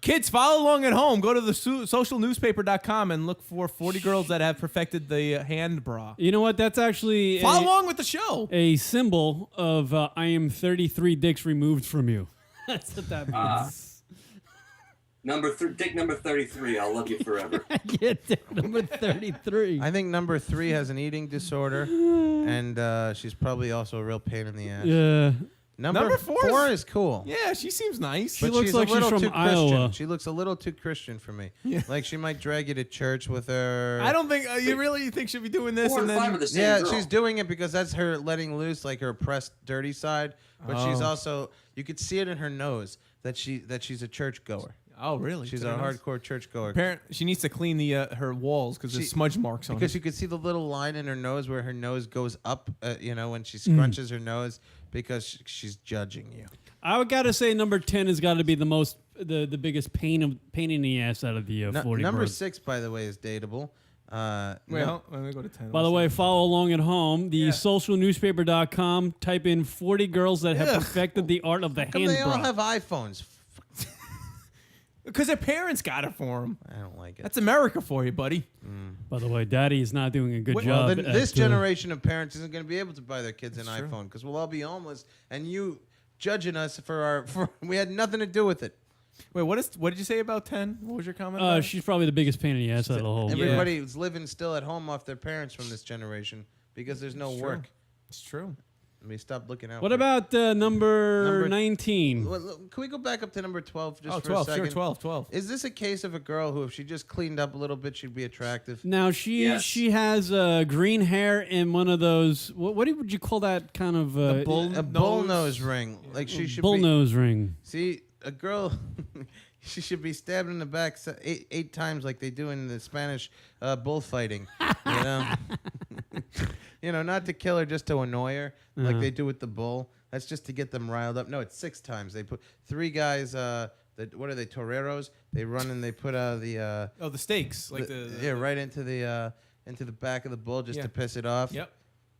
Speaker 2: Kids, follow along at home. Go to the socialnewspaper.com and look for 40 girls that have perfected the hand bra.
Speaker 1: You know what? That's actually
Speaker 2: Follow along with the show.
Speaker 1: a symbol of I am 33 dicks removed from you. That's what that means.
Speaker 12: Dick number 33. I'll love you forever.
Speaker 1: Yeah, dick number 33.
Speaker 4: I think number 3 has an eating disorder, and she's probably also a real pain in the ass.
Speaker 1: Yeah.
Speaker 4: Number 4 is cool.
Speaker 2: Yeah, she seems nice.
Speaker 1: She
Speaker 4: But
Speaker 1: looks
Speaker 4: she's
Speaker 1: like
Speaker 4: a little
Speaker 1: she's
Speaker 4: too
Speaker 1: from
Speaker 4: Christian.
Speaker 1: Iowa.
Speaker 4: She looks a little too Christian for me.
Speaker 2: Yeah.
Speaker 4: Like she might drag you to church with her.
Speaker 2: I don't think you really think she'll be doing this.
Speaker 12: 4
Speaker 2: And
Speaker 12: and 5 are
Speaker 2: then
Speaker 12: the same
Speaker 4: Yeah,
Speaker 12: girl.
Speaker 4: she's doing it because that's her letting loose, like her oppressed, dirty side. But she's
Speaker 2: Oh.
Speaker 4: also, you could see it in her nose that she's a church goer.
Speaker 2: oh really?
Speaker 4: She's
Speaker 2: Very
Speaker 4: a
Speaker 2: nice.
Speaker 4: hardcore church goer.
Speaker 2: She needs to clean the her walls because there's smudge marks on
Speaker 4: Because
Speaker 2: it.
Speaker 4: you could see the little line in her nose where her nose goes up, when she scrunches her nose because she's judging you.
Speaker 1: I would gotta say number 10 has got to be the biggest pain in the ass out of the 40
Speaker 4: Number
Speaker 1: birds.
Speaker 4: 6, by the way, is dateable.
Speaker 2: Well, let me go to 10.
Speaker 1: By the way, follow along at home. The socialnewspaper.com. Type in 40 girls that have
Speaker 2: Ugh.
Speaker 1: perfected the art of the
Speaker 4: Come
Speaker 1: hand
Speaker 4: they all
Speaker 1: bra.
Speaker 4: have iPhones.
Speaker 2: because their parents got it for them.
Speaker 4: I don't like it.
Speaker 2: That's America for you, buddy.
Speaker 1: By the way, Daddy is not doing a good
Speaker 4: Well,
Speaker 1: job.
Speaker 4: then this
Speaker 1: at,
Speaker 4: generation of parents isn't going to be able to buy their kids an iPhone because we'll all be homeless, and you judging us for we had nothing to do with it.
Speaker 2: Wait, what did you say about 10? What was your comment? about it?
Speaker 1: she's probably the biggest pain in the ass out of the whole.
Speaker 4: Everybody's living still at home off their parents from this generation because there's no
Speaker 2: It's
Speaker 4: work.
Speaker 2: true. It's true.
Speaker 4: We stopped looking out.
Speaker 1: What
Speaker 4: for
Speaker 1: about number 19?
Speaker 4: Well, look, can we go back up to number 12 just
Speaker 2: Oh,
Speaker 4: for
Speaker 2: 12,
Speaker 4: a second?
Speaker 2: sure, 12, 12.
Speaker 4: Is this a case of a girl who, if she just cleaned up a little bit, she'd be attractive?
Speaker 1: Now she has green hair and one of those. What would you call that kind of
Speaker 4: A bull nose ring. Like she should
Speaker 1: bull
Speaker 4: be.
Speaker 1: nose ring?
Speaker 4: See, a girl, she should be stabbed in the back eight times like they do in the Spanish bullfighting. You know, not to kill her, just to annoy her, like they do with the bull. That's just to get them riled up. No, it's 6 times. They put 3 guys. What are they, toreros? They run and they put the
Speaker 2: the stakes, like
Speaker 4: right into the back of the bull just to piss it off.
Speaker 2: Yep.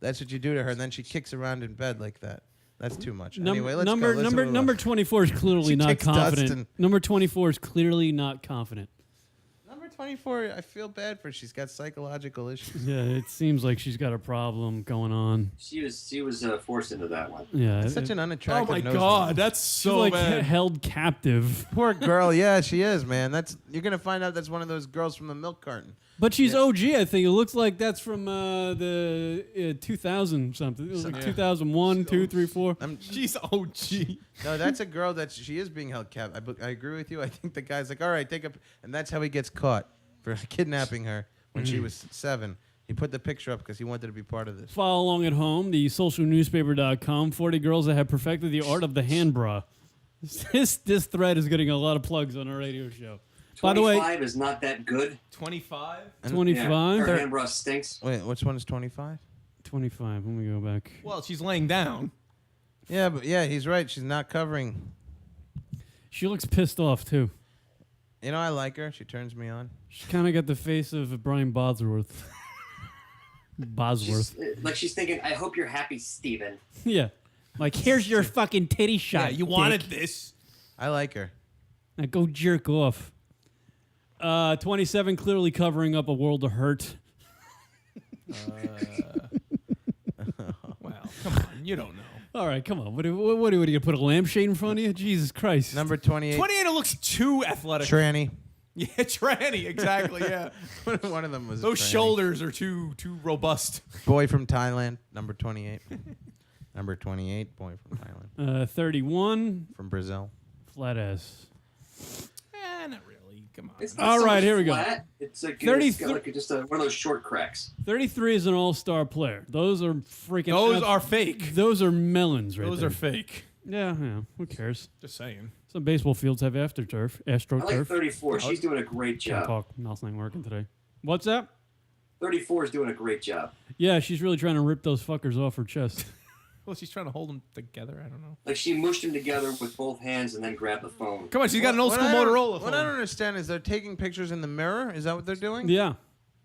Speaker 4: That's what you do to her, and then she kicks around in bed like that. That's too much.
Speaker 1: Number,
Speaker 4: Anyway, let's go. Let's move on.
Speaker 1: number 24 is clearly
Speaker 4: She
Speaker 1: not
Speaker 4: kicks dust
Speaker 1: confident.
Speaker 4: and-
Speaker 1: Number 24 is clearly not confident.
Speaker 4: Number 24, I feel bad for her. She's got psychological issues.
Speaker 1: Yeah, it seems like she's got a problem going on.
Speaker 12: She was forced into that one.
Speaker 1: Yeah,
Speaker 4: Such an unattractive
Speaker 2: Oh my
Speaker 4: nose
Speaker 2: God,
Speaker 4: ring.
Speaker 2: that's
Speaker 1: she's
Speaker 2: so
Speaker 1: like
Speaker 2: bad.
Speaker 1: held captive.
Speaker 4: Poor girl. Yeah, she is, man. You're going to find out that's one of those girls from the milk carton.
Speaker 1: But she's OG, I think. It looks like that's from the 2000 something. It was like 2001, 2, 3, 4.
Speaker 2: She's OG.
Speaker 4: No, that's a girl that she is being held captive. I agree with you. I think the guy's like, all right, take up. And that's how he gets caught for kidnapping her when she was 7. He put the picture up because he wanted to be part of this.
Speaker 1: Follow along at home, the socialnewspaper.com. 40 girls that have perfected the art of the hand bra. This thread is getting a lot of plugs on our radio show. By the way,
Speaker 12: 25 is not that good.
Speaker 2: 25?
Speaker 1: 25?
Speaker 12: Her hand brush stinks.
Speaker 4: Wait, which one is 25?
Speaker 1: 25. Let me go back.
Speaker 2: Well, she's laying down.
Speaker 4: Yeah, but he's right. She's not covering.
Speaker 1: She looks pissed off, too.
Speaker 4: You know, I like her. She turns me on.
Speaker 1: She's kind of got the face of Brian Bosworth. Bosworth.
Speaker 12: She's thinking, I hope you're happy, Steven.
Speaker 1: Yeah. Like, here's your fucking titty shot.
Speaker 2: Yeah, you wanted this.
Speaker 4: I like her.
Speaker 1: Now go jerk off. 27, clearly covering up a world of hurt.
Speaker 2: Well, come on. You don't know.
Speaker 1: All right, come on. What are you going to put a lampshade in front of you? Jesus Christ.
Speaker 4: Number 28.
Speaker 2: 28, it looks too athletic.
Speaker 4: Tranny.
Speaker 2: Yeah, tranny, exactly, yeah.
Speaker 4: One of them was
Speaker 2: Those
Speaker 4: a tranny.
Speaker 2: shoulders are too robust.
Speaker 4: Boy from Thailand, number 28. Number 28, boy from Thailand.
Speaker 1: 31.
Speaker 4: From Brazil.
Speaker 1: Flat ass.
Speaker 2: Not really. Come on.
Speaker 12: It's not
Speaker 1: All
Speaker 12: so
Speaker 1: right,
Speaker 12: much
Speaker 1: here we go.
Speaker 12: flat. It's like,
Speaker 1: 33
Speaker 12: just one of those short cracks.
Speaker 1: 33 is an all-star player. Those are freaking...
Speaker 2: Those are fake.
Speaker 1: Those are melons right
Speaker 2: Those
Speaker 1: there.
Speaker 2: are fake.
Speaker 1: Yeah. Who cares?
Speaker 2: Just saying.
Speaker 1: Some baseball fields have AstroTurf.
Speaker 12: I like
Speaker 1: AstroTurf.
Speaker 12: 34. She's doing a great
Speaker 1: Can't
Speaker 12: job.
Speaker 1: talk. Mouth's not working today. What's that?
Speaker 12: 34 is doing a great job.
Speaker 1: Yeah, she's really trying to rip those fuckers off her chest.
Speaker 2: Well, she's trying to hold them together. I don't know.
Speaker 12: Like she mushed them together with both hands and then grabbed the phone.
Speaker 2: Come on, she's got an old school Motorola phone.
Speaker 4: What I don't understand is they're taking pictures in the mirror. Is that what they're doing?
Speaker 1: Yeah.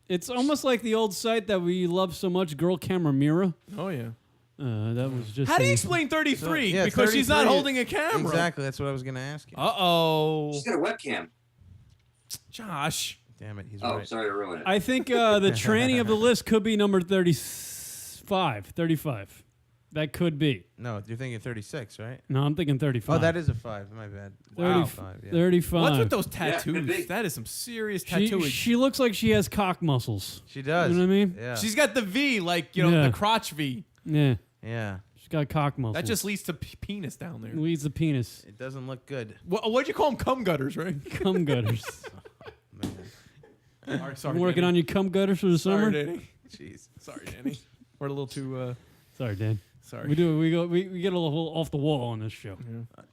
Speaker 1: It's almost like the old site that we love so much, Girl Camera Mirror.
Speaker 2: Oh, yeah.
Speaker 1: That was just.
Speaker 2: How do you explain 33?
Speaker 4: Yeah,
Speaker 2: because she's not
Speaker 4: 33
Speaker 2: holding a camera.
Speaker 4: Exactly. That's what I was going to ask you.
Speaker 2: Uh-oh.
Speaker 12: She's got a webcam.
Speaker 2: Josh.
Speaker 4: Damn it. He's
Speaker 12: Oh,
Speaker 4: right.
Speaker 12: sorry to ruin it.
Speaker 1: I think the tranny of the list could be number 35. That could be.
Speaker 4: No, you're thinking 36, right?
Speaker 1: No, I'm thinking 35.
Speaker 4: Oh, that is a 5. My bad.
Speaker 1: 35.
Speaker 4: Yeah.
Speaker 1: 35.
Speaker 2: What's with those
Speaker 12: Yeah, could be.
Speaker 2: tattoos? That is some serious
Speaker 1: She,
Speaker 2: tattooing.
Speaker 1: she looks like she has cock muscles.
Speaker 4: She does.
Speaker 1: You know what I mean?
Speaker 4: Yeah.
Speaker 2: She's got the V, like, you know,
Speaker 1: Yeah.
Speaker 2: the crotch V.
Speaker 1: Yeah.
Speaker 4: Yeah.
Speaker 1: She's got cock muscles.
Speaker 2: That just leads to penis down there.
Speaker 1: leads the penis.
Speaker 4: It doesn't look good.
Speaker 2: What'd you call them? Cum gutters, right?
Speaker 1: Cum gutters.
Speaker 2: Sorry,
Speaker 1: You working
Speaker 2: Danny.
Speaker 1: on your cum gutters for the summer?
Speaker 2: Sorry, Danny. Jeez. Sorry, Danny. We're a little too...
Speaker 1: Sorry, Dan.
Speaker 2: Sorry.
Speaker 1: We get a little off the wall on this show.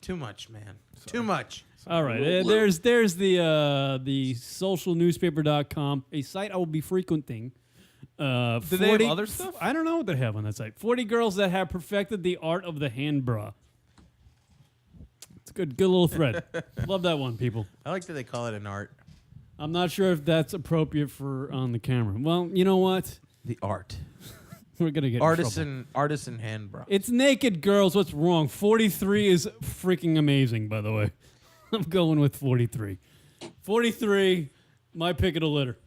Speaker 4: Too much, man. Too much.
Speaker 1: All right, there's the socialnewspaper.com, a site I will be frequenting.
Speaker 2: Do they have other stuff?
Speaker 1: I don't know what they have on that site. 40 girls that have perfected the art of the hand bra. It's a good little thread. Love that one, people.
Speaker 4: I like that they call it an art.
Speaker 1: I'm not sure if that's appropriate for on the camera. Well, you know what?
Speaker 4: The art.
Speaker 1: We're gonna get in trouble.
Speaker 4: Artisan hand bra.
Speaker 1: It's naked girls. What's wrong? 43 is freaking amazing, by the way. I'm going with 43. 43, my pick of the litter.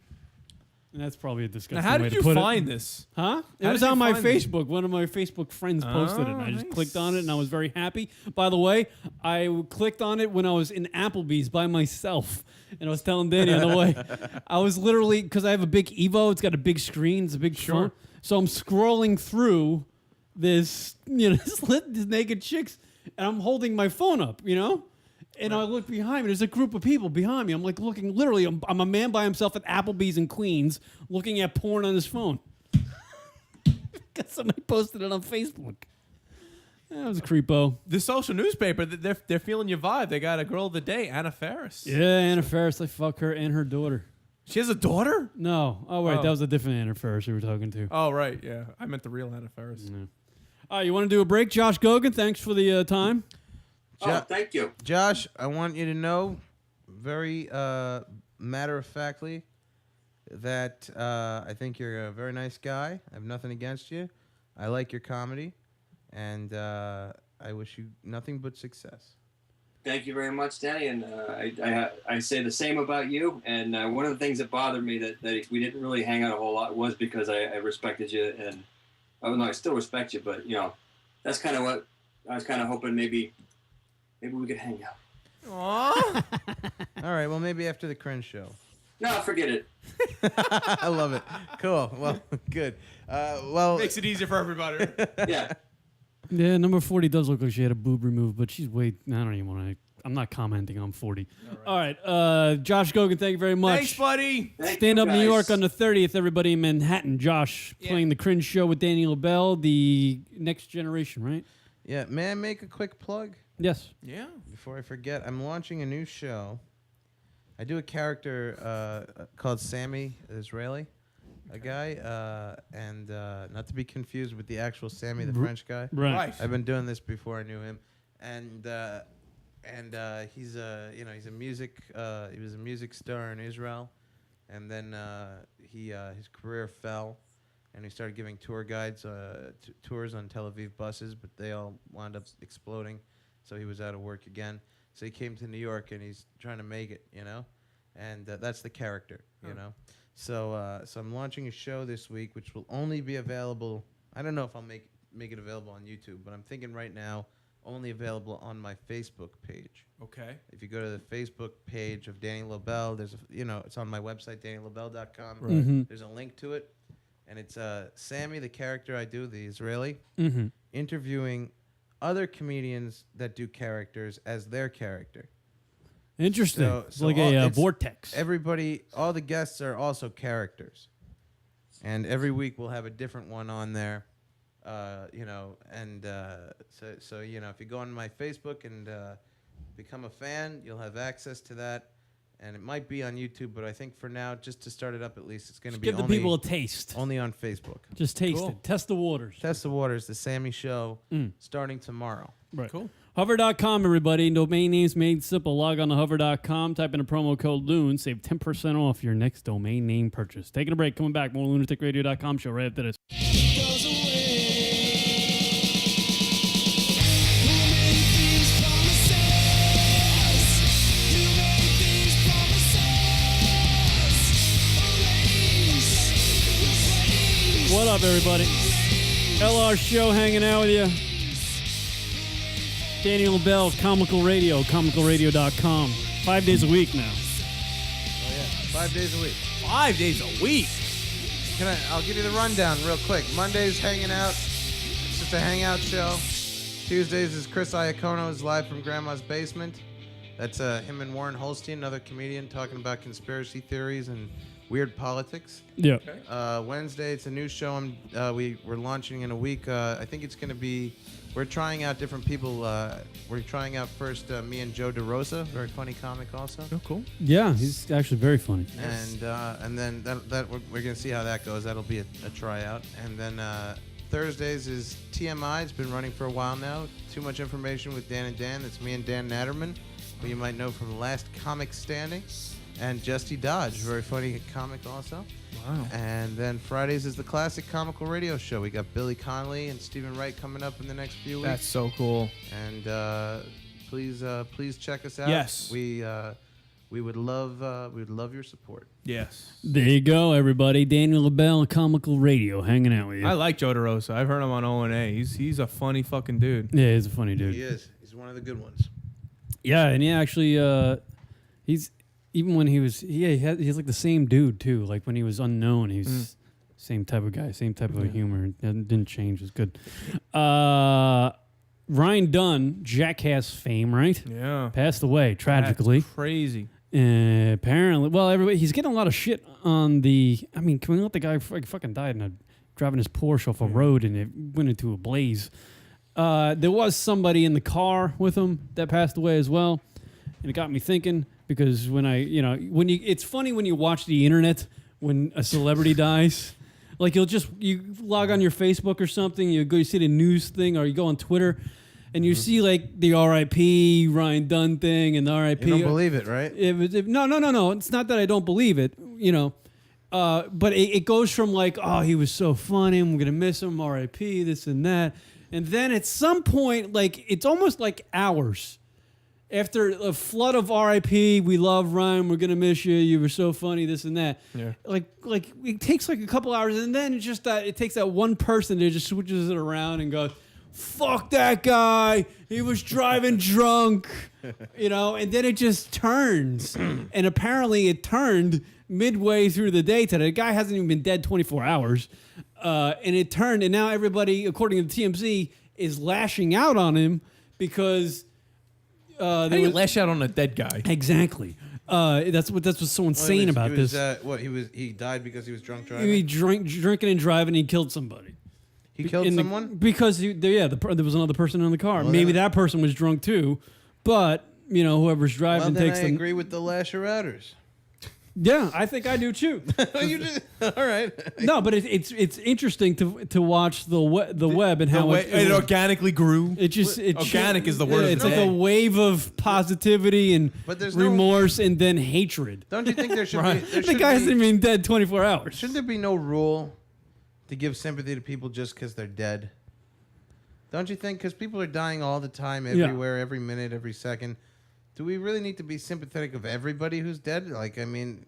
Speaker 1: And that's probably a disgusting
Speaker 2: Now, how
Speaker 1: way
Speaker 2: did
Speaker 1: to
Speaker 2: you
Speaker 1: put
Speaker 2: find
Speaker 1: it.
Speaker 2: this?
Speaker 1: Huh? It
Speaker 2: How
Speaker 1: was
Speaker 2: did you
Speaker 1: on my
Speaker 2: find this?
Speaker 1: Facebook. One of my Facebook friends posted it. And I just
Speaker 2: nice.
Speaker 1: clicked on it, and I was very happy. By the way, I clicked on it when I was in Applebee's by myself. And I was telling Danny on the way, I was literally, because I have a big Evo, it's got a big screen, it's a big phone. So I'm scrolling through this, this naked chicks, and I'm holding my phone up, And I look behind me. There's a group of people behind me. I'm like looking, literally, I'm a man by himself at Applebee's in Queens looking at porn on his phone. Because somebody posted it on Facebook. That was a creepo.
Speaker 2: The social newspaper, they're feeling your vibe. They got a girl of the day, Anna Faris.
Speaker 1: Yeah, Anna Faris. I fuck her and her daughter.
Speaker 2: She has a daughter?
Speaker 1: No. Oh, wait.
Speaker 2: Oh.
Speaker 1: That was a different Anna Faris we were talking to.
Speaker 2: Oh, right. Yeah. I meant the real Anna Faris.
Speaker 1: Yeah. All right. You want to do a break? Josh Gogan, thanks for the time.
Speaker 12: Oh, thank you.
Speaker 4: Josh, I want you to know very matter-of-factly that I think you're a very nice guy. I have nothing against you. I like your comedy, and I wish you nothing but success.
Speaker 12: Thank you very much, Danny, and I say the same about you. And one of the things that bothered me that we didn't really hang out a whole lot was because I respected you, and I still respect you, but that's kind of what I was kind of hoping maybe we could hang out.
Speaker 2: Aww.
Speaker 4: All right, well, maybe after the Cringe Show.
Speaker 12: No, forget it.
Speaker 4: I love it. Cool. Well, good. Well,
Speaker 2: makes it easier for everybody.
Speaker 12: Yeah.
Speaker 1: Yeah, number 40 does look like she had a boob removed, but she's way. I don't even want to. I'm not commenting on 40. All right. Josh Gogan, thank you very much.
Speaker 2: Thanks, buddy.
Speaker 1: Stand Up New York on the 30th, everybody in Manhattan. Josh playing the Cringe Show with Danny LaBelle, the Next Generation, right?
Speaker 4: Yeah, may I make a quick plug?
Speaker 1: Yes.
Speaker 2: Yeah.
Speaker 4: Before I forget, I'm launching a new show. I do a character called Sammy Israeli, a guy, and not to be confused with the actual Sammy, the French guy.
Speaker 1: Right.
Speaker 4: I've been doing this before I knew him, and he's a music he was a music star in Israel, and then his career fell, and he started giving tour guides tours on Tel Aviv buses, but they all wound up exploding, so he was out of work again. So he came to New York, and he's trying to make it, and that's the character, So I'm launching a show this week, which will only be available. I don't know if I'll make it available on YouTube, but I'm thinking right now only available on my Facebook page.
Speaker 2: Okay.
Speaker 4: If you go to the Facebook page of Danny LaBelle, there's it's on my website, DannyLaBelle.com.
Speaker 1: Right. Mm-hmm.
Speaker 4: There's a link to it, and it's Sammy, the character I do, the Israeli, interviewing other comedians that do characters as their character.
Speaker 1: Interesting. It's like a vortex.
Speaker 4: All the guests are also characters. And every week we'll have a different one on there. So if you go on my Facebook and become a fan, you'll have access to that. And it might be on YouTube, but I think for now, just to start it up at least, it's going to be
Speaker 1: give the people a taste.
Speaker 4: Only on Facebook.
Speaker 1: Just taste it. Test the waters.
Speaker 4: Test the waters. The Sammy Show starting tomorrow.
Speaker 1: Right.
Speaker 2: Cool.
Speaker 1: Hover.com, everybody. Domain names made simple. Log on to hover.com. Type in a promo code LOON. Save 10% off your next domain name purchase. Taking a break. Coming back. More LunaticRadio.com show right after this. What up, everybody? LR Show hanging out with you. Daniel Bell, Comical Radio, comicalradio.com. 5 days a week now.
Speaker 4: Oh, yeah. 5 days a week.
Speaker 2: 5 days a week.
Speaker 4: I'll give you the rundown real quick. Mondays, hanging out. It's just a hangout show. Tuesdays is Chris Iacono's live from Grandma's Basement. That's him and Warren Holstein, another comedian, talking about conspiracy theories and weird politics.
Speaker 1: Yeah.
Speaker 4: Okay. Wednesday, it's a new show. We're launching in a week. I think it's going to be. We're trying out different people. We're trying out first me and Joe DeRosa, very funny comic also.
Speaker 2: Oh, cool.
Speaker 1: Yeah, he's actually very funny.
Speaker 4: And then that we're going to see how that goes. That'll be a tryout. And then Thursdays is TMI. It's been running for a while now. Too Much Information with Dan and Dan. That's me and Dan Natterman, who you might know from Last Comic Standing. And Justy Dodge, very funny comic also.
Speaker 2: Wow.
Speaker 4: And then Fridays is the classic comical radio show. We got Billy Connolly and Stephen Wright coming up in the next few weeks.
Speaker 2: That's so cool.
Speaker 4: And please check us out.
Speaker 2: Yes.
Speaker 4: We would love your support.
Speaker 2: Yes.
Speaker 1: There you go, everybody. Daniel LaBelle, Comical Radio, hanging out with you.
Speaker 2: I like Joe DeRosa. I've heard him on O&A. He's a funny fucking dude.
Speaker 1: Yeah, he's a funny dude.
Speaker 4: He is. He's one of the good ones.
Speaker 1: Yeah, and he actually, he's even when he was, he's like the same dude too. Like when he was unknown, he's same type of guy, same type of humor. Didn't change. It was good. Ryan Dunn, Jackass fame, right?
Speaker 2: Yeah.
Speaker 1: Passed away tragically.
Speaker 2: That's crazy.
Speaker 1: Apparently, well, everybody, he's getting a lot of shit on the. I mean, can we let the guy fucking died driving his Porsche off a road and it went into a blaze? There was somebody in the car with him that passed away as well, and it got me thinking because it's funny when you watch the internet when a celebrity dies. Like you log on your Facebook or something, you see the news thing, or you go on Twitter, and you see like the R.I.P. Ryan Dunn thing and the R.I.P.
Speaker 4: You don't believe it, right?
Speaker 1: No. It's not that I don't believe it, but it goes from like, oh, he was so funny, I'm gonna miss him, R.I.P. this and that, and then at some point, like it's almost like hours after a flood of R.I.P., we love Ryan, we're gonna miss you, you were so funny, this and that.
Speaker 2: Yeah.
Speaker 1: Like it takes like a couple hours, and then it's just that it takes that one person that just switches it around and goes, fuck that guy, he was driving drunk, and then it just turns. And apparently it turned midway through the day today. The guy hasn't even been dead 24 hours. And it turned, and now everybody, according to TMZ, is lashing out on him because
Speaker 2: How do you lash out on a dead guy?
Speaker 1: Exactly. That's what's so insane about this.
Speaker 4: He died because he was drunk driving?
Speaker 1: He drinking and driving, and he killed somebody.
Speaker 4: He killed someone?
Speaker 1: Because there was another person in the car.
Speaker 4: Well,
Speaker 1: maybe that person was drunk too, but whoever's driving takes
Speaker 4: I
Speaker 1: them.
Speaker 4: agree with the lasher outers.
Speaker 1: Yeah, I think I do too.
Speaker 4: You did? All right.
Speaker 1: No, but it's interesting to watch the web and how
Speaker 2: it organically grew.
Speaker 1: Organic
Speaker 2: is the word.
Speaker 1: It's like a wave of positivity and remorse and then hatred.
Speaker 4: Don't you think there should be?
Speaker 1: The guy hasn't been dead 24 hours.
Speaker 4: Shouldn't there be no rule to give sympathy to people just because they're dead? Don't you think? Because people are dying all the time, everywhere, every minute, every second. Do we really need to be sympathetic of everybody who's dead? Like, I mean,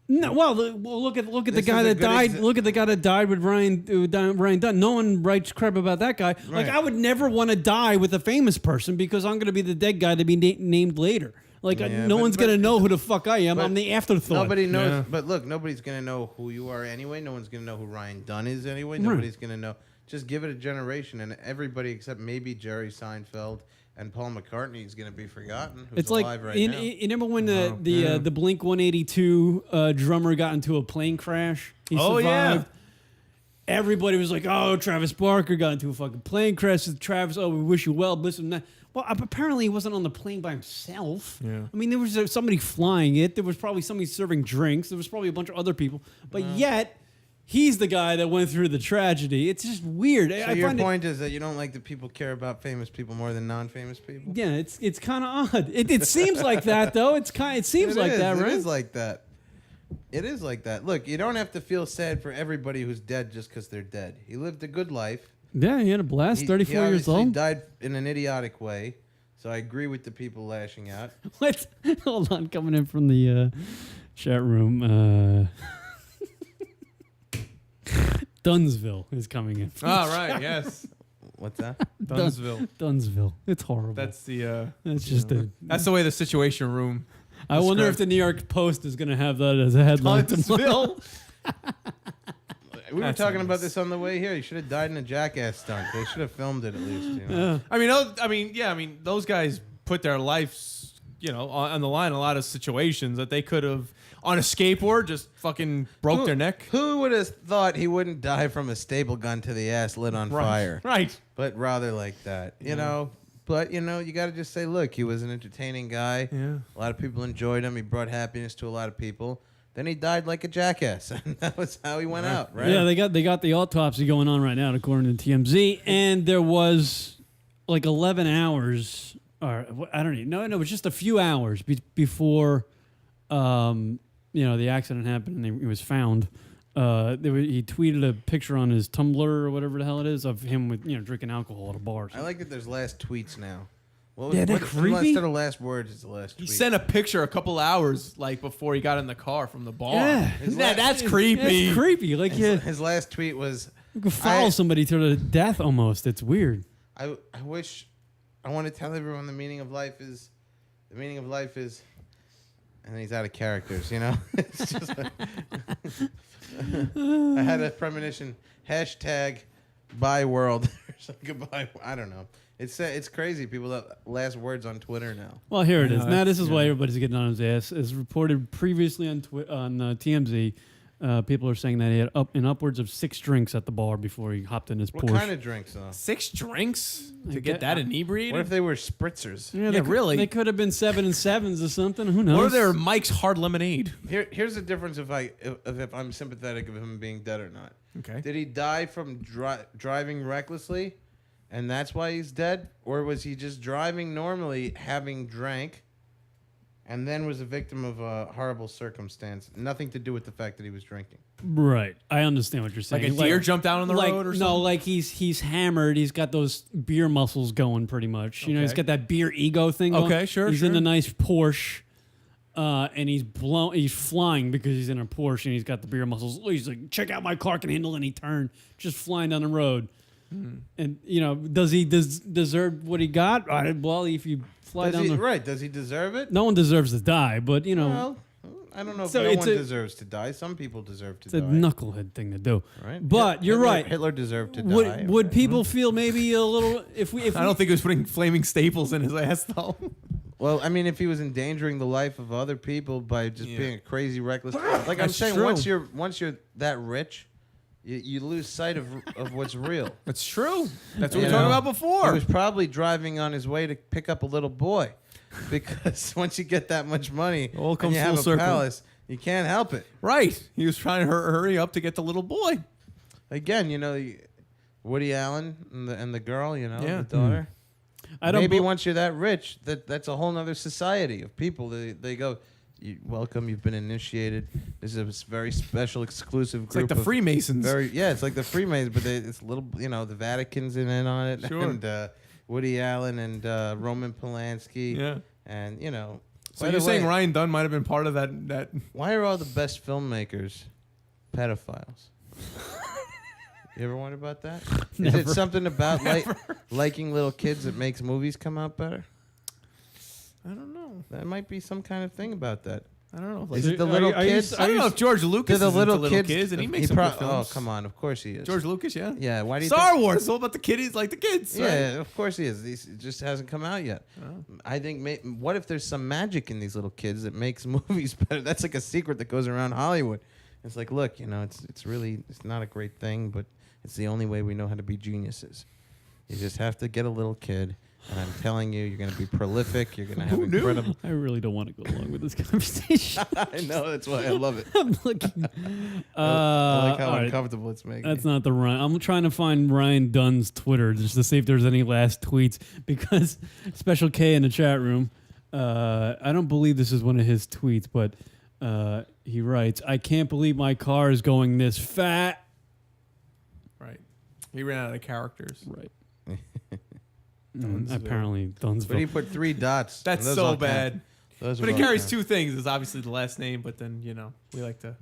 Speaker 1: no. Well, look at the guy that died. Look at the guy that died with Ryan Dunn. No one writes crap about that guy.
Speaker 4: Right.
Speaker 1: Like, I would never want to die with a famous person because I'm going to be the dead guy to be named later. Like, no one's going to know who the fuck I am. I'm the afterthought.
Speaker 4: Nobody knows. Yeah. But look, nobody's going to know who you are anyway. No one's going to know who Ryan Dunn is anyway. Nobody's going to know. Just give it a generation, and everybody except maybe Jerry Seinfeld and Paul McCartney is going to be forgotten. Who's
Speaker 1: it's like
Speaker 4: alive right now.
Speaker 1: You remember when the Blink 182 drummer got into a plane crash? He survived. everybody was like, "Oh, Travis Barker got into a fucking plane crash with Travis. Oh, we wish you well, this and that." Well, apparently he wasn't on the plane by himself.
Speaker 2: Yeah.
Speaker 1: I mean, there was somebody flying it. There was probably somebody serving drinks. There was probably a bunch of other people. But yet, he's the guy that went through the tragedy. It's just weird.
Speaker 4: So your point is that you don't like that people care about famous people more than non-famous people?
Speaker 1: Yeah, it's kind of odd. It seems like that though. It seems like that, right?
Speaker 4: It is like that. It is like that. Look, you don't have to feel sad for everybody who's dead just because they're dead. He lived a good life.
Speaker 1: Yeah, he had a blast. 34 years
Speaker 4: obviously
Speaker 1: old.
Speaker 4: Died in an idiotic way. So I agree with the people lashing out.
Speaker 1: What? Hold on, coming in from the chat room. Dunsville is coming in.
Speaker 2: Oh, right, yes.
Speaker 4: What's that?
Speaker 2: Dunsville.
Speaker 1: Dunsville. It's horrible.
Speaker 2: That's the.
Speaker 1: That's just
Speaker 2: that's the way the Situation Room.
Speaker 1: I wonder if the New York Post is going to have that as a headline tomorrow.
Speaker 2: Dunsville.
Speaker 4: We were talking about this on the way here. He should have died in a jackass stunt. They should have filmed it at least. You know?
Speaker 2: I mean, those guys put their lives, on the line in a lot of situations that they could have on a skateboard just fucking broke their neck.
Speaker 4: Who would have thought he wouldn't die from a staple gun to the ass lit on fire?
Speaker 2: Right.
Speaker 4: But rather like that, you know. But, you got to just say, look, he was an entertaining guy.
Speaker 2: Yeah.
Speaker 4: A lot of people enjoyed him. He brought happiness to a lot of people. Then he died like a jackass. And that was how he went out, right?
Speaker 1: Yeah, they got the autopsy going on right now, according to TMZ. And there was like 11 hours, or I don't even know. No, it was just a few hours before, the accident happened and he was found. He tweeted a picture on his Tumblr or whatever the hell it is of him with drinking alcohol at a bar.
Speaker 4: I like that there's last tweets now.
Speaker 1: They're creepy.
Speaker 4: Instead of last words, it's the last tweet.
Speaker 2: He sent a picture a couple hours before he got in the car from the bar.
Speaker 1: Yeah.
Speaker 2: That's creepy.
Speaker 1: It's creepy. Like
Speaker 4: his last tweet was,
Speaker 1: you can follow somebody to the death almost. It's weird.
Speaker 4: I want to tell everyone the meaning of life is, and then he's out of characters, It's just I had a premonition, #bye world, or goodbye. I don't know. It's crazy. People that last words on Twitter now.
Speaker 1: Well, here it is. Now this is why everybody's getting on his ass. As reported previously on TMZ, people are saying that he had upwards of 6 drinks at the bar before he hopped in his Porsche.
Speaker 4: What kind of drinks, though?
Speaker 2: 6 drinks to get that inebriated?
Speaker 4: What if they were spritzers?
Speaker 1: Yeah,
Speaker 2: really?
Speaker 1: They could have been 7 and 7s or something. Who knows?
Speaker 2: Or they're Mike's Hard Lemonade.
Speaker 4: Here's the difference if I'm sympathetic of him being dead or not.
Speaker 2: Okay.
Speaker 4: Did he die from driving recklessly, and that's why he's dead? Or was he just driving normally, having drank, and then was a victim of a horrible circumstance? Nothing to do with the fact that he was drinking.
Speaker 1: Right. I understand what you're saying.
Speaker 2: Like a deer jumped out on the road or something?
Speaker 1: No, like he's hammered. He's got those beer muscles going pretty much. He's got that beer ego thing going.
Speaker 2: Okay, sure,
Speaker 1: He's in a nice Porsche. And he's flying because he's in a Porsche and he's got the beer muscles. He's like, check out my car can handle any turn. Just flying down the road. And, does he deserve what he got? Well, if you fly down the...
Speaker 4: Right, does he deserve it?
Speaker 1: No one deserves to die, but,
Speaker 4: Well, I don't know if no one deserves to die. Some people deserve to die.
Speaker 1: It's a knucklehead thing to do.
Speaker 4: Right?
Speaker 1: But you're right.
Speaker 4: Hitler deserved to die.
Speaker 1: Would people feel maybe a little... If
Speaker 2: I don't think he was putting flaming staples in his ass, though.
Speaker 4: Well, I mean, if he was endangering the life of other people by just being a crazy, reckless... Like I'm saying,
Speaker 2: true.
Speaker 4: once you're that rich... You lose sight of what's real.
Speaker 2: That's true. That's what we were talking about before.
Speaker 4: He was probably driving on his way to pick up a little boy, because once you get that much money
Speaker 2: all
Speaker 4: and
Speaker 2: comes
Speaker 4: you
Speaker 2: full
Speaker 4: have a
Speaker 2: circle.
Speaker 4: palace, you can't help it.
Speaker 2: Right. He was trying to hurry up to get the little boy.
Speaker 4: Again, Woody Allen and the girl, the daughter.
Speaker 1: I don't
Speaker 4: Maybe once you're that rich, that's a whole other society of people. They go, welcome, you've been initiated. This is a very special, exclusive group.
Speaker 2: It's like the Freemasons.
Speaker 4: It's like the Freemasons, but it's a little, the Vatican's in on it.
Speaker 2: Sure.
Speaker 4: And Woody Allen and Roman Polanski.
Speaker 2: Yeah.
Speaker 4: And,
Speaker 2: So you're saying Ryan Dunn might have been part of that?
Speaker 4: Why are all the best filmmakers pedophiles? You ever wonder about that? Is it something about liking little kids that makes movies come out better?
Speaker 2: I don't know.
Speaker 4: That might be some kind of thing about that.
Speaker 2: I don't know.
Speaker 4: Is it the little kids?
Speaker 2: I don't know if George Lucas is into little kids, and he makes some good films.
Speaker 4: Oh, come on. Of course he is.
Speaker 2: George Lucas, yeah.
Speaker 4: Yeah. Why do you
Speaker 2: Star Wars is all about the kiddies, like the kids.
Speaker 4: Yeah,
Speaker 2: right?
Speaker 4: of course he is. It just hasn't come out yet. Oh. I think, what if there's some magic in these little kids that makes movies better? That's like a secret that goes around Hollywood. It's like, look, it's not a great thing, but It's the only way we know how to be geniuses. You just have to get a little kid, and I'm telling you, you're going to be prolific. You're going to have incredible.
Speaker 1: I really don't want to go along with this conversation.
Speaker 4: I know, that's why I love it.
Speaker 1: I'm looking.
Speaker 4: I like how
Speaker 1: all right.
Speaker 4: uncomfortable it's making.
Speaker 1: That's not the Ryan. I'm trying to find Ryan Dunn's Twitter just to see if there's any last tweets because Special K in the chat room. I don't believe this is one of his tweets, but he writes, "I can't believe my car is going this fat."
Speaker 2: Right. He ran out of characters.
Speaker 1: Right. Apparently, Dunn's.
Speaker 4: But he put 3 dots.
Speaker 2: That's
Speaker 4: and those
Speaker 2: so
Speaker 4: all count.
Speaker 2: bad.
Speaker 4: Those
Speaker 2: But it
Speaker 4: all
Speaker 2: carries
Speaker 4: count.
Speaker 2: 2 things. It's obviously the last name, but then, we like to...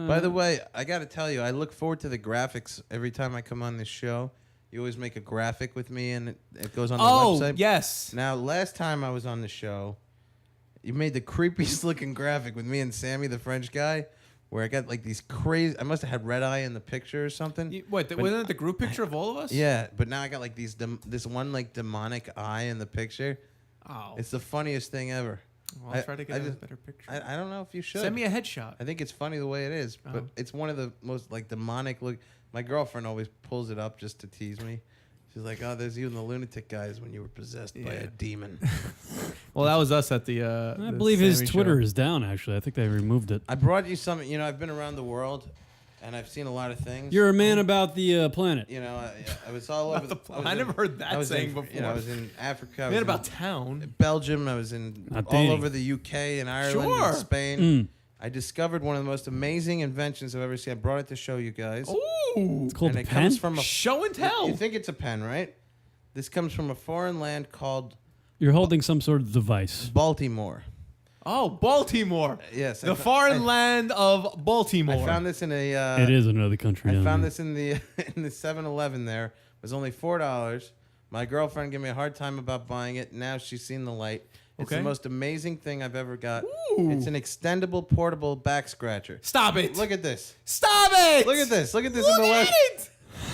Speaker 4: By the way, I got to tell you, I look forward to the graphics every time I come on this show. You always make a graphic with me, and it goes on the website.
Speaker 2: Oh, yes.
Speaker 4: Now, last time I was on the show, you made the creepiest looking graphic with me and Sammy, the French guy, where I got like these crazy... I must have had red eye in the picture or something.
Speaker 2: Wasn't it the group picture of all of us?
Speaker 4: Yeah, but now I got like this one like demonic eye in the picture.
Speaker 2: Oh.
Speaker 4: It's the funniest thing ever.
Speaker 2: Well, I'll try to get a better picture.
Speaker 4: I don't know if you should.
Speaker 2: Send me a headshot.
Speaker 4: I think it's funny the way it is, but it's one of the most like demonic look. My girlfriend always pulls it up just to tease me. She's like, "Oh, there's you and the lunatic guys when you were possessed by a demon."
Speaker 2: Well, that was us at the.
Speaker 1: I believe his Twitter is down. Actually, I think they removed it.
Speaker 4: I brought you something. I've been around the world, and I've seen a lot of things.
Speaker 1: You're a man about the planet.
Speaker 4: I was all over.
Speaker 2: I never heard that saying before.
Speaker 4: I was in Africa. I
Speaker 2: Man
Speaker 4: was
Speaker 2: about town.
Speaker 4: Belgium. I was in all over the UK and Ireland and Spain. I discovered one of the most amazing inventions I've ever seen. I brought it to show you guys.
Speaker 2: Ooh,
Speaker 1: it's called
Speaker 4: and
Speaker 1: a
Speaker 4: it
Speaker 1: pen.
Speaker 4: Comes from
Speaker 2: Show and tell.
Speaker 4: You think it's a pen, right? This comes from a foreign land called.
Speaker 1: You're holding some sort of device.
Speaker 4: Baltimore.
Speaker 2: Oh, Baltimore.
Speaker 4: Yes.
Speaker 2: The foreign land of Baltimore.
Speaker 4: I found this in a...
Speaker 1: it is another country.
Speaker 4: I found this in the 7-Eleven there. It was only $4. My girlfriend gave me a hard time about buying it. Now she's seen the light. It's the most amazing thing I've ever got.
Speaker 2: Ooh.
Speaker 4: It's an extendable portable back scratcher.
Speaker 2: Stop it.
Speaker 4: Look at this.
Speaker 2: Stop it.
Speaker 4: Look at this. Look at this in the left.
Speaker 2: It.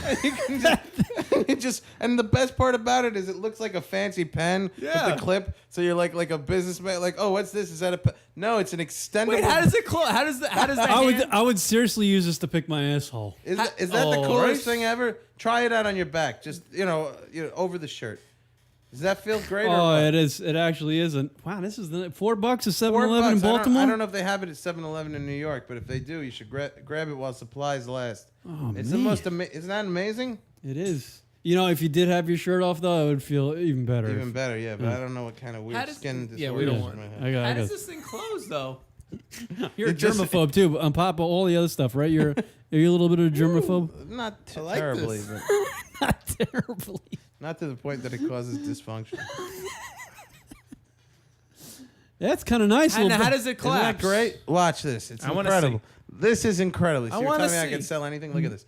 Speaker 4: And you can and the best part about it is it looks like a fancy pen with the clip. So you're like a businessman, like, oh, what's this? Is that a pen? No, it's an extendable.
Speaker 2: Wait, how does it close? How does that?
Speaker 1: I would seriously use this to pick my asshole.
Speaker 4: Is that the coolest thing ever? Try it out on your back, just over the shirt. Does that feel great?
Speaker 1: Oh, it is. It actually isn't. Wow, this is $4 at 7-Eleven in
Speaker 4: $4.
Speaker 1: Baltimore.
Speaker 4: I don't know if they have it at 7-Eleven in New York, but if they do, you should grab it while supplies last.
Speaker 1: Oh,
Speaker 4: it's
Speaker 1: man.
Speaker 4: the most. Isn't that amazing?
Speaker 1: It is. If you did have your shirt off, though, I would feel even better.
Speaker 4: Even better, yeah. But I don't know what kind of weird skin disorder.
Speaker 2: Yeah, we don't want.
Speaker 1: I got
Speaker 2: How does this thing close though?
Speaker 1: You're a germaphobe too, on top of all the other stuff, right? Are you a little bit of a germaphobe?
Speaker 4: Not
Speaker 2: like
Speaker 4: terribly,
Speaker 2: this.
Speaker 4: but
Speaker 1: Not terribly.
Speaker 4: not to the point that it causes dysfunction.
Speaker 1: That's kind of nice.
Speaker 2: How does it collapse?
Speaker 4: Isn't that great? Watch this. It's
Speaker 2: I wanna
Speaker 4: incredible. This is incredible. So
Speaker 2: I
Speaker 4: you're
Speaker 2: wanna
Speaker 4: telling me I
Speaker 2: see.
Speaker 4: can sell anything? Look at this.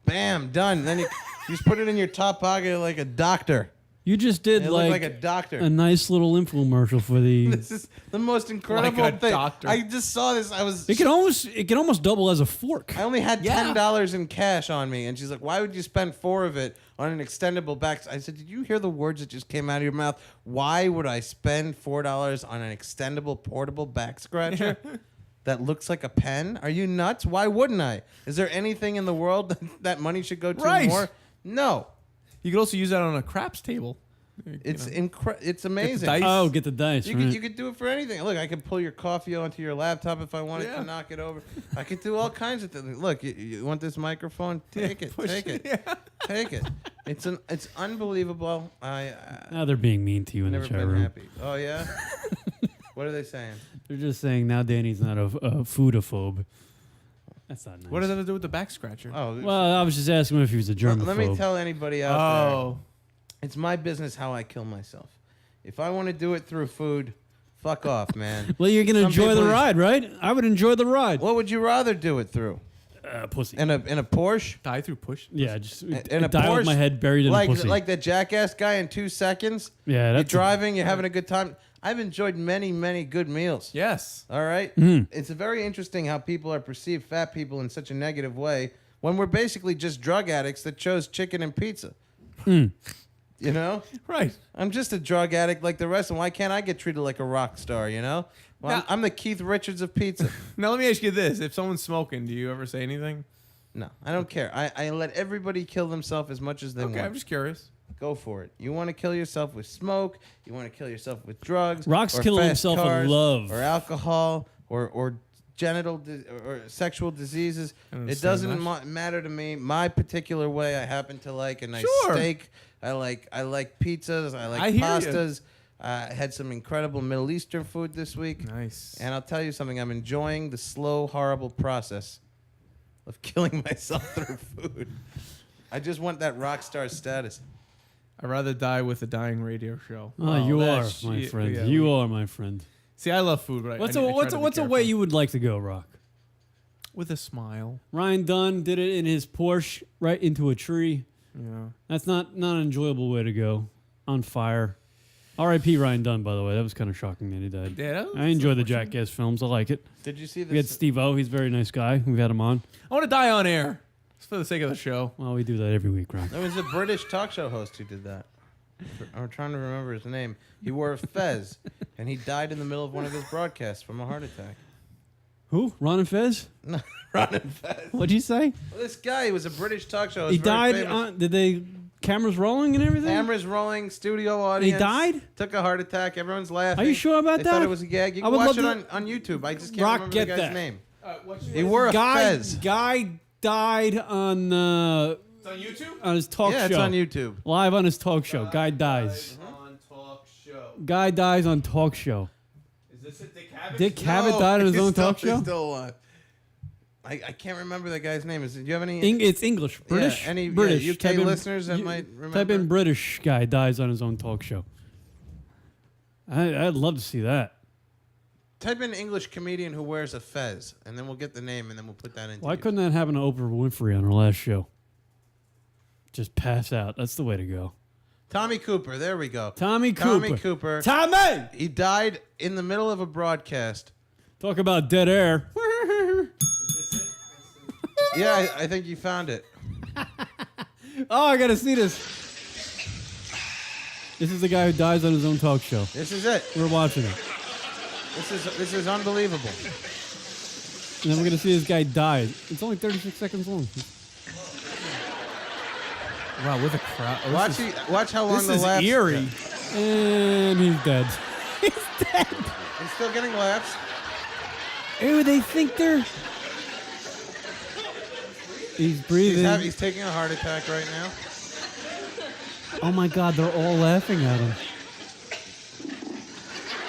Speaker 4: Bam, done. Then you just put it in your top pocket like a doctor.
Speaker 1: You just did
Speaker 4: It looked like a doctor.
Speaker 1: a nice little infomercial for the.
Speaker 4: This is the most incredible
Speaker 2: Like a
Speaker 4: thing.
Speaker 2: doctor.
Speaker 4: I just saw this.
Speaker 1: It can almost double as a fork.
Speaker 4: I only had $10 in cash on me, and she's like, "Why would you spend 4 of it on an extendable back?" I said, "Did you hear the words that just came out of your mouth? Why would I spend $4 on an extendable portable back scratcher that looks like a pen? Are you nuts? Why wouldn't I? Is there anything in the world that money should go to
Speaker 2: Right.
Speaker 4: more? No.
Speaker 2: You could also use that on a craps table.
Speaker 4: It's it's amazing.
Speaker 2: dice.
Speaker 1: Oh, get the dice.
Speaker 4: You
Speaker 1: right.
Speaker 4: could, you could do it for anything. Look, I could pull your coffee onto your laptop if I wanted
Speaker 2: Yeah.
Speaker 4: to knock it over. I could do all kinds of things. Look, you want this microphone? Take it. Take it. Take it. It's unbelievable.
Speaker 1: Now they're being mean to you in
Speaker 4: Never
Speaker 1: the chat
Speaker 4: been
Speaker 1: room.
Speaker 4: happy. Oh yeah. What are they saying?
Speaker 1: They're just saying now Danny's not a foodophobe. That's not nice.
Speaker 2: What does that have to do with the back scratcher?
Speaker 4: Oh
Speaker 1: Well, I was just asking him if he was a germaphobe.
Speaker 4: let me tell anybody out
Speaker 2: Oh.
Speaker 4: there. It's my business how I kill myself. If I want to do it through food, fuck off, man.
Speaker 1: Well, you're gonna
Speaker 4: Some
Speaker 1: enjoy the
Speaker 4: people-
Speaker 1: ride, right? I would enjoy the ride.
Speaker 4: What would you rather do it through?
Speaker 1: Pussy.
Speaker 4: In a Porsche?
Speaker 2: Die through push.
Speaker 1: Yeah, just
Speaker 4: In a
Speaker 1: die
Speaker 4: Porsche,
Speaker 1: with my head buried in
Speaker 4: like
Speaker 1: a pussy.
Speaker 4: like the jackass guy in 2 seconds.
Speaker 1: Yeah,
Speaker 4: you're
Speaker 1: that's
Speaker 4: driving, you're having a good time. I've enjoyed many good meals.
Speaker 2: Yes.
Speaker 4: All right.
Speaker 1: Mm.
Speaker 4: It's very interesting how people are perceived, fat people, in such a negative way when we're basically just drug addicts that chose chicken and pizza. You know?
Speaker 2: Right.
Speaker 4: I'm just a drug addict like the rest of them. Why can't I get treated like a rock star, you know? Well,
Speaker 2: Now-
Speaker 4: I'm the Keith Richards of pizza.
Speaker 2: Now let me ask you this: if someone's smoking, do you ever say anything?
Speaker 4: No, I don't care. I let everybody kill themselves as much as they want.
Speaker 2: Okay, I'm just curious.
Speaker 4: Go for it. You want to kill yourself with smoke. You want to kill yourself with drugs.
Speaker 1: Rock's
Speaker 4: or
Speaker 1: killing
Speaker 4: fast
Speaker 1: himself with
Speaker 4: cars,
Speaker 1: love.
Speaker 4: or alcohol, or genital or sexual diseases. It doesn't matter to me. My particular way, I happen to like a nice steak. I like pizzas. I like pastas. I had some incredible Middle Eastern food this week.
Speaker 2: Nice.
Speaker 4: And I'll tell you something. I'm enjoying the slow, horrible process of killing myself through food. I just want that rock star status.
Speaker 2: I'd rather die with a dying radio show.
Speaker 1: Oh, you are my friend.
Speaker 2: Yeah,
Speaker 1: you are my friend.
Speaker 2: See, I love food, right?
Speaker 1: What's a way you would like to go, Rock?
Speaker 2: With a smile.
Speaker 1: Ryan Dunn did it in his Porsche right into a tree.
Speaker 2: Yeah.
Speaker 1: That's not an enjoyable way to go. On fire. R.I.P. Ryan Dunn, by the way. That was kind of shocking that he died.
Speaker 2: Yeah,
Speaker 1: I enjoy the Jackass films. I like it.
Speaker 4: Did you see this?
Speaker 1: We had Steve-O. He's a very nice guy. We've had him on.
Speaker 2: I want to die on air. Just for the sake of the show.
Speaker 1: Well, we do that every week, Rock.
Speaker 4: There was a British talk show host who did that. I'm trying to remember his name. He wore a fez, and he died in the middle of one of his broadcasts from a heart attack.
Speaker 1: Who? Ron and Fez?
Speaker 4: No, Ron and Fez.
Speaker 1: What'd you say?
Speaker 4: Well, this guy was a British talk show.
Speaker 1: He died on... Did they... Cameras rolling and everything?
Speaker 4: Cameras rolling, studio audience.
Speaker 1: He died?
Speaker 4: Took a heart attack. Everyone's laughing.
Speaker 1: Are you sure about
Speaker 4: they
Speaker 1: that?
Speaker 4: Thought it was a gag. You can watch it on YouTube. I just can't
Speaker 1: Rock,
Speaker 4: remember
Speaker 1: get
Speaker 4: the guy's
Speaker 1: that.
Speaker 4: name. He wore a fez.
Speaker 1: Guy died on...
Speaker 2: It's on YouTube?
Speaker 1: On his talk show.
Speaker 4: Yeah, it's on YouTube.
Speaker 1: Live on his talk show. Guy dies.
Speaker 2: On talk show.
Speaker 1: Guy dies on talk show.
Speaker 2: Is this a Dick Cavett?
Speaker 1: Dick Cavett died on his own talk show?
Speaker 4: He's still alive. I can't remember that guy's name. Do you have any?
Speaker 1: It's English. British?
Speaker 4: Yeah, any
Speaker 1: British.
Speaker 4: UK
Speaker 1: Type in-
Speaker 4: listeners that might remember?
Speaker 1: Type in British guy dies on his own talk show. I'd love to see that.
Speaker 4: Type in English comedian who wears a fez, and then we'll get the name, and then we'll put that into
Speaker 1: Why
Speaker 4: YouTube.
Speaker 1: couldn't that happen to Oprah Winfrey on her last show? Just pass out. That's the way to go.
Speaker 4: Tommy Cooper. There we go.
Speaker 1: Tommy
Speaker 4: Cooper.
Speaker 1: Tommy!
Speaker 4: He died in the middle of a broadcast.
Speaker 1: Talk about dead air.
Speaker 4: Yeah, I think you found it.
Speaker 1: Oh, I got to see this. This is the guy who dies on his own talk show.
Speaker 4: This is it.
Speaker 1: We're watching it.
Speaker 4: This is unbelievable.
Speaker 1: And then we're going to see this guy die. It's only 36 seconds long.
Speaker 2: Wow, with a crowd.
Speaker 4: Watch how long
Speaker 2: This
Speaker 4: the
Speaker 2: is
Speaker 4: laughs.
Speaker 2: eerie.
Speaker 1: And he's dead. He's dead.
Speaker 4: He's still getting laughs.
Speaker 1: Ew, they think they're... He's breathing.
Speaker 4: He's taking a heart attack right now.
Speaker 1: Oh my God, they're all laughing at him.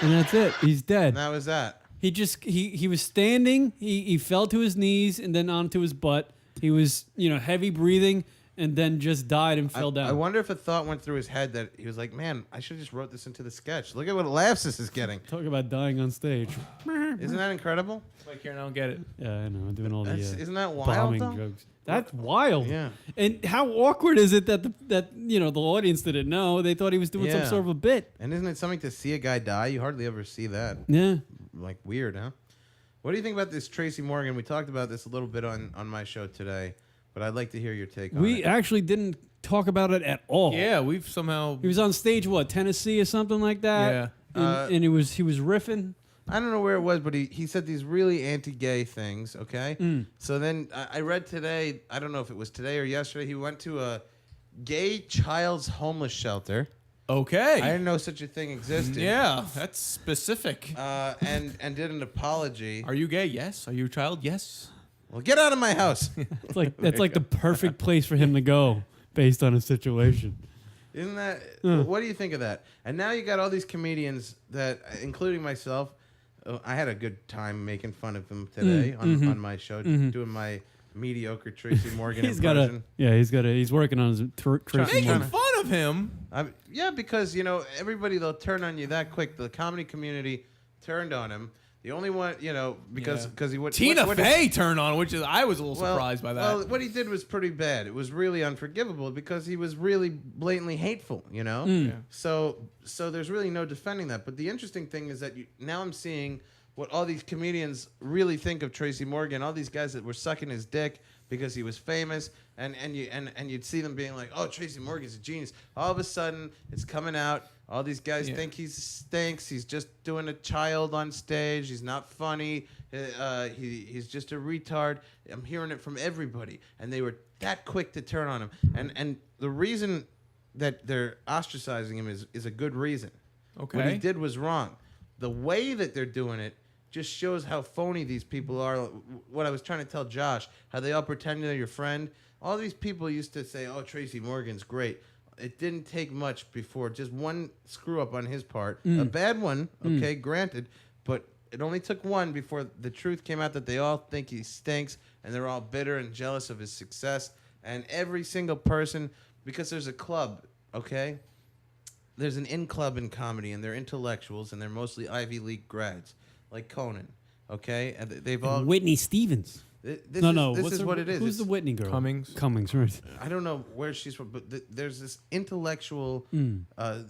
Speaker 1: And that's it. He's dead.
Speaker 4: And that was that.
Speaker 1: He just he was standing. He fell to his knees and then onto his butt. He was heavy breathing and then just died and fell down.
Speaker 4: I wonder if a thought went through his head that he was like, "Man, I should have just wrote this into the sketch. Look at what laughs this is getting."
Speaker 1: Talk about dying on stage.
Speaker 4: Isn't that incredible?
Speaker 2: Like here, I don't get it.
Speaker 1: Yeah, I know. I'm doing all the
Speaker 4: isn't that wild?
Speaker 1: bombing
Speaker 4: Though?
Speaker 1: jokes. That's wild.
Speaker 4: Yeah.
Speaker 1: And how awkward is it that the audience didn't know? They thought he was doing some sort of a bit.
Speaker 4: And isn't it something to see a guy die? You hardly ever see that.
Speaker 1: Yeah.
Speaker 4: Like weird, huh? What do you think about this Tracy Morgan? We talked about this a little bit on my show today, but I'd like to hear your take on it.
Speaker 1: We actually didn't talk about it at all.
Speaker 2: Yeah, we've somehow...
Speaker 1: He was on stage, Tennessee or something like that?
Speaker 2: Yeah.
Speaker 1: And he was riffing.
Speaker 4: I don't know where it was, but he said these really anti-gay things, okay? So then I read today, I don't know if it was today or yesterday, he went to a gay child's homeless shelter.
Speaker 2: Okay.
Speaker 4: I didn't know such a thing existed.
Speaker 2: Yeah, that's specific.
Speaker 4: And did an apology.
Speaker 2: Are you gay? Yes. Are you a child? Yes.
Speaker 4: Well, get out of my house.
Speaker 1: It's like that's like the perfect place for him to go based on his situation.
Speaker 4: Isn't that? What do you think of that? And now you got all these comedians that, including myself, I had a good time making fun of him today on my show, doing my mediocre Tracy Morgan impression.
Speaker 1: He's working on his Tracy
Speaker 2: Making
Speaker 1: Morgan.
Speaker 2: fun of him?
Speaker 4: Yeah, because, everybody, they'll turn on you that quick. The comedy community turned on him. The only one, because he would...
Speaker 2: Tina Fey turned on, which is... I was a little surprised by that.
Speaker 4: Well, what he did was pretty bad. It was really unforgivable because he was really blatantly hateful, Yeah. So there's really no defending that. But the interesting thing is that now I'm seeing what all these comedians really think of Tracy Morgan, all these guys that were sucking his dick because he was famous, and you'd see them being like, oh, Tracy Morgan's a genius. All of a sudden, it's coming out. All these guys think he stinks. He's just doing a child on stage. He's not funny. He's just a retard. I'm hearing it from everybody, and they were that quick to turn on him. And the reason that they're ostracizing him is a good reason.
Speaker 2: Okay.
Speaker 4: What he did was wrong. The way that they're doing it just shows how phony these people are. What I was trying to tell Josh, how they all pretend they're your friend. All these people used to say, oh, Tracy Morgan's great. It didn't take much before just one screw up on his part. A bad one, okay, granted, but it only took one before the truth came out that they all think he stinks and they're all bitter and jealous of his success. And every single person, because there's a club, okay? There's an in-club in comedy, and they're intellectuals, and they're mostly Ivy League grads, like Conan, okay? And they've all...
Speaker 1: Whitney Stevens.
Speaker 4: This
Speaker 1: What's
Speaker 4: is what it is.
Speaker 1: Who's the Whitney girl?
Speaker 2: Cummings,
Speaker 1: right.
Speaker 4: I don't know where she's from, but there's this intellectual,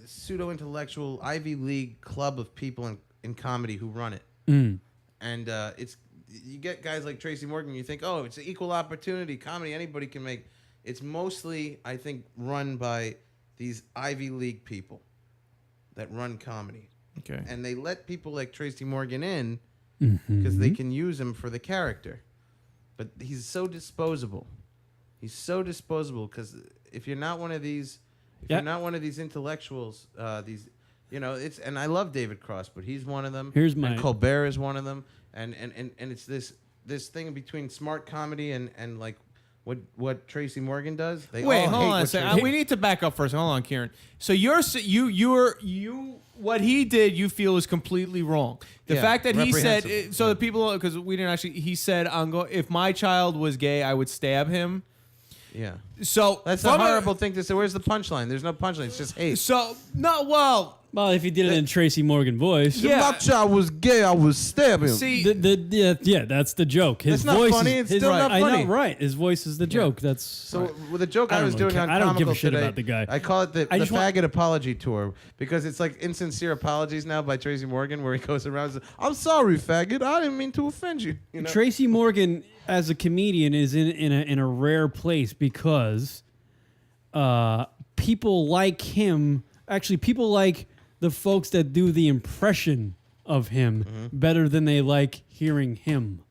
Speaker 4: pseudo-intellectual Ivy League club of people in comedy who run it. And it's you get guys like Tracy Morgan, you think, oh, it's an equal opportunity comedy, anybody can make. It's mostly, I think, run by these Ivy League people that run comedy.
Speaker 2: Okay.
Speaker 4: And they let people like Tracy Morgan in because they can use him for the character. But he's so disposable. He's so disposable because if you're not one of these, you're not one of these intellectuals, it's, and I love David Cross, but he's one of them. And Colbert is one of them. And it's this thing between smart comedy and like what Tracy Morgan does. They
Speaker 2: Wait,
Speaker 4: all
Speaker 2: hold
Speaker 4: hate
Speaker 2: on a
Speaker 4: what
Speaker 2: second.
Speaker 4: Tracy-
Speaker 2: We need to back up first. Hold on, Kieran. So you what he did, you feel is completely wrong. The fact that he said, the people, because we didn't actually, he said, if my child was gay, I would stab him.
Speaker 4: Yeah.
Speaker 2: So
Speaker 4: that's a horrible thing to say. Where's the punchline? There's no punchline. It's just hate.
Speaker 2: So no, well,
Speaker 1: if he did it in Tracy Morgan voice,
Speaker 4: if my child was gay, I would stab him.
Speaker 2: See,
Speaker 1: that's the joke. His
Speaker 4: that's
Speaker 1: voice
Speaker 4: not funny. It's still not funny.
Speaker 1: I know, right? His voice is the joke. That's
Speaker 4: so. With the joke I was
Speaker 1: don't
Speaker 4: doing on
Speaker 1: I don't give
Speaker 4: Comical
Speaker 1: a shit
Speaker 4: today,
Speaker 1: about the guy.
Speaker 4: I call it the faggot apology tour because it's like insincere apologies now by Tracy Morgan, where he goes around and says, "I'm sorry, faggot. I didn't mean to offend you." You know?
Speaker 1: Tracy Morgan as a comedian is in a rare place because people like him. Actually, people like the folks that do the impression of him better than they like hearing him.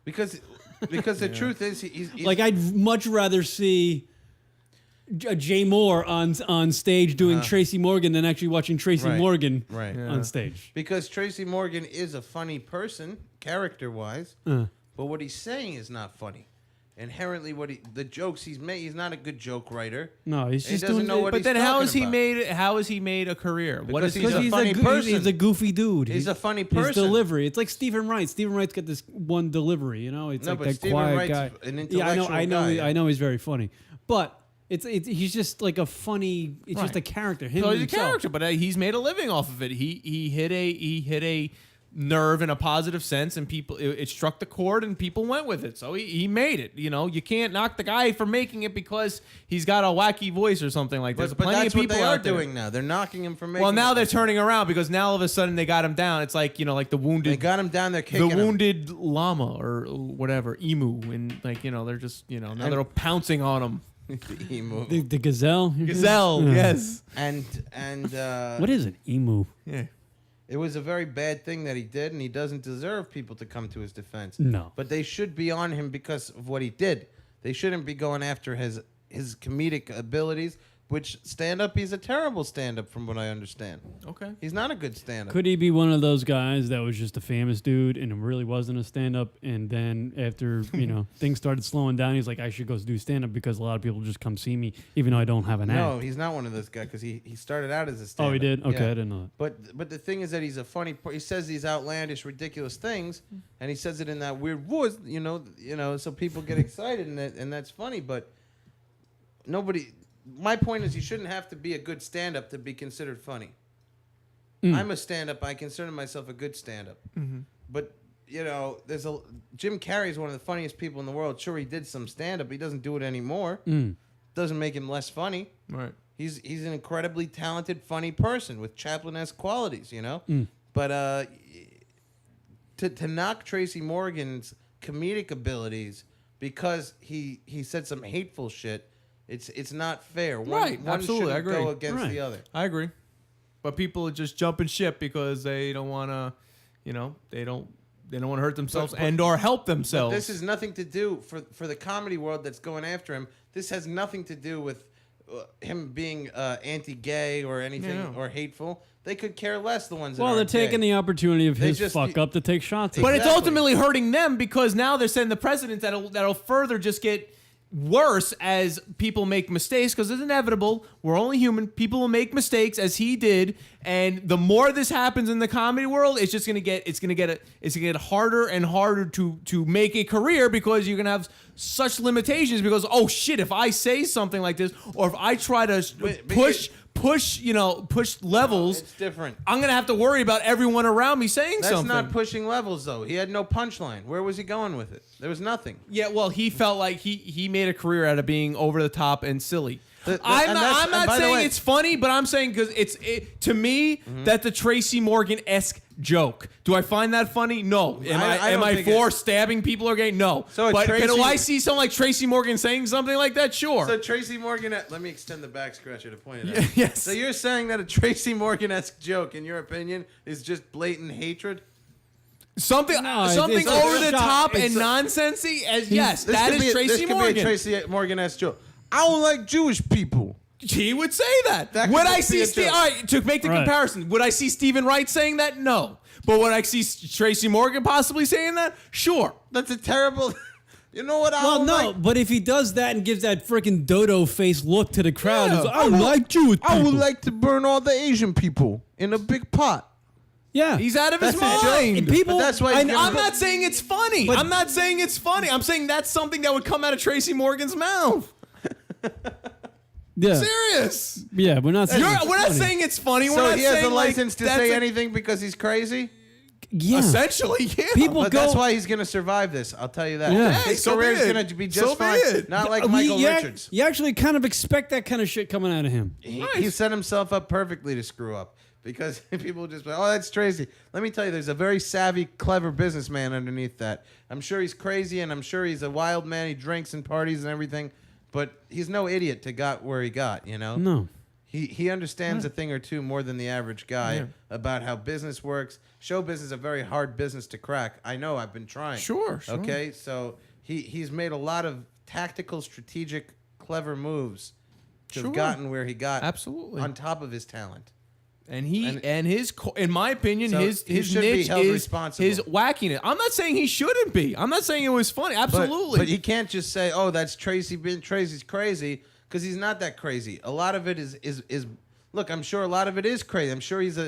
Speaker 4: Because the truth is, he's
Speaker 1: like, I'd much rather see Jay Moore on stage doing Tracy Morgan than actually watching Tracy Morgan on stage.
Speaker 4: Because Tracy Morgan is a funny person, character-wise, but what he's saying is not funny. Inherently, the jokes he's made, he's not a good joke writer.
Speaker 1: No, he's just
Speaker 4: doesn't know what.
Speaker 2: But
Speaker 4: he's
Speaker 2: then how has he
Speaker 4: about.
Speaker 2: made? How has he made a career? What is he?
Speaker 4: Because he's a funny person.
Speaker 1: He's a goofy dude.
Speaker 4: He's a funny person.
Speaker 1: His delivery. It's like Stephen Wright. Stephen Wright's got this one delivery. It's like that
Speaker 4: Stephen
Speaker 1: quiet
Speaker 4: Wright's
Speaker 1: guy.
Speaker 4: an intellectual
Speaker 1: I know.
Speaker 4: guy.
Speaker 1: I know he's very funny, but he's just like a funny. It's just a character. Him
Speaker 2: So he's a
Speaker 1: himself.
Speaker 2: character, but he's made a living off of it. He hit a nerve in a positive sense, and people it struck the chord, and people went with it. So he made it. You can't knock the guy for making it because he's got a wacky voice or something like that.
Speaker 4: But
Speaker 2: Plenty
Speaker 4: that's
Speaker 2: of people
Speaker 4: what they are
Speaker 2: out there
Speaker 4: doing now. They're knocking him for making.
Speaker 2: Well, now
Speaker 4: it.
Speaker 2: they're turning around because now all of a sudden they got him down. It's like like the wounded.
Speaker 4: They got him down there kicking
Speaker 2: the
Speaker 4: him.
Speaker 2: wounded llama or whatever emu, and they're just now they're pouncing on him.
Speaker 4: The emu.
Speaker 1: The gazelle.
Speaker 2: Gazelle, yes.
Speaker 4: And
Speaker 1: what is an emu?
Speaker 2: Yeah.
Speaker 4: It was a very bad thing that he did, and he doesn't deserve people to come to his defense.
Speaker 1: No.
Speaker 4: But they should be on him because of what he did. They shouldn't be going after his comedic abilities, which stand-up, he's a terrible stand-up from what I understand.
Speaker 2: Okay.
Speaker 4: He's not a good stand-up.
Speaker 1: Could he be one of those guys that was just a famous dude and it really wasn't a stand-up, and then after things started slowing down, he's like, I should go do stand-up because a lot of people just come see me even though I don't have an act.
Speaker 4: No, he's not one of those guys because he started out as a stand-up.
Speaker 1: Oh, he did? Okay,
Speaker 4: Yeah.
Speaker 1: I didn't know that.
Speaker 4: But the thing is that he's a funny. He says these outlandish, ridiculous things, and he says it in that weird voice. So people get excited, and that's funny. But nobody. My point is, you shouldn't have to be a good stand-up to be considered funny. I'm a stand-up. I consider myself a good stand-up. But Jim Carrey is one of the funniest people in the world. Sure, he did some stand-up. He doesn't do it anymore. Doesn't make him less funny.
Speaker 2: Right.
Speaker 4: He's an incredibly talented, funny person with Chaplin-esque qualities, But to knock Tracy Morgan's comedic abilities because he said some hateful shit. It's not fair.
Speaker 2: Right,
Speaker 4: One
Speaker 2: absolutely, I
Speaker 4: shouldn't
Speaker 2: agree.
Speaker 4: go against the other.
Speaker 2: I agree. But people are just jumping ship because they don't want to, they don't want to hurt themselves and or help themselves.
Speaker 4: This has nothing to do for the comedy world that's going after him. This has nothing to do with him being anti-gay or anything or hateful. They could care less. The ones that
Speaker 1: Well, they're
Speaker 4: aren't
Speaker 1: taking
Speaker 4: gay.
Speaker 1: the opportunity of his
Speaker 4: just-
Speaker 1: fuck up to take shots. at
Speaker 2: But
Speaker 1: him.
Speaker 2: it's ultimately hurting them because now they're sending the precedent that'll further just get worse as people make mistakes because it's inevitable. We're only human. People will make mistakes as he did, and the more this happens in the comedy world, it's just gonna get harder and harder to make a career because you're gonna have such limitations. Because oh shit, if I say something like this or if I try to push levels,
Speaker 4: It's different.
Speaker 2: I'm gonna have to worry about everyone around me saying
Speaker 4: That's
Speaker 2: something.
Speaker 4: not pushing levels, though. He had no punchline. Where was he going with it? There was nothing.
Speaker 2: Yeah, well, he felt like he made a career out of being over the top and silly.
Speaker 4: And
Speaker 2: I'm
Speaker 4: by
Speaker 2: not
Speaker 4: the
Speaker 2: saying
Speaker 4: way-
Speaker 2: it's funny, but I'm saying because to me that's a Tracy Morgan-esque joke. Do I find that funny? No. Am
Speaker 4: I
Speaker 2: I
Speaker 4: don't think
Speaker 2: for stabbing people or gay? No.
Speaker 4: So
Speaker 2: but
Speaker 4: Tracy-
Speaker 2: do I see someone like Tracy Morgan saying something like that? Sure.
Speaker 4: So Tracy Morgan, let me extend the back scratcher to point it out.
Speaker 2: Yes.
Speaker 4: So you're saying that a Tracy Morgan-esque joke, in your opinion, is just blatant hatred?
Speaker 2: Something
Speaker 1: No, it's
Speaker 2: over the
Speaker 1: a
Speaker 2: top
Speaker 1: shot.
Speaker 2: and nonsensy as yes, that is Tracy Morgan.
Speaker 4: Be a Tracy Morgan-esque joke. I don't like Jewish people.
Speaker 2: He would say that.
Speaker 4: That
Speaker 2: Would
Speaker 4: could
Speaker 2: I
Speaker 4: just be
Speaker 2: see
Speaker 4: a joke.
Speaker 2: all right, to make the
Speaker 1: Right.
Speaker 2: comparison, would I see Stephen Wright saying that? No. But would I see Tracy Morgan possibly saying that? Sure.
Speaker 4: That's a terrible... You know what I
Speaker 1: Well,
Speaker 4: don't
Speaker 1: no,
Speaker 4: like?
Speaker 1: but if he does that and gives that freaking dodo face look to the crowd,
Speaker 2: Yeah,
Speaker 1: he's like, I like Jewish people.
Speaker 4: I would like to burn all the Asian people in a big pot.
Speaker 1: Yeah.
Speaker 2: He's out of his
Speaker 4: That's a joke.
Speaker 2: mind.
Speaker 1: And people,
Speaker 4: But that's why he's
Speaker 1: and
Speaker 4: gonna
Speaker 2: I'm not saying it's funny.
Speaker 1: But-
Speaker 2: I'm not saying it's funny. I'm saying that's something that would come out of Tracy Morgan's mouth.
Speaker 1: yeah.
Speaker 2: Serious.
Speaker 1: Yeah, we're not saying it's
Speaker 2: We're not
Speaker 1: funny.
Speaker 2: saying it's funny. We're
Speaker 4: So
Speaker 2: not
Speaker 4: he has
Speaker 2: saying
Speaker 4: a license to
Speaker 2: that's
Speaker 4: say
Speaker 2: a-
Speaker 4: anything because he's crazy?
Speaker 1: Yeah.
Speaker 2: Essentially, yeah.
Speaker 1: People
Speaker 4: But
Speaker 1: go.
Speaker 4: that's why he's going to survive this. I'll tell you that.
Speaker 1: Yeah.
Speaker 2: Hey,
Speaker 4: His
Speaker 2: so
Speaker 4: career
Speaker 2: be
Speaker 4: is
Speaker 2: it.
Speaker 4: going to be just
Speaker 2: So be
Speaker 4: fine.
Speaker 2: it.
Speaker 4: Not like
Speaker 1: We-
Speaker 4: Michael
Speaker 1: you ac-
Speaker 4: Richards.
Speaker 1: You actually kind of expect that kind of shit coming out of him.
Speaker 4: He set himself up perfectly to screw up because people just like, oh, that's Tracy. Let me tell you, there's a very savvy, clever businessman underneath that. I'm sure he's crazy and I'm sure he's a wild man. He drinks and parties and everything, but he's no idiot to got where he got, you know?
Speaker 1: No.
Speaker 4: He understands a thing or two more than the average guy about how business works. Show business is a very hard business to crack. I know. I've been trying.
Speaker 2: Sure.
Speaker 4: Okay, so he's made a lot of tactical, strategic, clever moves to have gotten where he got.
Speaker 2: Absolutely.
Speaker 4: On top of his talent.
Speaker 2: And his, in my opinion,
Speaker 4: So
Speaker 2: his
Speaker 4: he should be
Speaker 2: niche
Speaker 4: held
Speaker 2: is
Speaker 4: responsible.
Speaker 2: his wackiness. I'm not saying he shouldn't be. I'm not saying it was funny. Absolutely.
Speaker 4: But he can't just say, "Oh, that's Tracy. Tracy's crazy," because he's not that crazy. A lot of it is. Look, I'm sure a lot of it is crazy. I'm sure he's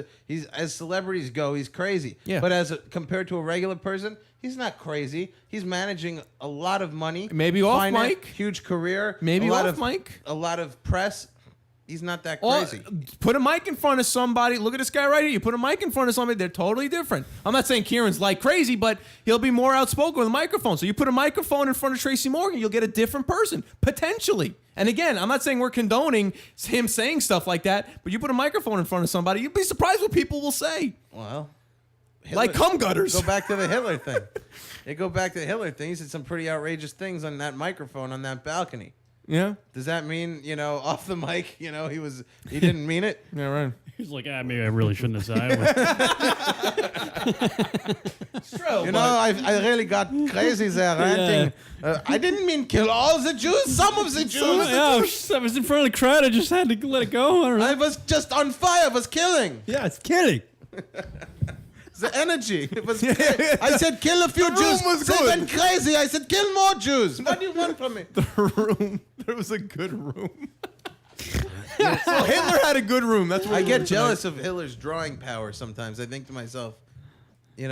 Speaker 4: as celebrities go, he's crazy.
Speaker 2: Yeah.
Speaker 4: But compared to a regular person, he's not crazy. He's managing a lot of money.
Speaker 2: Maybe off mic.
Speaker 4: Huge career.
Speaker 2: Maybe
Speaker 4: a lot
Speaker 2: off
Speaker 4: of,
Speaker 2: mic.
Speaker 4: A lot of press. He's not that
Speaker 2: Or
Speaker 4: crazy.
Speaker 2: put a mic in front of somebody. Look at this guy right here. You put a mic in front of somebody, they're totally different. I'm not saying Kieran's like crazy, but he'll be more outspoken with a microphone. So you put a microphone in front of Tracy Morgan, you'll get a different person, potentially. And again, I'm not saying we're condoning him saying stuff like that, but you put a microphone in front of somebody, you'd be surprised what people will say.
Speaker 4: Well,
Speaker 2: Like cum gutters.
Speaker 4: Go back to the Hitler thing. They go back to the Hitler thing. He said some pretty outrageous things on that microphone on that balcony.
Speaker 2: Yeah.
Speaker 4: Does that mean, off the mic, he didn't mean it?
Speaker 2: Yeah, right.
Speaker 1: He's like, maybe I really shouldn't have said it.
Speaker 2: It's true.
Speaker 4: I really got crazy there ranting. I didn't mean kill all the Jews, some of the Jews.
Speaker 1: I was in front of the crowd. I just had to let it go. I don't know.
Speaker 4: I was just on fire, I was killing.
Speaker 1: Yeah, it's kidding.
Speaker 4: The energy. It was I said kill a few
Speaker 2: The
Speaker 4: Jews.
Speaker 2: room was
Speaker 4: They
Speaker 2: good.
Speaker 4: went crazy. I said kill more Jews. What do you want from me?
Speaker 2: The room. There was a good room. So Hitler had a good room. That's what
Speaker 4: I
Speaker 2: we
Speaker 4: get
Speaker 2: were
Speaker 4: jealous of Hitler's drawing power sometimes. I think to myself,
Speaker 2: He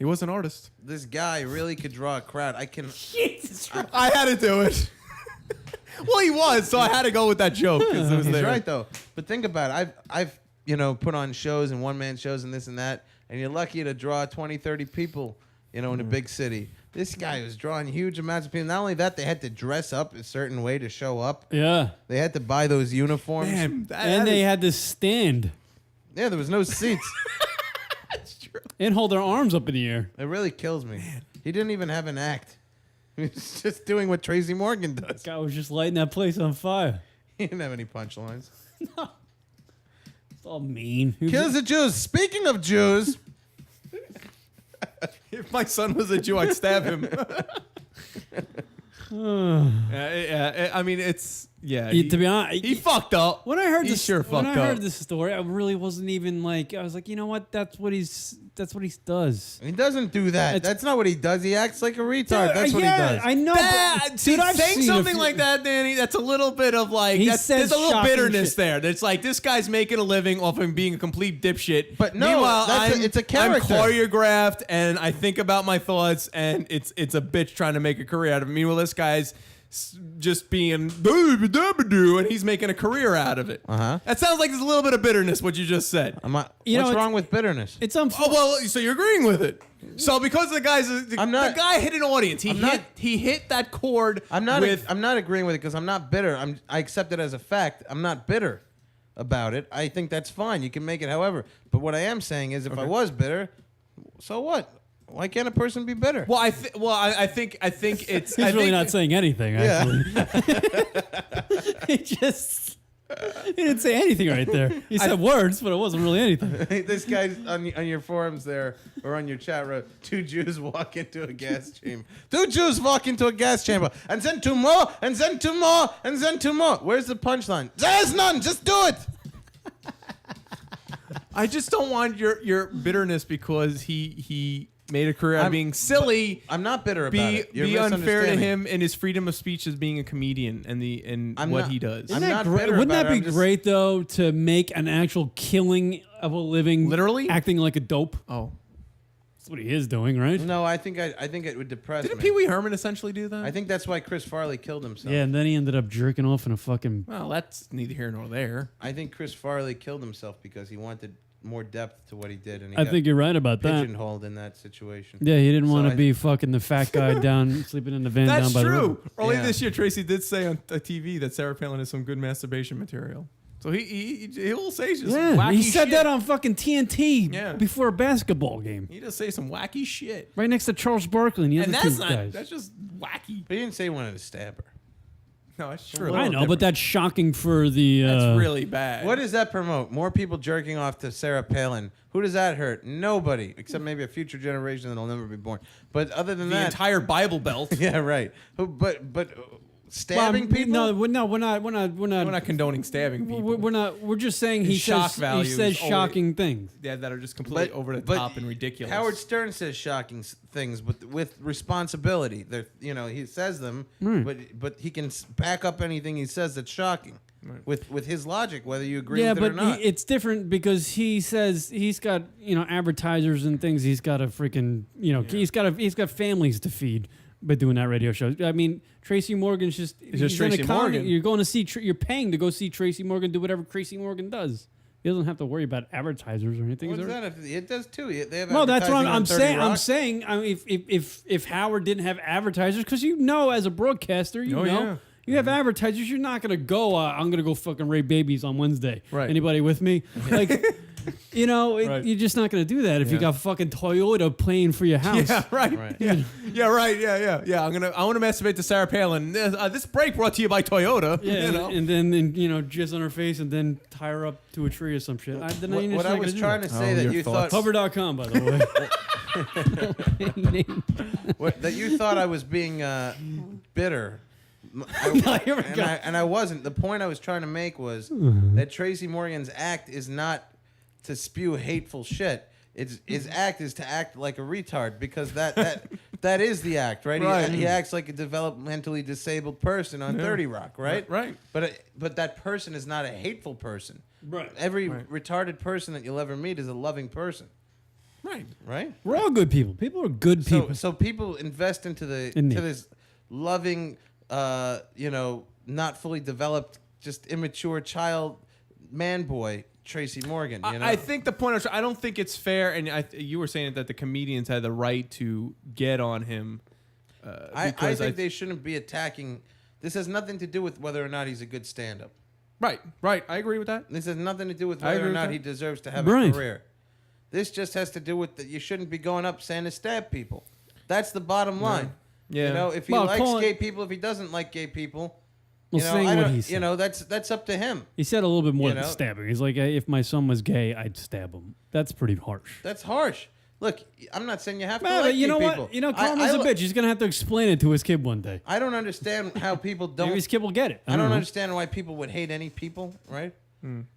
Speaker 2: was an artist.
Speaker 4: this guy really could draw a crowd. I can.
Speaker 2: I had to do it. Well, he was, so I had to go with that joke because it was
Speaker 4: He's
Speaker 2: there.
Speaker 4: right though. But think about it. I've put on shows and one-man shows and this and that, and you're lucky to draw 20, 30 people, in a big city. This guy was drawing huge amounts of people. Not only that, they had to dress up a certain way to show up.
Speaker 1: Yeah.
Speaker 4: They had to buy those uniforms.
Speaker 2: Man,
Speaker 1: And they had to stand
Speaker 4: Yeah, there was no seats.
Speaker 2: That's true.
Speaker 1: and hold their arms up in the air.
Speaker 4: It really kills me. He didn't even have an act. He's just doing what Tracy Morgan does.
Speaker 1: Guy was just lighting that place on fire.
Speaker 4: He didn't have any punchlines.
Speaker 1: It's all mean.
Speaker 4: Kills the Jews. Speaking of Jews,
Speaker 2: If my son was a Jew, I'd stab him. I mean, it's
Speaker 1: to be honest,
Speaker 2: he fucked up.
Speaker 1: When I heard this,
Speaker 2: sure
Speaker 1: when
Speaker 2: fucked
Speaker 1: I heard
Speaker 2: up.
Speaker 1: this story, I really wasn't even like. I was like, you know what? That's what he does.
Speaker 4: he doesn't do that. That's not what he does. He acts like a retard. That's what he does.
Speaker 1: I know.
Speaker 2: See,
Speaker 1: I've
Speaker 2: saying
Speaker 1: seen
Speaker 2: something like that, Danny, that's a little bit of like,
Speaker 1: He
Speaker 2: there's
Speaker 1: says
Speaker 2: a little
Speaker 1: shocking
Speaker 2: bitterness
Speaker 1: shit.
Speaker 2: there. That's like, this guy's making a living off him being a complete dipshit.
Speaker 4: But no,
Speaker 2: meanwhile,
Speaker 4: it's a character.
Speaker 2: I'm choreographed and I think about my thoughts, and it's a bitch trying to make a career out of it. Meanwhile, this guy's just being and he's making a career out of it. That sounds like there's a little bit of bitterness, what you just said.
Speaker 4: What's wrong with bitterness?
Speaker 1: It's
Speaker 2: Oh, well, so you're agreeing with it. So because the guy hit an audience, he hit that chord.
Speaker 4: I'm not agreeing with it because I'm not bitter. I accept it as a fact. I'm not bitter about it. I think that's fine. You can make it however. But what I am saying is, if I was bitter, so what? Why can't a person be bitter?
Speaker 2: Well, I think it's.
Speaker 1: He's really not saying anything. Actually, he didn't say anything right there. He said words, but it wasn't really anything.
Speaker 4: This guy's on your forums there or on your chat room. 2 Jews walk into a gas chamber. 2 Jews walk into a gas chamber, and then 2 more, and then 2 more, and then 2 more. Where's the punchline? There's none. Just do it.
Speaker 2: I just don't want your bitterness because he made a career out of being silly.
Speaker 4: I'm not bitter about it. You're
Speaker 2: be unfair to
Speaker 4: misunderstanding.
Speaker 2: him and his freedom of speech as being a comedian and what he does.
Speaker 4: I'm not bitter
Speaker 1: Wouldn't
Speaker 4: about
Speaker 1: that
Speaker 4: it.
Speaker 1: be great though to make an actual killing of a living,
Speaker 2: literally
Speaker 1: acting like a dope?
Speaker 2: Oh,
Speaker 1: that's what he is doing, right?
Speaker 4: No, I think it would depress
Speaker 2: Didn't
Speaker 4: me.
Speaker 2: Pee Wee Herman essentially do that?
Speaker 4: I think that's why Chris Farley killed himself.
Speaker 1: Yeah, and then he ended up jerking off in a fucking.
Speaker 2: Well, that's neither here nor there.
Speaker 4: I think Chris Farley killed himself because he wanted more depth to what he did, and he
Speaker 1: I
Speaker 4: got
Speaker 1: think you're right about that.
Speaker 4: pigeonholed in that situation.
Speaker 1: Yeah, he didn't want
Speaker 4: So
Speaker 1: to be fucking the fat guy down sleeping in the van
Speaker 2: That's
Speaker 1: down by the river.
Speaker 2: true. Earlier this year, Tracy did say on TV that Sarah Palin is some good masturbation material. So he'll say just wacky
Speaker 1: he said
Speaker 2: shit.
Speaker 1: that on fucking TNT before a basketball game.
Speaker 2: He just say some wacky shit.
Speaker 1: Right next to Charles Barkley and the
Speaker 2: And
Speaker 1: other
Speaker 2: that's
Speaker 1: two
Speaker 2: not.
Speaker 1: guys.
Speaker 2: That's just wacky.
Speaker 4: But he didn't say he wanted to stab her.
Speaker 2: No, that's true.
Speaker 1: I know, but that's shocking for the.
Speaker 2: That's really bad.
Speaker 4: What does that promote? More people jerking off to Sarah Palin. Who does that hurt? Nobody, except maybe a future generation that'll never be born. But other than
Speaker 2: the
Speaker 4: that,
Speaker 2: entire Bible Belt.
Speaker 4: Yeah, right. But stabbing people?
Speaker 1: No, we're not.
Speaker 2: We're not condoning stabbing people.
Speaker 1: We're not. We're just saying
Speaker 2: His
Speaker 1: he
Speaker 2: shock
Speaker 1: says
Speaker 2: value
Speaker 1: he says
Speaker 2: is
Speaker 1: shocking things.
Speaker 2: Yeah, that are just completely over the top and ridiculous.
Speaker 4: Howard Stern says shocking things, but with responsibility. He says them, but he can back up anything he says that's shocking with his logic, whether you agree with it or not.
Speaker 1: It's different because he says he's got advertisers and things. He's got a freaking he's got families to feed by doing that radio show. I mean, Tracy Morgan's just
Speaker 2: Tracy Morgan.
Speaker 1: You're going to see you're paying to go see Tracy Morgan do whatever Tracy Morgan does. He doesn't have to worry about advertisers or anything.
Speaker 4: What's that? It does too. They have
Speaker 1: well, that's what
Speaker 4: advertising
Speaker 1: I'm
Speaker 4: on 30
Speaker 1: saying.
Speaker 4: Rock.
Speaker 1: I'm saying. I mean, if Howard didn't have advertisers, because as a broadcaster, you have advertisers. You're not gonna go. I'm gonna go fucking rape babies on Wednesday.
Speaker 2: Right.
Speaker 1: Anybody with me? Like, you're just not gonna do that if you got fucking Toyota playing for your house.
Speaker 2: Yeah, right. Yeah, right. Yeah. I want to masturbate to Sarah Palin. This break brought to you by Toyota.
Speaker 1: Yeah, and then jizz on her face and then tie her up to a tree or some shit.
Speaker 4: What I was trying to say that you thought
Speaker 1: Hover.com, by the way.
Speaker 4: that you thought I was being bitter. And I wasn't. The point I was trying to make was that Tracy Morgan's act is not to spew hateful shit. His act is to act like a retard because that is the act, right?
Speaker 2: Right.
Speaker 4: He acts like a developmentally disabled person on 30 Rock, right?
Speaker 2: Right.
Speaker 4: But that person is not a hateful person.
Speaker 1: Right.
Speaker 4: Every retarded person that you'll ever meet is a loving person. Right.
Speaker 1: We're all good people. People are good people.
Speaker 4: So people invest into this loving, not fully developed, just immature child, man boy, Tracy Morgan.
Speaker 2: I think the point I don't think it's fair, and you were saying that the comedians had the right to get on him.
Speaker 4: I think they shouldn't be attacking. This has nothing to do with whether or not he's a good stand-up.
Speaker 2: Right. I agree with that.
Speaker 4: This has nothing to do with whether or not he deserves to have a career. This just has to do with that you shouldn't be going up saying to stab people. That's the bottom line.
Speaker 2: Yeah.
Speaker 4: You know, if he
Speaker 1: Well,
Speaker 4: likes
Speaker 1: calling-
Speaker 4: gay people, if he doesn't like gay people,
Speaker 1: Well,
Speaker 4: you know,
Speaker 1: saying
Speaker 4: I
Speaker 1: what
Speaker 4: don't-
Speaker 1: he said.
Speaker 4: you know, that's up to him.
Speaker 1: He said a little bit more
Speaker 4: You
Speaker 1: than
Speaker 4: know?
Speaker 1: stabbing. He's like, if my son was gay, I'd stab him. That's pretty harsh.
Speaker 4: That's harsh. Look, I'm not saying you have to
Speaker 1: Well,
Speaker 4: like
Speaker 1: but you
Speaker 4: gay
Speaker 1: know
Speaker 4: people.
Speaker 1: what? You know, karma's a bitch. He's gonna have to explain it to his kid one day.
Speaker 4: I don't understand how people don't.
Speaker 1: Maybe his kid will get it.
Speaker 4: I don't
Speaker 1: know.
Speaker 4: understand why people would hate any people, right?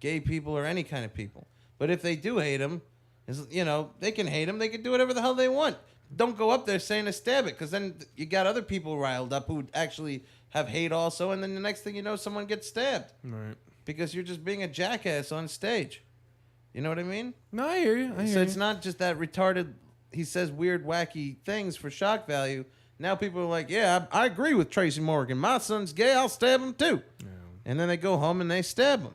Speaker 4: Gay people or any kind of people. But if they do hate them, you know, they can hate them. They can do whatever the hell they want. Don't go up there saying to stab it, because then you got other people riled up who actually have hate also, and then the next thing you know, someone gets stabbed.
Speaker 2: Right.
Speaker 4: Because you're just being a jackass on stage. You know what I mean?
Speaker 2: No, I hear you.
Speaker 4: So it's not just that retarded, he says weird, wacky things for shock value. Now people are like, yeah, I agree with Tracy Morgan. My son's gay, I'll stab him too. Yeah. And then they go home and they stab him.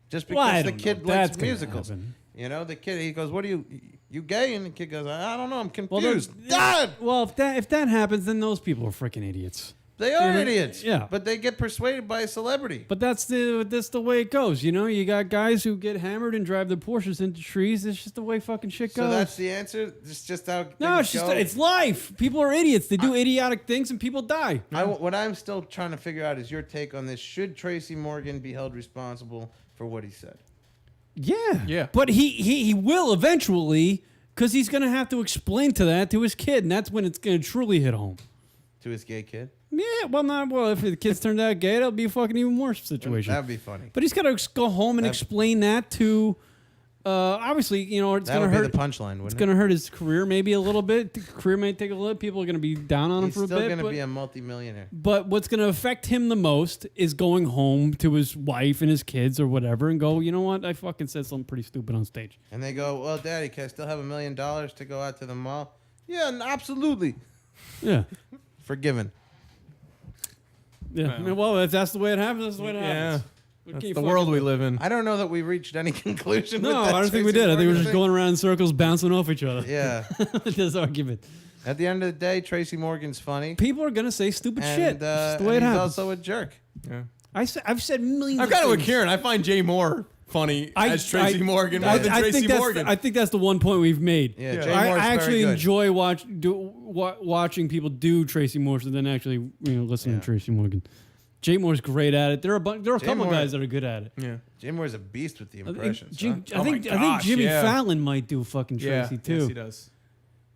Speaker 4: Just
Speaker 1: Well,
Speaker 4: because
Speaker 1: I
Speaker 4: the
Speaker 1: don't
Speaker 4: kid
Speaker 1: know.
Speaker 4: likes
Speaker 1: That's gonna
Speaker 4: musicals.
Speaker 1: happen.
Speaker 4: You know, the kid, he goes, what are you gay? And the kid goes, I don't know, I'm
Speaker 1: Well,
Speaker 4: confused. God!
Speaker 1: Well, if that happens, then those people are freaking idiots.
Speaker 4: They are
Speaker 1: You know?
Speaker 4: idiots.
Speaker 1: Yeah.
Speaker 4: But they get persuaded by a celebrity.
Speaker 1: But that's the way it goes. You know, you got guys who get hammered and drive their Porsches into trees. It's just the way fucking shit goes.
Speaker 4: So that's the answer? It's just how
Speaker 1: No, it's
Speaker 4: things
Speaker 1: just
Speaker 4: go?
Speaker 1: it's life. People are idiots. They do idiotic things and people die.
Speaker 4: What I'm still trying to figure out is your take on this. Should Tracy Morgan be held responsible for what he said?
Speaker 1: Yeah. But he will eventually, because he's going to have to explain to his kid, and that's when it's going to truly hit home.
Speaker 4: To his gay kid?
Speaker 1: Yeah, well, if the kids turned out gay, that'll be a fucking even worse situation.
Speaker 4: That'd be funny.
Speaker 1: But he's got to go home and explain that to, obviously, you know, it's
Speaker 4: That
Speaker 1: going
Speaker 4: would
Speaker 1: to
Speaker 4: be
Speaker 1: hurt.
Speaker 4: the punchline,
Speaker 1: It's
Speaker 4: wouldn't
Speaker 1: going to hurt his career maybe a little bit. The career may take a little. People are going to be down on him
Speaker 4: He's
Speaker 1: for a
Speaker 4: still
Speaker 1: bit.
Speaker 4: going to
Speaker 1: but-
Speaker 4: be a multimillionaire.
Speaker 1: But what's going to affect him the most is going home to his wife and his kids or whatever and go, you know what? I fucking said something pretty stupid on stage.
Speaker 4: And they go, well, Daddy, can I still have $1 million to go out to the mall? Yeah, absolutely.
Speaker 1: Yeah.
Speaker 4: Forgiven.
Speaker 1: Yeah. Well, if that's the way it happens, that's the way it happens. We
Speaker 2: That's
Speaker 1: can't
Speaker 2: the
Speaker 1: fucking
Speaker 2: world we
Speaker 1: do it.
Speaker 2: live in.
Speaker 4: I don't know that we reached any conclusion with
Speaker 1: No,
Speaker 4: that
Speaker 1: I don't think we
Speaker 4: Tracy
Speaker 1: did. I think we're
Speaker 4: Morgan
Speaker 1: just
Speaker 4: thing.
Speaker 1: going around in circles, bouncing off each other.
Speaker 4: Yeah.
Speaker 1: This argument.
Speaker 4: At the end of the day, Tracy Morgan's funny.
Speaker 1: People are going to say stupid
Speaker 4: and,
Speaker 1: shit. That's the way
Speaker 4: and
Speaker 1: it
Speaker 4: he's
Speaker 1: happens.
Speaker 4: also a jerk.
Speaker 2: Yeah.
Speaker 1: I've said millions
Speaker 2: I'm
Speaker 1: of
Speaker 2: kind of with
Speaker 1: things.
Speaker 2: Kieran. I find Jay Moore funny as Tracy Morgan more than Tracy Morgan.
Speaker 1: I think that's the one point we've made.
Speaker 4: Yeah, Jay
Speaker 1: I
Speaker 4: Moore's very
Speaker 1: actually
Speaker 4: good.
Speaker 1: enjoy watching people do Tracy Morgan than actually listening to Tracy Morgan. Jay Moore's great at it. There are a couple
Speaker 4: Moore-
Speaker 1: guys that are good at it.
Speaker 2: Yeah.
Speaker 4: Jay Moore's a beast with the
Speaker 1: I think,
Speaker 4: impressions.
Speaker 1: I think Jimmy Fallon might do fucking Tracy too.
Speaker 2: Yes, he does.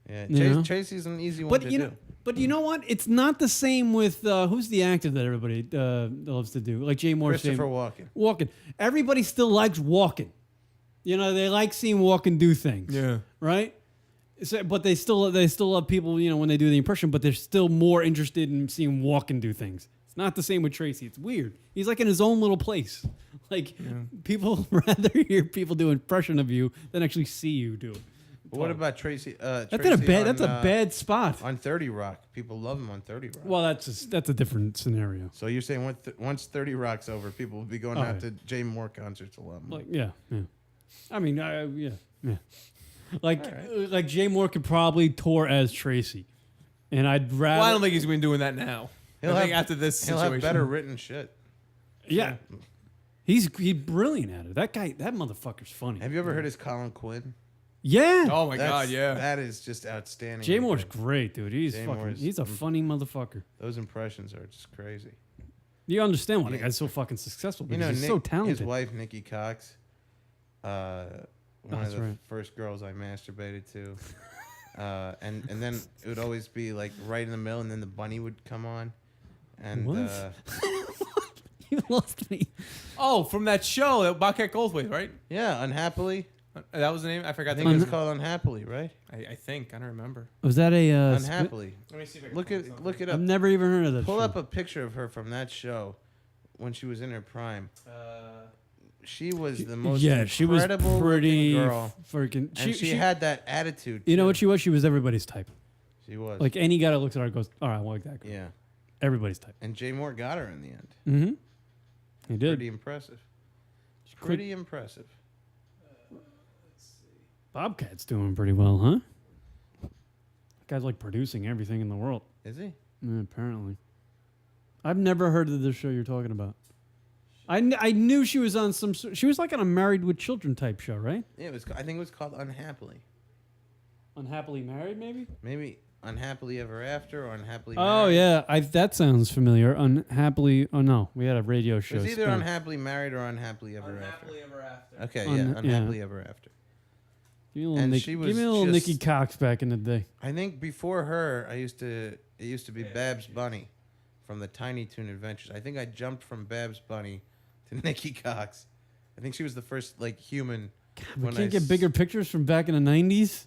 Speaker 4: Yeah,
Speaker 1: You know?
Speaker 4: Tracy's an easy one
Speaker 1: But
Speaker 4: to
Speaker 1: you
Speaker 4: do.
Speaker 1: know, but you know what? It's not the same with who's the actor that everybody loves to do, like Jay Moore.
Speaker 4: Christopher Walken.
Speaker 1: Walken. Everybody still likes Walken. You know, they like seeing Walken do things.
Speaker 2: Yeah.
Speaker 1: Right. So, but they still love people. You know, when they do the impression, but they're still more interested in seeing Walken do things. It's not the same with Tracy. It's weird. He's like in his own little place. Like people rather hear people do impression of you than actually see you do it.
Speaker 4: But what about Tracy?
Speaker 1: That's
Speaker 4: Tracy
Speaker 1: a bad.
Speaker 4: on,
Speaker 1: That's a bad spot.
Speaker 4: on 30 Rock. People love him on 30 Rock.
Speaker 1: Well, that's a different scenario.
Speaker 4: So you're saying once 30 Rock's over, people will be going out to Jay Moore concerts a lot more.
Speaker 1: Like yeah. I mean, yeah. Like Jay Moore could probably tour as Tracy, and I'd rather.
Speaker 2: Well, I don't think he's been doing that now. I think after this
Speaker 4: he'll
Speaker 2: situation.
Speaker 4: have better written shit.
Speaker 1: Yeah. He's brilliant at it. That motherfucker's funny.
Speaker 4: Have you ever heard his Colin Quinn?
Speaker 1: Yeah.
Speaker 2: Oh my God, yeah.
Speaker 4: That is just outstanding.
Speaker 1: Jay Moore's great, dude. He's
Speaker 4: Moore's-
Speaker 1: he's a funny motherfucker.
Speaker 4: Those impressions are just crazy.
Speaker 1: You understand why the guy's so fucking successful because he's so talented.
Speaker 4: His wife, Nikki Cox, one
Speaker 1: That's
Speaker 4: of the
Speaker 1: right.
Speaker 4: first girls I masturbated to. And then it would always be like right in the middle, and then the bunny would come on. And
Speaker 1: What? You lost me.
Speaker 2: Oh, from that show, that Bobcat Goldthwait, right?
Speaker 4: yeah, Unhappily.
Speaker 2: That was the name. I forgot.
Speaker 4: I
Speaker 2: the
Speaker 4: think
Speaker 2: name.
Speaker 4: it's called Unhappily, right?
Speaker 2: I think. I don't remember.
Speaker 1: Was that a
Speaker 4: Unhappily.
Speaker 2: Let me see if I can
Speaker 4: Look it
Speaker 1: I've
Speaker 4: up.
Speaker 1: never even heard of that.
Speaker 4: Pull
Speaker 1: show.
Speaker 4: up a picture of her from that show when she was in her prime. She was the most
Speaker 1: she was
Speaker 4: incredible
Speaker 1: pretty
Speaker 4: looking girl.
Speaker 1: freaking.
Speaker 4: And she had that attitude.
Speaker 1: You know
Speaker 4: too.
Speaker 1: what she was? She was everybody's type.
Speaker 4: She was.
Speaker 1: Like any guy that looks at her goes, "All right, I like that girl."
Speaker 4: Yeah.
Speaker 1: Everybody's type.
Speaker 4: And Jay Moore got her in the end.
Speaker 1: Mm-hmm. He did.
Speaker 4: Pretty impressive. Pretty impressive.
Speaker 1: Bobcat's doing pretty well, huh? That guy's like producing everything in the world.
Speaker 4: Is he?
Speaker 1: Yeah, apparently. I've never heard of this show you're talking about. I knew she was on she was like on a Married with Children type show, right?
Speaker 4: Yeah, I think it was called Unhappily.
Speaker 1: Unhappily Married, maybe?
Speaker 4: Maybe Unhappily Ever After or Unhappily
Speaker 1: Oh
Speaker 4: Married?
Speaker 1: yeah, that sounds familiar. Unhappily. Oh no, we had a radio show.
Speaker 4: It was either
Speaker 1: Spin.
Speaker 4: Unhappily Married or Unhappily Ever
Speaker 2: Unhappily Ever After.
Speaker 4: After. Okay,
Speaker 1: Un-
Speaker 4: yeah, Unhappily
Speaker 1: yeah.
Speaker 4: Ever After.
Speaker 1: Give me a little,
Speaker 4: And
Speaker 1: Nick,
Speaker 4: she
Speaker 1: give
Speaker 4: was
Speaker 1: me a little
Speaker 4: just-
Speaker 1: Nikki Cox back in the day.
Speaker 4: I think before her, it used to be Babs Bunny from the Tiny Toon Adventures. I think I jumped from Babs Bunny to Nikki Cox. I think she was the first like human.
Speaker 1: We can't get bigger pictures from back in the 90s.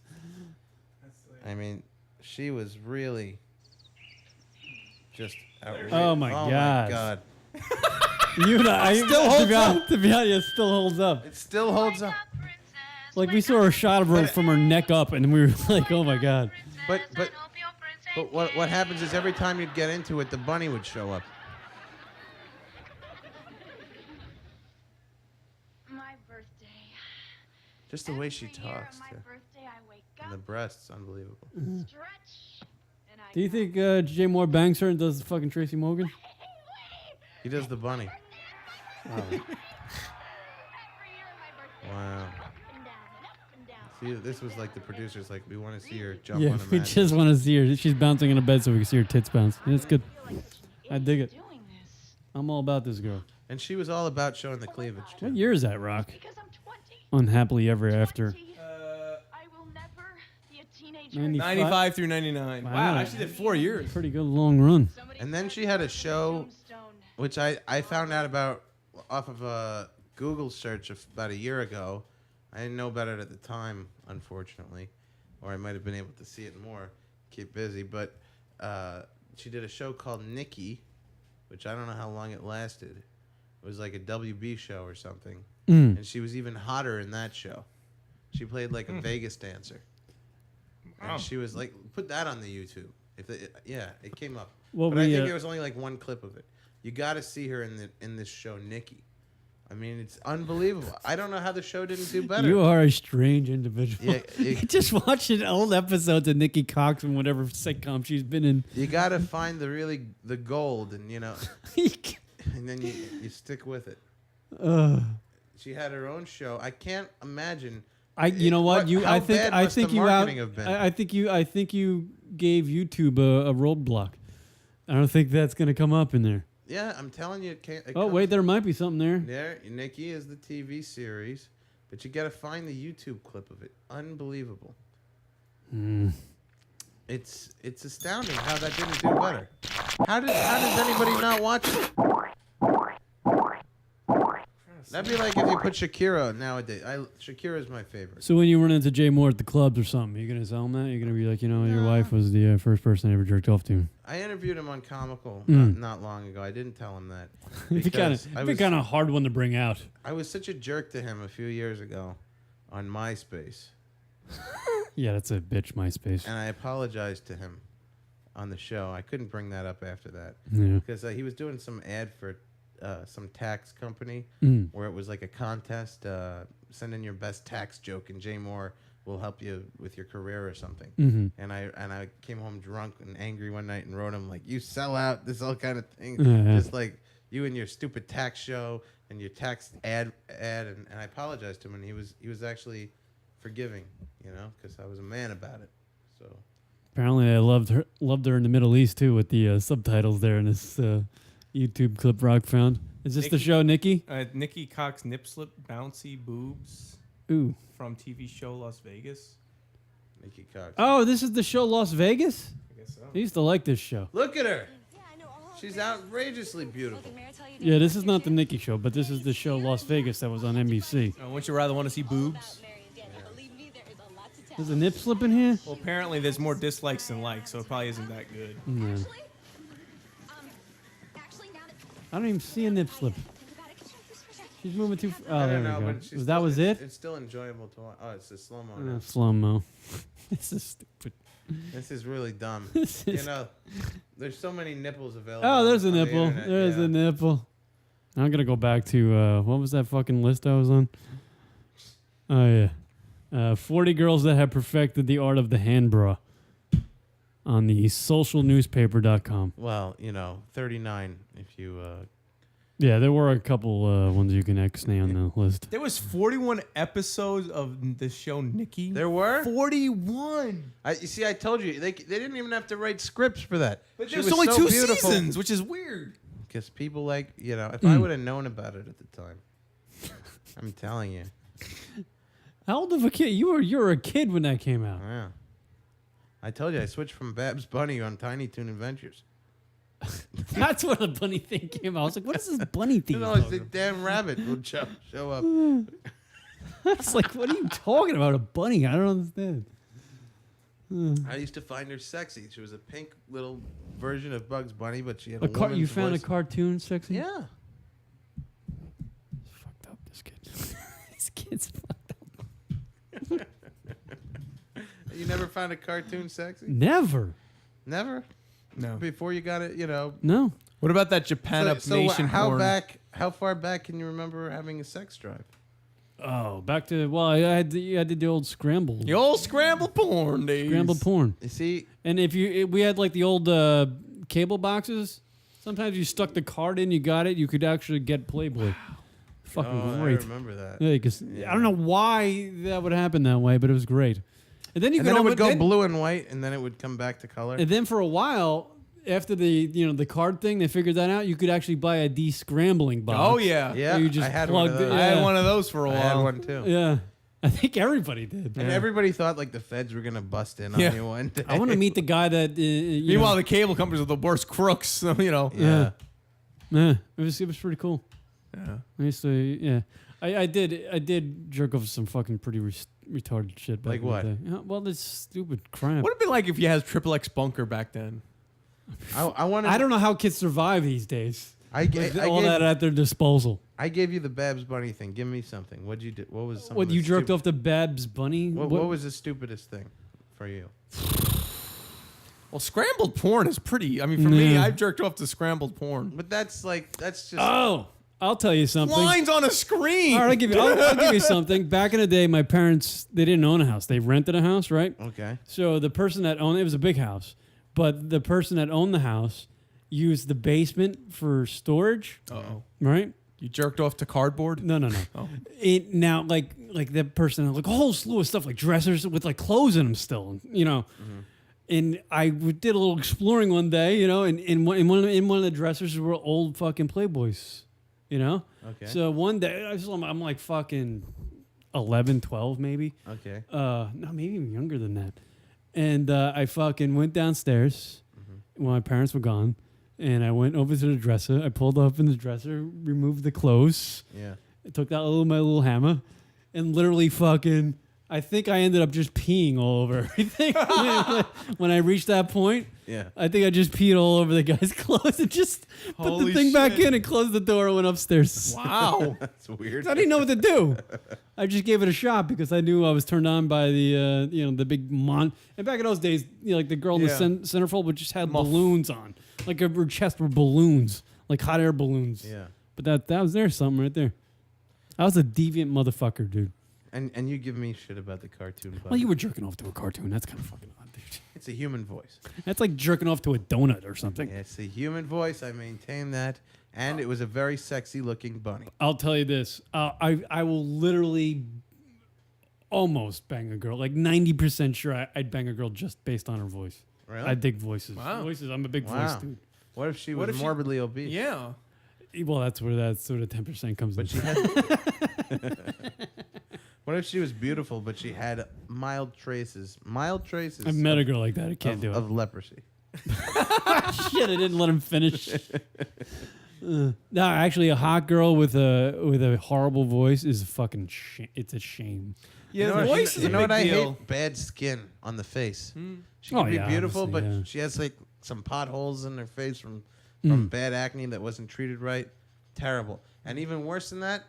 Speaker 4: I mean, she was really just outrageous.
Speaker 1: Oh my gosh.
Speaker 4: God.
Speaker 1: You know, I
Speaker 4: Still holds up.
Speaker 1: To be honest, it still holds up.
Speaker 4: It still holds up.
Speaker 1: Like we saw a shot of her from her neck up, and we were like, "Oh my god!"
Speaker 4: But what happens is every time you'd get into it, the bunny would show up.
Speaker 6: My birthday.
Speaker 4: Just the way she talks.
Speaker 6: My
Speaker 4: Too.
Speaker 6: birthday, I wake
Speaker 4: And the breasts, unbelievable.
Speaker 6: stretch, and I
Speaker 1: Do you think Jay Moore bangs her and does the fucking Tracy Morgan?
Speaker 4: He does the bunny. Wow. See, this was like the producers, like, we want to see her jump
Speaker 1: Yeah,
Speaker 4: on a
Speaker 1: we
Speaker 4: mat.
Speaker 1: just want to see her. She's bouncing in a bed so we can see her tits bounce. And it's good. I dig it. I'm all about this girl.
Speaker 4: And she was all about showing the cleavage, too.
Speaker 1: What year is that, Rock? Unhappily Ever After.
Speaker 2: 95 through 99. Wow, I actually did 4 years.
Speaker 1: Pretty good long run.
Speaker 4: And then she had a show, which I found out about off of a Google search about a year ago. I didn't know about it at the time, unfortunately, or I might have been able to see it more, keep busy. But she did a show called Nikki, which I don't know how long it lasted. It was like a WB show or something. And she was even hotter in that show. She played like a Vegas dancer.
Speaker 2: Wow.
Speaker 4: And she was like, put that on the YouTube. Yeah, it came up.
Speaker 1: Well,
Speaker 4: but I
Speaker 1: we,
Speaker 4: think there was only like one clip of it. You got to see her in this show, Nikki. I mean, it's unbelievable. I don't know how the show didn't do better.
Speaker 1: You are a strange individual.
Speaker 4: Yeah,
Speaker 1: Just watching old episodes of Nikki Cox and whatever sitcom she's been in.
Speaker 4: You got to find the gold, and and then you stick with it. She had her own show. I can't imagine.
Speaker 1: You know what?
Speaker 4: How bad must the marketing have been?
Speaker 1: I think you gave YouTube a roadblock. I don't think that's gonna come up in there.
Speaker 4: Yeah, I'm telling you, it can't.
Speaker 1: Wait, there might be something there.
Speaker 4: There, Nikki is the TV series, but you got to find the YouTube clip of it. Unbelievable. It's astounding how that didn't do better. How does anybody not watch it? That'd be like if you put Shakira nowadays. Shakira's my favorite.
Speaker 1: So when you run into Jay Moore at the clubs or something, you're gonna tell him that? You're gonna be like, your wife was the first person I ever jerked off to.
Speaker 4: I interviewed him on Comical not long ago. I didn't tell him that.
Speaker 1: It'd be kind of hard one to bring out.
Speaker 4: I was such a jerk to him a few years ago on MySpace.
Speaker 1: Yeah, that's a bitch, MySpace.
Speaker 4: And I apologized to him on the show. I couldn't bring that up after that.
Speaker 1: Yeah.
Speaker 4: Because he was doing some ad for some tax company where it was like a contest. Send in your best tax joke, and Jay Moore will help you with your career or something. And I came home drunk and angry one night and wrote him like, "You sell out," this all kind of thing. Just like you and your stupid tax show and your tax ad. And I apologized to him, and he was actually forgiving, because I was a man about it. So
Speaker 1: apparently, I loved her in the Middle East too, with the subtitles there in this YouTube clip Rock found. Is this the show, Nikki?
Speaker 2: Nikki Cox Nip Slip Bouncy Boobs.
Speaker 1: Ooh.
Speaker 2: From TV show Las Vegas.
Speaker 4: Nikki Cox.
Speaker 1: Oh, this is the show Las Vegas?
Speaker 2: I guess so.
Speaker 1: I used to like this show.
Speaker 4: Look at her. She's outrageously beautiful.
Speaker 1: Yeah, this is not the Nikki show, but this is the show Las Vegas that was on NBC.
Speaker 2: Wouldn't you rather want to see boobs?
Speaker 1: There's a nip slip in here?
Speaker 2: Well, apparently there's more dislikes than likes, so it probably isn't that good.
Speaker 1: No. I don't even see a nip slip. She's moving too. Oh, there we go. That was it.
Speaker 4: It's still enjoyable to watch. Oh, it's a slow mo.
Speaker 1: Slow mo. This is stupid.
Speaker 4: This is really dumb. There's so many nipples available.
Speaker 1: Oh, there's a
Speaker 4: on the
Speaker 1: nipple.
Speaker 4: internet,
Speaker 1: There's
Speaker 4: yeah.
Speaker 1: a nipple. I'm gonna go back to what was that fucking list I was on? Oh yeah, 40 girls that have perfected the art of the hand bra on the socialnewspaper.com.
Speaker 4: Well, 39 if you
Speaker 1: Yeah, there were a couple ones you can X-nay on the list.
Speaker 2: There was 41 episodes of the show Nikki.
Speaker 4: There were
Speaker 2: 41.
Speaker 4: You see, I told you they didn't even have to write scripts for that.
Speaker 2: But
Speaker 4: She
Speaker 2: there's
Speaker 4: was
Speaker 2: only
Speaker 4: so
Speaker 2: 2
Speaker 4: beautiful.
Speaker 2: seasons, which is weird.
Speaker 4: Because people like, if I would have known about it at the time, I'm telling you.
Speaker 1: How old of a kid? You were a kid when that came out.
Speaker 4: Yeah. I told you I switched from Babs Bunny on Tiny Toon Adventures.
Speaker 1: That's where the bunny thing came out. I was like, what is this bunny thing?
Speaker 4: It's the damn rabbit will show up.
Speaker 1: It's like, what are you talking about? A bunny? I don't understand.
Speaker 4: I used to find her sexy. She was a pink little version of Bugs Bunny, but she had
Speaker 1: You
Speaker 4: woman's
Speaker 1: found
Speaker 4: voice.
Speaker 1: a cartoon sexy?
Speaker 4: Yeah.
Speaker 1: It's fucked up, this kid. This kid's fucked up.
Speaker 4: You never found a cartoon sexy?
Speaker 1: Never.
Speaker 4: Never?
Speaker 2: No.
Speaker 4: Before you got it,
Speaker 1: No.
Speaker 2: What about that Japanimation porn?
Speaker 4: How far back can you remember having a sex drive?
Speaker 1: Oh, back to, I did the old scramble.
Speaker 2: The old scramble porn days.
Speaker 1: Scramble porn.
Speaker 4: You see?
Speaker 1: And we had like the old cable boxes. Sometimes you stuck the card in, you got it, you could actually get Playboy. Fucking great.
Speaker 4: I remember that.
Speaker 1: Yeah, because I don't know why that would happen that way, but it was great. And then
Speaker 4: it would go blue and white, and then it would come back to color.
Speaker 1: And then for a while, after the card thing, they figured that out. You could actually buy a descrambling box.
Speaker 2: Oh yeah,
Speaker 4: yeah.
Speaker 1: You just
Speaker 4: I had one of those.
Speaker 2: I had one of those for a while.
Speaker 4: I had one too.
Speaker 1: Yeah, I think everybody did.
Speaker 4: And everybody thought like the feds were gonna bust in on you one day.
Speaker 1: I want to meet the guy that.
Speaker 2: Meanwhile, the cable companies are the worst crooks. So,
Speaker 1: Yeah. It was pretty cool.
Speaker 2: Yeah.
Speaker 1: I used to. Yeah. I did jerk off some fucking pretty retarded shit. Back
Speaker 4: Like
Speaker 1: in the
Speaker 4: what?
Speaker 1: day. Yeah, well, this stupid crap.
Speaker 2: What would it be like if you had XXX bunker back then?
Speaker 4: I
Speaker 1: don't know how kids survive these days.
Speaker 4: I
Speaker 1: With all that at their disposal.
Speaker 4: I gave you the Babs Bunny thing. Give me something. What'd you do? What was something?
Speaker 1: What, you jerked off the Babs Bunny?
Speaker 4: What was the stupidest thing for you?
Speaker 2: Well, scrambled porn is pretty. I mean, for me, I've jerked off to scrambled porn.
Speaker 4: But that's just.
Speaker 1: Oh, I'll tell you something.
Speaker 2: Lines on a screen.
Speaker 1: All right, I'll give you something. Back in the day, my parents, they didn't own a house. They rented a house, right?
Speaker 4: Okay.
Speaker 1: So the person that owned it was a big house, but the person that owned the house used the basement for storage.
Speaker 2: Uh-oh.
Speaker 1: Right?
Speaker 2: You jerked off to cardboard?
Speaker 1: No.
Speaker 2: Oh.
Speaker 1: Now, like that person had like a whole slew of stuff, like dressers with like clothes in them still,
Speaker 4: Mm-hmm.
Speaker 1: And I did a little exploring one day, and in one of the dressers were old fucking Playboys,
Speaker 4: Okay.
Speaker 1: So one day I'm like fucking 11, 12 maybe.
Speaker 4: Okay.
Speaker 1: No, maybe even younger than that. And I fucking went downstairs when my parents were gone, and I went over to the dresser. I pulled up in the dresser, removed the clothes.
Speaker 4: Yeah.
Speaker 1: I took out my little hammer, and literally fucking. I think I ended up just peeing all over everything. When I reached that point,
Speaker 4: Yeah.
Speaker 1: I think I just peed all over the guy's clothes and just put the
Speaker 2: Holy
Speaker 1: thing back
Speaker 2: shit.
Speaker 1: in and closed the door and went upstairs.
Speaker 2: Wow.
Speaker 4: That's weird.
Speaker 1: I didn't know what to do. I just gave it a shot because I knew I was turned on by the the big And back in those days, like the girl in the centerfold would just have balloons on, like her chest were balloons, like hot air balloons.
Speaker 4: Yeah.
Speaker 1: But that was there, something right there. I was a deviant motherfucker, dude.
Speaker 4: And you give me shit about the cartoon. Bunny.
Speaker 1: Well, you were jerking off to a cartoon. That's kind of fucking odd, dude.
Speaker 4: It's a human voice.
Speaker 1: That's like jerking off to a donut or something.
Speaker 4: Yeah, it's a human voice. I maintain that. And it was a very sexy looking bunny.
Speaker 1: I'll tell you this. I will literally almost bang a girl. Like 90% sure I'd bang a girl just based on her voice.
Speaker 4: Really?
Speaker 1: I dig voices.
Speaker 2: Wow.
Speaker 1: Voices. I'm a big voice dude.
Speaker 4: What if she was morbidly obese?
Speaker 2: Yeah.
Speaker 1: Well, that's where that sort of 10% comes in.
Speaker 4: But she had. What if she was beautiful, but she had mild traces?
Speaker 1: I've met a girl like that. I can't do it.
Speaker 4: Of leprosy.
Speaker 1: Shit, I didn't let him finish. No, actually, a hot girl with a horrible voice is a fucking it's a shame.
Speaker 2: Yeah,
Speaker 4: the
Speaker 2: voice is a big
Speaker 4: I
Speaker 2: deal.
Speaker 4: hate? Bad skin on the face. She
Speaker 1: Oh,
Speaker 4: can be
Speaker 1: yeah,
Speaker 4: beautiful, but
Speaker 1: obviously, yeah.
Speaker 4: she has like some potholes in her face from
Speaker 1: Mm.
Speaker 4: bad acne that wasn't treated right. Terrible. And even worse than that,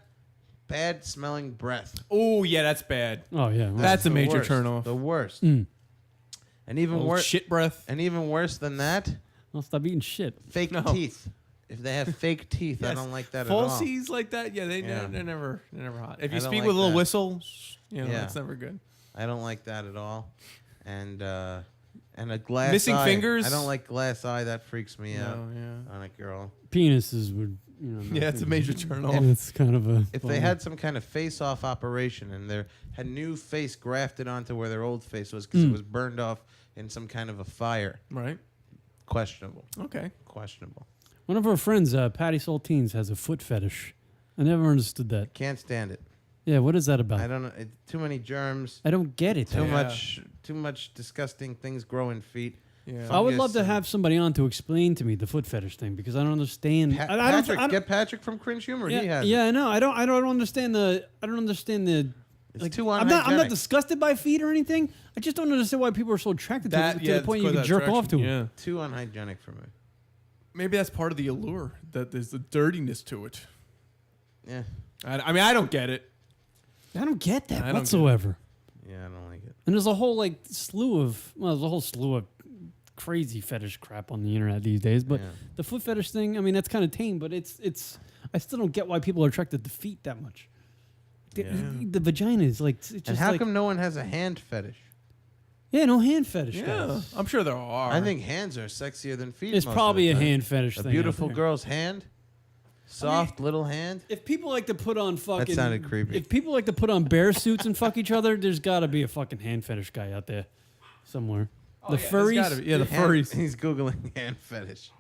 Speaker 4: bad smelling breath.
Speaker 2: Oh, yeah, that's bad.
Speaker 1: Oh yeah,
Speaker 2: That's a
Speaker 4: the
Speaker 2: major
Speaker 4: worst.
Speaker 2: turnoff.
Speaker 4: The worst.
Speaker 1: Mm.
Speaker 4: And even
Speaker 2: Old
Speaker 4: worse.
Speaker 2: shit breath.
Speaker 4: And even worse than that,
Speaker 1: I'll stop eating shit.
Speaker 4: fake teeth. If they have fake teeth, I
Speaker 2: Yes.
Speaker 4: don't like that at all.
Speaker 2: Falsies like that, yeah,
Speaker 4: Yeah.
Speaker 2: they're never hot. If
Speaker 4: I
Speaker 2: you
Speaker 4: don't
Speaker 2: speak
Speaker 4: like
Speaker 2: with a little
Speaker 4: that.
Speaker 2: whistle,
Speaker 4: Yeah.
Speaker 2: that's never good.
Speaker 4: I don't like that at all. And a glass
Speaker 2: Missing
Speaker 4: eye.
Speaker 2: fingers?
Speaker 4: I don't like glass eye. That freaks me out
Speaker 2: No, yeah.
Speaker 4: on a girl.
Speaker 1: Penises would
Speaker 2: Yeah, it's a major turn off.
Speaker 1: It's kind of a.
Speaker 4: If they had some kind of face-off operation and they had new face grafted onto where their old face was because it was burned off in some kind of a fire.
Speaker 2: Right.
Speaker 4: Questionable.
Speaker 2: Okay.
Speaker 4: Questionable.
Speaker 1: One of our friends, Patty Saltines, has a foot fetish. I never understood that.
Speaker 4: Can't stand it.
Speaker 1: Yeah, what is that about?
Speaker 4: I don't know. Too many germs.
Speaker 1: I don't get it.
Speaker 4: Too much disgusting things grow in feet.
Speaker 2: Yeah.
Speaker 1: I would love to
Speaker 4: and-
Speaker 1: have somebody on to explain to me the foot fetish thing because I don't understand.
Speaker 4: Get Patrick from Cringe Humor.
Speaker 1: Yeah,
Speaker 4: He has.
Speaker 1: yeah, I know. I don't understand the. I don't understand the.
Speaker 4: It's too
Speaker 1: I'm not
Speaker 4: unhygienic.
Speaker 1: disgusted by feet or anything. I just don't understand why people are so attracted to it to the point you can
Speaker 2: it's
Speaker 1: jerk off to
Speaker 2: attraction,
Speaker 1: it.
Speaker 2: Yeah.
Speaker 4: Too unhygienic for me.
Speaker 2: Maybe that's part of the allure, that there's the dirtiness to it.
Speaker 4: Yeah.
Speaker 2: I mean, I don't get it.
Speaker 1: I don't get that
Speaker 2: I don't get it.
Speaker 1: whatsoever.
Speaker 4: Yeah, I don't like it.
Speaker 1: And there's a whole slew of crazy fetish crap on the internet these days. But
Speaker 4: Yeah.
Speaker 1: the foot fetish thing, I mean, that's kind of tame. But it's I still don't get why people are attracted to feet that much. The vagina is like. It's just
Speaker 4: And how
Speaker 1: like,
Speaker 4: come no one has a hand fetish?
Speaker 1: Yeah, no hand fetish.
Speaker 2: Yeah,
Speaker 1: guys.
Speaker 2: I'm sure there are.
Speaker 4: I think hands are sexier than feet.
Speaker 1: There's
Speaker 4: most of
Speaker 1: probably
Speaker 4: the
Speaker 1: a
Speaker 4: time.
Speaker 1: hand fetish
Speaker 4: A
Speaker 1: thing.
Speaker 4: beautiful
Speaker 1: out there.
Speaker 4: girl's hand, soft little hand.
Speaker 1: If people like to put on fucking.
Speaker 4: sounded creepy.
Speaker 1: If people like to put on bear suits and fuck each other, there's got to be a fucking hand fetish guy out there somewhere. The furries.
Speaker 2: The furries.
Speaker 4: He's googling hand fetish.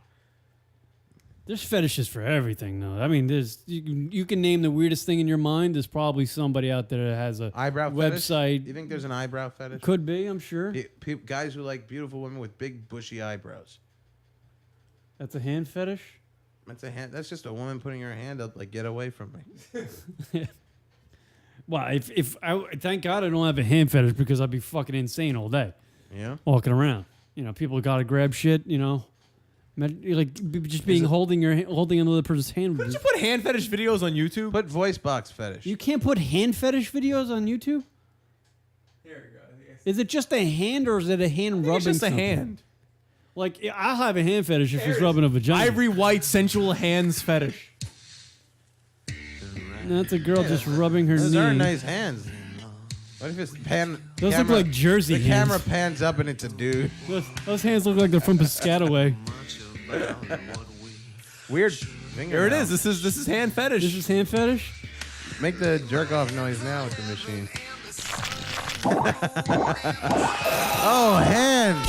Speaker 1: There's fetishes for everything, though. I mean, you can name the weirdest thing in your mind. There's probably somebody out there that has a
Speaker 4: Eyebrow
Speaker 1: website.
Speaker 4: fetish? You think there's an eyebrow fetish?
Speaker 1: Could be, I'm sure.
Speaker 4: Guys who like beautiful women with big bushy eyebrows.
Speaker 1: That's a hand fetish.
Speaker 4: That's a hand. That's just a woman putting her hand up, like, get away from me.
Speaker 1: Well, if I thank God I don't have a hand fetish because I'd be fucking insane all day.
Speaker 4: Yeah.
Speaker 1: Walking around, people got to grab shit. Just being holding another person's hand.
Speaker 2: Couldn't you put hand fetish videos on YouTube?
Speaker 4: Put voice box fetish.
Speaker 1: You can't put hand fetish videos on YouTube.
Speaker 2: There you go.
Speaker 1: Is it just a hand or is it a hand rubbing?
Speaker 2: It's just a
Speaker 1: something?
Speaker 2: hand.
Speaker 1: Like I'll have a hand fetish if he's rubbing a vagina.
Speaker 2: Ivory white sensual hands fetish.
Speaker 1: That's a girl just rubbing her
Speaker 4: Those
Speaker 1: knee.
Speaker 4: are nice hands. What if it's
Speaker 1: Those look like Jersey
Speaker 4: The
Speaker 1: hands.
Speaker 4: camera pans up and it's a dude.
Speaker 1: Those hands look like they're from Piscataway.
Speaker 4: Weird finger.
Speaker 2: There it is. This is hand fetish.
Speaker 1: This is hand fetish?
Speaker 4: Make the jerk off noise now with the machine. Oh, hands.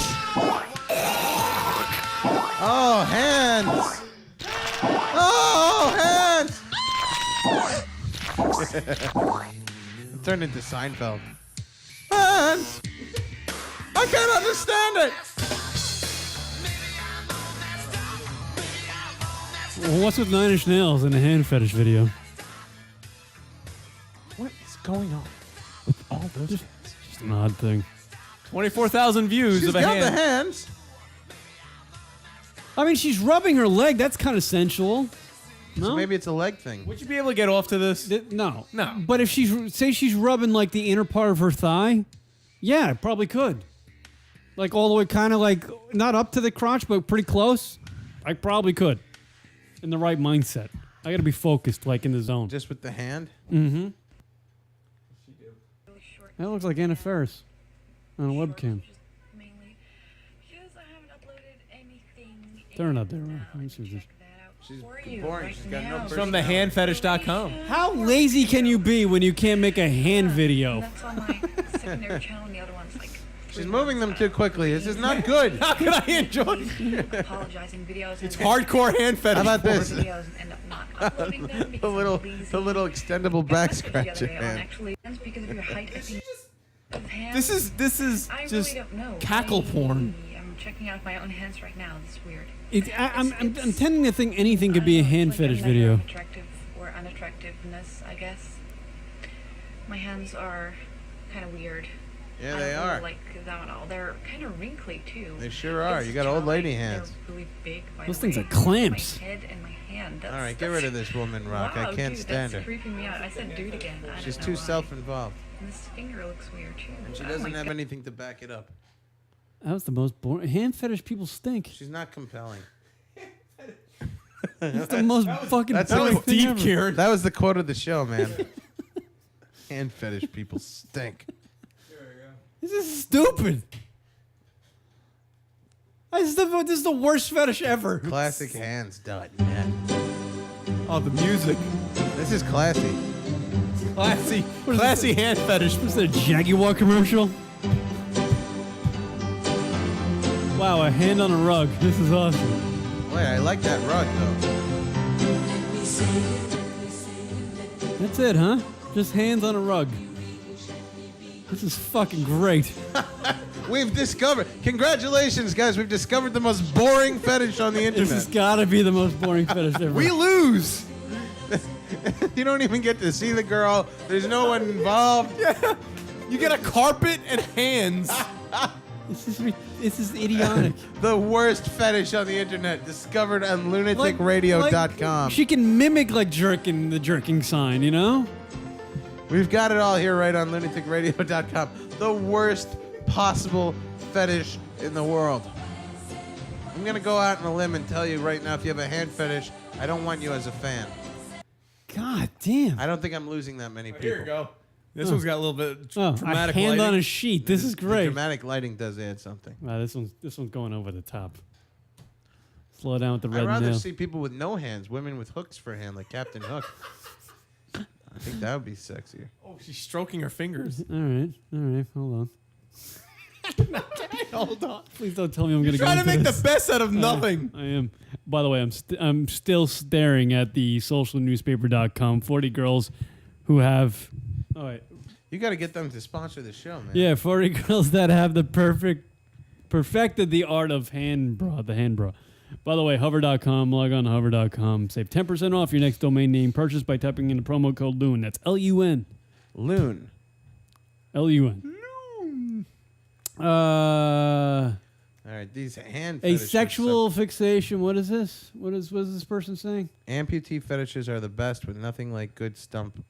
Speaker 4: Oh, hands. Oh, hands. It turned into Seinfeld. Hands. I can't understand it.
Speaker 1: Well, what's with 9 Inch Nails in the hand fetish video?
Speaker 4: What is going on with all those hands?
Speaker 1: Just an odd thing.
Speaker 2: 24,000 views
Speaker 4: She's
Speaker 2: of a
Speaker 4: got
Speaker 2: hand.
Speaker 4: the hands.
Speaker 1: I mean, she's rubbing her leg. That's kind of sensual. No,
Speaker 4: So maybe it's a leg thing.
Speaker 2: Would you be able to get off to this?
Speaker 1: No.
Speaker 2: No.
Speaker 1: But if she's rubbing like the inner part of her thigh, yeah, I probably could. Like all the way, kind of like not up to the crotch, but pretty close. I probably could. In the right mindset. I got to be focused, like in the zone.
Speaker 4: Just with the hand?
Speaker 1: Mm-hmm. That looks like Anna Faris on a webcam. Turn it up there, Ron. Let me see this.
Speaker 4: She's boring. She's got no
Speaker 2: From the handfetish.com.
Speaker 1: How lazy can you be when you can't make a hand video?
Speaker 13: That's on my secondary channel, and the other one's like.
Speaker 4: She's moving them too quickly. This is not good.
Speaker 2: How can I enjoy
Speaker 13: Apologizing videos.
Speaker 2: It's hardcore hand fetish.
Speaker 4: How about this?
Speaker 13: Videos and end up not uploading them
Speaker 4: The
Speaker 13: because
Speaker 4: little extendable back scratcher hand.
Speaker 13: Actually, because of your height, I think.
Speaker 2: This is
Speaker 13: I
Speaker 2: just
Speaker 13: really don't know.
Speaker 2: cackle porn.
Speaker 13: I'm checking out my own hands right now. It's weird.
Speaker 1: I'm tending to think anything could be a hand fetish video.
Speaker 13: Attractive or unattractiveness, I guess. My hands are kind of weird.
Speaker 4: Yeah,
Speaker 13: I
Speaker 4: they
Speaker 13: don't
Speaker 4: are.
Speaker 13: really like them at all. They're kind of wrinkly too.
Speaker 4: They sure are.
Speaker 13: It's
Speaker 4: You got old lady
Speaker 13: dry.
Speaker 4: hands.
Speaker 13: They're really big. By
Speaker 1: Those
Speaker 13: the
Speaker 1: things
Speaker 13: way.
Speaker 1: are clamps.
Speaker 13: My head and my hand.
Speaker 4: All right, get rid of this woman, Rock.
Speaker 13: Wow,
Speaker 4: I can't
Speaker 13: dude,
Speaker 4: stand
Speaker 13: that's
Speaker 4: her.
Speaker 13: creeping me out. I said dude again. I
Speaker 4: She's
Speaker 13: don't
Speaker 4: too
Speaker 13: know why.
Speaker 4: self-involved.
Speaker 13: And this finger looks weird too.
Speaker 4: And she
Speaker 13: Oh
Speaker 4: doesn't
Speaker 13: my
Speaker 4: have
Speaker 13: God.
Speaker 4: anything to back it up.
Speaker 1: That was the most boring. Hand fetish people stink.
Speaker 4: She's not compelling.
Speaker 1: It's the most fucking
Speaker 4: That's
Speaker 1: boring
Speaker 4: a
Speaker 1: thing ever.
Speaker 4: That was the quote of the show, man. Hand fetish people stink.
Speaker 1: This is stupid. This is the worst fetish ever.
Speaker 4: ClassicHands.net.
Speaker 2: Oh, the music.
Speaker 4: This is classy.
Speaker 2: Classy hand fetish.
Speaker 1: Was that a Jaguar commercial? Wow, a hand on a rug. This is awesome.
Speaker 4: Wait, I like that rug though.
Speaker 1: That's it, huh? Just hands on a rug. This is fucking great.
Speaker 4: We've discovered. Congratulations, guys. We've discovered the most boring fetish on the internet.
Speaker 1: This has got to be the most boring fetish ever.
Speaker 2: We lose.
Speaker 4: You don't even get to see the girl. There's no one involved.
Speaker 2: Yeah. You get a carpet and hands.
Speaker 1: This is idiotic.
Speaker 4: The worst fetish on the internet, discovered on lunaticradio.com.
Speaker 1: She can mimic the jerking sign, you know?
Speaker 4: We've got it all here right on lunaticradio.com. The worst possible fetish in the world. I'm going to go out on a limb and tell you right now, if you have a hand fetish, I don't want you as a fan.
Speaker 1: God damn.
Speaker 4: I don't think I'm losing that many people.
Speaker 2: Here you go. This one's got a little bit dramatic
Speaker 1: a hand
Speaker 2: lighting.
Speaker 1: on a sheet. This is
Speaker 4: The
Speaker 1: great.
Speaker 4: dramatic lighting does add something.
Speaker 1: Wow, this one's going over the top. Slow down with the red
Speaker 4: I'd rather
Speaker 1: nail.
Speaker 4: see people with no hands, women with hooks for a hand, like Captain Hook. I think that would be sexier.
Speaker 2: Oh, she's stroking her fingers.
Speaker 1: All right, hold on.
Speaker 2: Hold on.
Speaker 1: Please don't tell me I'm going to go
Speaker 2: Trying to
Speaker 1: into
Speaker 2: make
Speaker 1: this.
Speaker 2: the best out of nothing.
Speaker 1: I am. By the way, I'm still staring at the socialnewspaper.com 40 girls who have. Oh wait.
Speaker 4: You got to get them to sponsor the show, man.
Speaker 1: Yeah, 40 girls that have perfected the art of the hand bra. By the way, hover.com, log on to hover.com. Save 10% off your next domain name purchase by typing in the promo code LUN. That's L-U-N.
Speaker 4: Loon.
Speaker 1: L-U-N.
Speaker 4: All right, these hand
Speaker 1: A
Speaker 4: fetishes.
Speaker 1: sexual fixation. What is this? What is this person saying?
Speaker 4: Amputee fetishes are the best with nothing like good stump.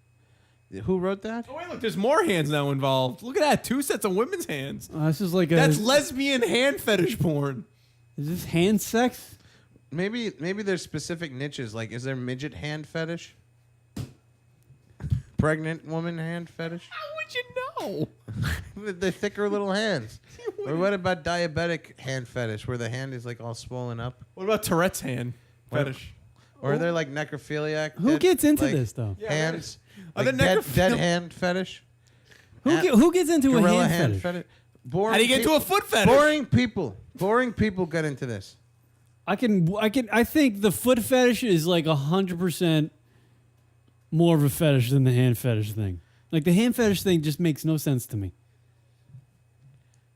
Speaker 4: Who wrote that?
Speaker 2: Oh, wait, look, there's more hands now involved. Look at that. 2 sets of women's hands.
Speaker 1: This is like
Speaker 2: That's lesbian hand fetish porn.
Speaker 1: Is this hand sex?
Speaker 4: Maybe there's specific niches. Like, is there midget hand fetish? Pregnant woman hand fetish?
Speaker 2: How would you know?
Speaker 4: The thicker little hands. Or what about diabetic hand fetish, where the hand is like all swollen up?
Speaker 2: What about Tourette's hand fetish?
Speaker 4: Or are there like necrophiliac?
Speaker 1: Who gets into this though?
Speaker 4: Hands.
Speaker 2: Are
Speaker 4: Like
Speaker 2: there
Speaker 4: dead hand fetish?
Speaker 1: Who gets into a
Speaker 4: Gorilla
Speaker 1: hand fetish?
Speaker 4: Boring
Speaker 2: How do you get into a foot fetish?
Speaker 4: Boring people get into this.
Speaker 1: I think the foot fetish is like 100% more of a fetish than the hand fetish thing. Like the hand fetish thing just makes no sense to me.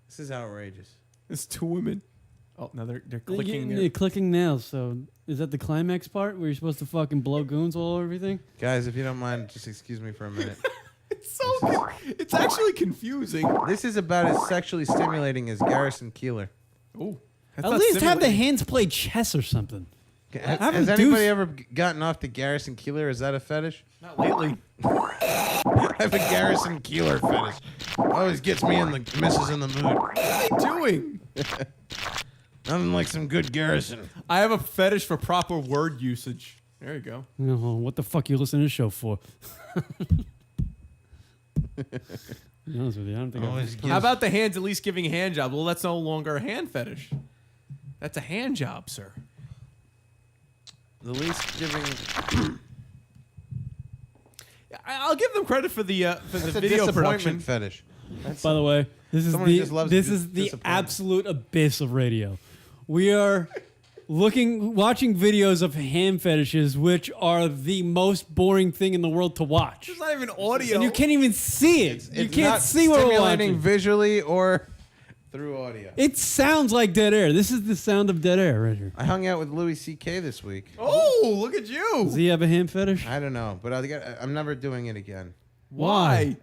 Speaker 4: This is outrageous.
Speaker 2: It's 2 women. Oh, now they're clicking.
Speaker 1: They're clicking nails. So is that the climax part where you're supposed to fucking blow goons all over everything?
Speaker 4: Guys, if you don't mind, just excuse me for a minute.
Speaker 2: It's actually confusing.
Speaker 4: This is about as sexually stimulating as Garrison Keillor.
Speaker 2: Oh,
Speaker 1: At least have the hands play chess or something.
Speaker 4: Has anybody ever gotten off to Garrison Keillor? Is that a fetish?
Speaker 2: Not lately.
Speaker 4: I have a Garrison Keillor fetish. Always gets me in the misses in the mood.
Speaker 2: What are they doing?
Speaker 4: Nothing like some good Garrison.
Speaker 2: I have a fetish for proper word usage. There you go.
Speaker 1: Oh, what the fuck you listen to this show for? To be honest with you, I don't think
Speaker 2: How about the hands at least giving hand job? Well, that's no longer a hand fetish. That's a hand job, sir.
Speaker 4: The least giving.
Speaker 2: I'll give them credit for the
Speaker 4: That's a
Speaker 2: video
Speaker 4: disappointment
Speaker 2: production
Speaker 4: fetish.
Speaker 1: By the way, this is
Speaker 4: Someone who just loves
Speaker 1: the
Speaker 4: disappointment.
Speaker 1: absolute abyss of radio. We are watching videos of hand fetishes, which are the most boring thing in the world to watch.
Speaker 2: It's not even audio.
Speaker 1: And you can't even see it. You
Speaker 4: It's
Speaker 1: can't
Speaker 4: not
Speaker 1: see what we're
Speaker 4: stimulating
Speaker 1: watching.
Speaker 4: visually or through audio.
Speaker 1: It sounds like dead air. This is the sound of dead air right here.
Speaker 4: I hung out with Louis C.K. this week.
Speaker 2: Oh, look at you.
Speaker 1: Does he have a hand fetish?
Speaker 4: I don't know, but I'm never doing it again.
Speaker 2: Why?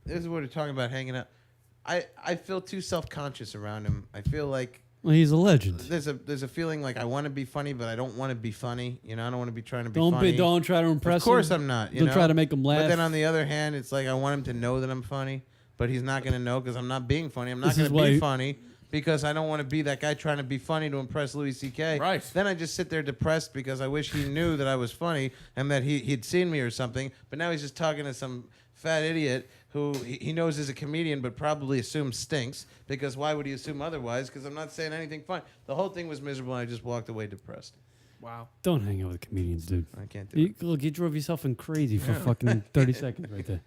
Speaker 4: This is what we're talking about, hanging out. I feel too self-conscious around him. I feel like
Speaker 1: Well, he's a legend.
Speaker 4: there's a feeling like I want to be funny, but I don't want to be funny. You know, I don't want to be trying to be funny.
Speaker 1: Don't try to impress him.
Speaker 4: Of course I'm not. You
Speaker 1: Don't
Speaker 4: know?
Speaker 1: try to make him laugh.
Speaker 4: But then on the other hand, it's like I want him to know that I'm funny, but he's not going to know because I'm not being funny. I'm not
Speaker 1: This
Speaker 4: going
Speaker 1: is
Speaker 4: to
Speaker 1: why-
Speaker 4: be funny because I don't want to be that guy trying to be funny to impress Louis C.K.
Speaker 2: Right.
Speaker 4: Then I just sit there depressed because I wish he knew that I was funny and that he'd seen me or something. But now he's just talking to some fat idiot who he knows is a comedian but probably assumes stinks, because why would he assume otherwise? Because I'm not saying anything fun. The whole thing was miserable and I just walked away depressed.
Speaker 2: Wow.
Speaker 1: Don't hang out with comedians, dude.
Speaker 4: I can't do it.
Speaker 1: Look, you drove yourself in crazy for fucking 30 seconds right there.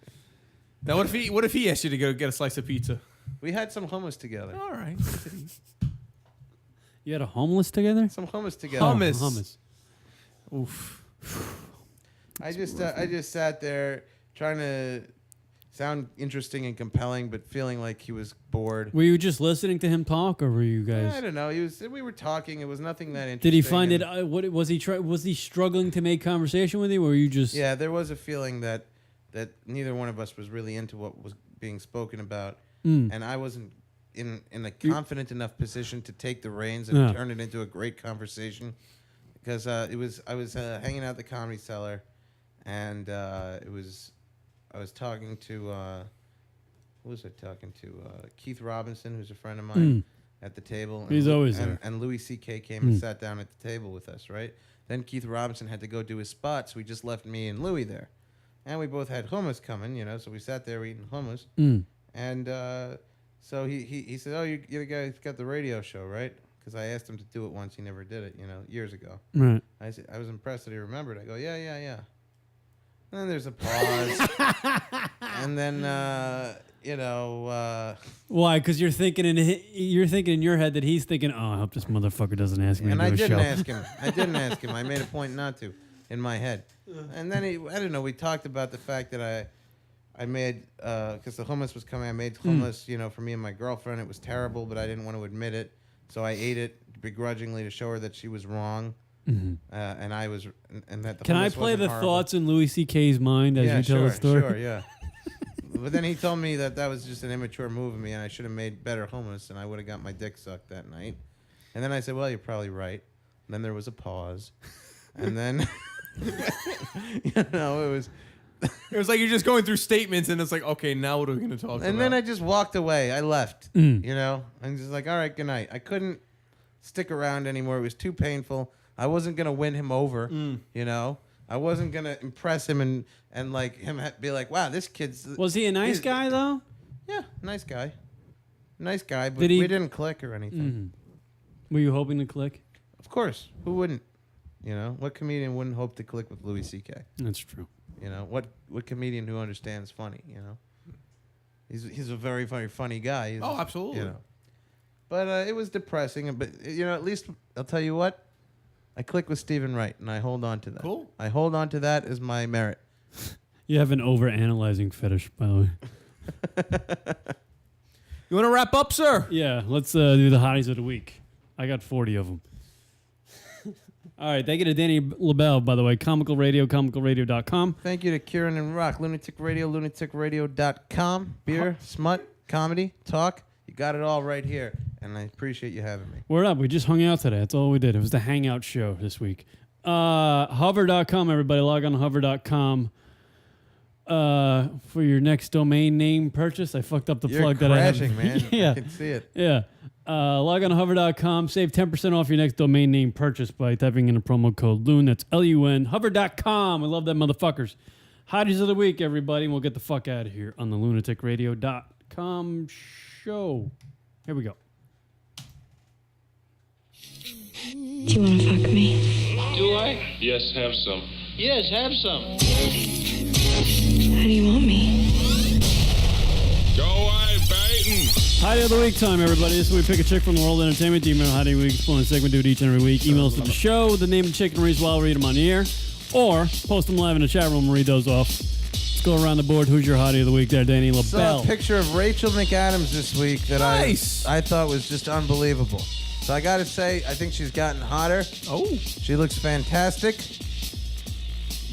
Speaker 2: Now, what if he asked you to go get a slice of pizza?
Speaker 4: We had some hummus together.
Speaker 2: All right.
Speaker 1: You had a homeless together?
Speaker 4: Some hummus together.
Speaker 2: Hummus. Oof.
Speaker 4: I just sat there trying to sound interesting and compelling, but feeling like he was bored.
Speaker 1: Were you just listening to him talk, or were you guys?
Speaker 4: I don't know. We were talking. It was nothing that interesting.
Speaker 1: Did he find it? What was he? Was he struggling to make conversation with you, or were you just?
Speaker 4: Yeah, there was a feeling that neither one of us was really into what was being spoken about, and I wasn't in a confident enough position to take the reins and turn it into a great conversation, because I was hanging out at the Comedy Cellar, and I was talking to who was I talking to? Keith Robinson, who's a friend of mine, at the table.
Speaker 1: He's always there.
Speaker 4: And Louis C.K. came and sat down at the table with us, right? Then Keith Robinson had to go do his spot, so we just left me and Louis there. And we both had hummus coming, so we sat there eating hummus. And so he said, "Oh, you're the guy who's got the radio show, right?" Because I asked him to do it once. He never did it, years ago.
Speaker 1: Right.
Speaker 4: I was impressed that he remembered. I go, yeah. And then there's a pause. And then,
Speaker 1: Why? Because you're thinking in your head that he's thinking, "Oh, I hope this motherfucker doesn't ask me."
Speaker 4: And
Speaker 1: to
Speaker 4: I
Speaker 1: do a
Speaker 4: didn't
Speaker 1: show.
Speaker 4: ask him. I made a point not to, in my head. And then I don't know. We talked about the fact that I made because the hummus was coming. I made hummus, for me and my girlfriend. It was terrible, but I didn't want to admit it, so I ate it begrudgingly to show her that she was wrong. And I was, and that the
Speaker 1: Can I
Speaker 4: hummus
Speaker 1: play
Speaker 4: wasn't
Speaker 1: the
Speaker 4: horrible.
Speaker 1: thoughts in Louis C.K.'s mind as you tell the story?
Speaker 4: Sure, yeah. But then he told me that was just an immature move of me, and I should have made better hummus, and I would have got my dick sucked that night. And then I said, "Well, you're probably right." And then there was a pause, and then it was.
Speaker 2: It was like you're just going through statements, and it's like, okay, now what are we going to talk about?
Speaker 4: And then I just walked away. I left. I'm just like, all right, good night. I couldn't stick around anymore. It was too painful. I wasn't gonna win him over. I wasn't gonna impress him and like him be like, wow, this kid's.
Speaker 1: Was he a nice guy though?
Speaker 4: Yeah, nice guy. But
Speaker 1: we
Speaker 4: didn't click or anything.
Speaker 1: Were you hoping to click?
Speaker 4: Of course, who wouldn't? What comedian wouldn't hope to click with Louis C.K.?
Speaker 1: That's true.
Speaker 4: What comedian who understands funny? He's a very, very funny guy.
Speaker 2: Oh, absolutely.
Speaker 4: But it was depressing. But at least I'll tell you what. I click with Stephen Wright, and I hold on to that.
Speaker 2: Cool.
Speaker 4: I hold on to that as my merit.
Speaker 1: You have an over-analyzing fetish, by the way.
Speaker 2: You want to wrap up, sir?
Speaker 1: Yeah, let's do the hotties of the week. I got 40 of them. All right, thank you to Danny LaBelle, by the way. Comical Radio, comicalradio.com.
Speaker 4: Thank you to Kieran and Rock. Lunatic Radio, lunaticradio.com. Beer, smut, comedy, talk. You got it all right here. And I appreciate you having me.
Speaker 1: Word up. We just hung out today. That's all we did. It was the hangout show this week. Hover.com, everybody. Log on to hover.com for your next domain name purchase. I fucked up the plug that I had.
Speaker 4: You're crashing, man.
Speaker 1: Yeah.
Speaker 4: I can see it.
Speaker 1: Yeah. Log on to hover.com. Save 10% off your next domain name purchase by typing in the promo code LUN. That's LUN. Hover.com. I love that motherfuckers. Hotties of the week, everybody. And we'll get the fuck out of here on the lunaticradio.com show. Here we go.
Speaker 13: Do you want to fuck me?
Speaker 14: Do I? Yes, have some. Yes, have some.
Speaker 13: How do you want me?
Speaker 14: Go away, Baton.
Speaker 1: Hottie of the week time, everybody. This is where we pick a chick from the world of entertainment. Email Hottie of the Week explaining segment, do it each and every week. Emails to the show with the name of the chick and reads while we read them on the air. Or post them live in the chat room and read those off. Let's go around the board. Who's your Hottie of the week there, Danny LaBelle?
Speaker 4: Saw a picture of Rachel McAdams this week that I thought was just unbelievable. So I got to say, I think she's gotten hotter.
Speaker 2: Oh.
Speaker 4: She looks fantastic.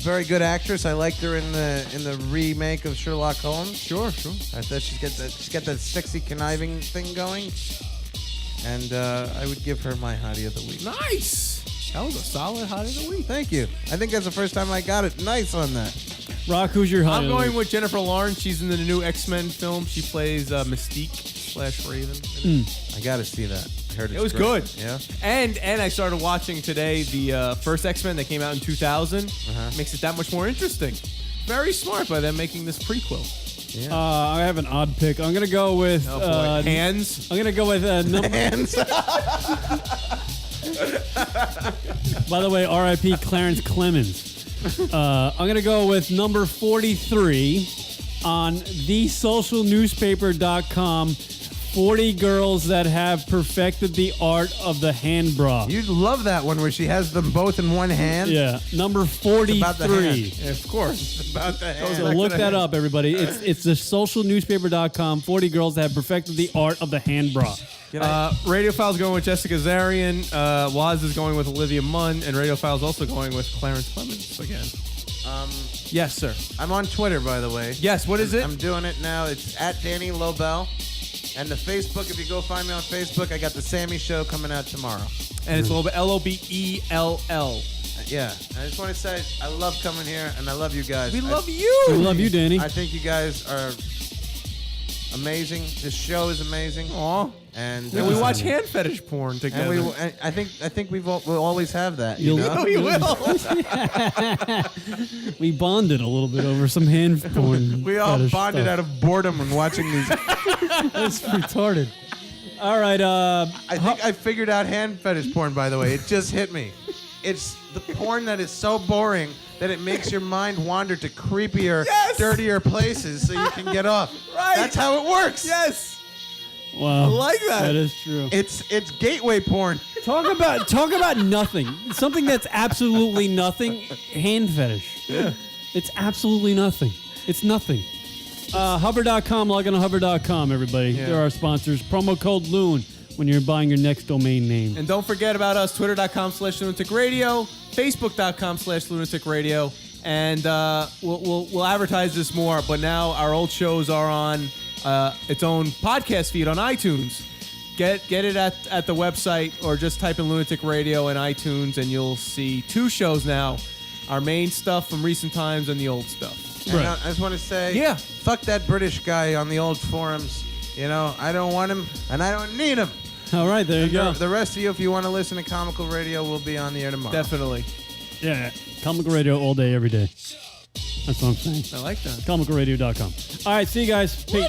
Speaker 4: Very good actress. I liked her in the remake of Sherlock Holmes.
Speaker 2: Sure.
Speaker 4: I thought she's got that sexy conniving thing going. And I would give her my Hottie of the Week.
Speaker 2: Nice. That was a solid Hottie of the Week.
Speaker 4: Thank you. I think that's the first time I got it. Nice on that.
Speaker 1: Rock, who's your Hottie
Speaker 2: I'm
Speaker 1: of the
Speaker 2: going
Speaker 1: week?
Speaker 2: with Jennifer Lawrence. She's in the new X-Men film. She plays Mystique/Raven.
Speaker 4: I got to see that. I heard
Speaker 2: It was
Speaker 4: great.
Speaker 2: good.
Speaker 4: Yeah.
Speaker 2: And I started watching today the first X-Men that came out in 2000. Makes it that much more interesting. Very smart by them making this prequel.
Speaker 4: Yeah.
Speaker 1: I have an odd pick. I'm going to go with...
Speaker 2: Hands.
Speaker 1: I'm going to go with...
Speaker 4: Hands.
Speaker 1: By the way, R.I.P. Clarence Clemens. I'm going to go with number 43 on thesocialnewspaper.com. 40 girls that have perfected the art of the hand bra.
Speaker 4: You love that one where she has them both in one hand.
Speaker 1: Yeah, number 43.
Speaker 4: It's about the hand. Yeah, of course, it's about the hand.
Speaker 1: So look that up, everybody. It's the socialnewspaper.com. 40 girls that have perfected the art of the hand bra.
Speaker 2: Radiophile's going with Jessica Zarian. Waz is going with Olivia Munn, and Radiophile's also going with Clarence Clemens again. Yes, sir.
Speaker 4: I'm on Twitter, by the way.
Speaker 2: Yes, what is it?
Speaker 4: I'm doing it now. It's at Danny Lobel. And the Facebook, if you go find me on Facebook, I got the Sammy Show coming out tomorrow.
Speaker 2: And it's Lobel, Lobell.
Speaker 4: Yeah. I just want to say I love coming here, and I love you guys.
Speaker 2: We love you.
Speaker 1: We love you, Danny.
Speaker 4: I think you guys are amazing. This show is amazing.
Speaker 2: Aw.
Speaker 4: And
Speaker 2: we watch hand fetish porn together.
Speaker 4: And I think we'll always have that. You
Speaker 1: You'll-
Speaker 4: know?
Speaker 2: We will.
Speaker 1: We bonded a little bit over some hand porn.
Speaker 4: We all
Speaker 1: fetish
Speaker 4: bonded
Speaker 1: stuff.
Speaker 4: out of boredom when watching these.
Speaker 1: That's retarded. All right.
Speaker 4: I think I figured out hand fetish porn, by the way. It just hit me. It's the porn that is so boring that it makes your mind wander to creepier, dirtier places so you can get off.
Speaker 2: Right.
Speaker 4: That's how it works.
Speaker 2: Yes.
Speaker 1: Wow.
Speaker 2: I like that.
Speaker 1: That is true.
Speaker 4: It's gateway porn.
Speaker 1: Talk about nothing. Something that's absolutely nothing. Hand fetish.
Speaker 2: Yeah.
Speaker 1: It's absolutely nothing. It's nothing. Hover.com. Log on to Hover.com, everybody.
Speaker 2: Yeah.
Speaker 1: They're our sponsors. Promo code LOON when you're buying your next domain name.
Speaker 2: And don't forget about us, twitter.com/lunaticradio, facebook.com/lunaticradio. And we'll advertise this more, but now our old shows are on its own podcast feed on iTunes. Get it at the website, or just type in Lunatic Radio in iTunes, and you'll see 2 shows now. Our main stuff from recent times and the old stuff.
Speaker 4: And I just want to say, fuck that British guy on the old forums. You know, I don't want him, and I don't need him.
Speaker 1: All right, there you go.
Speaker 4: The rest of you, if you want to listen to Comical Radio, will be on the air tomorrow.
Speaker 2: Definitely.
Speaker 1: Yeah. Comical Radio all day, every day. That's what I'm saying.
Speaker 2: I like that.
Speaker 1: ComicalRadio.com. All right, see you guys. Peace.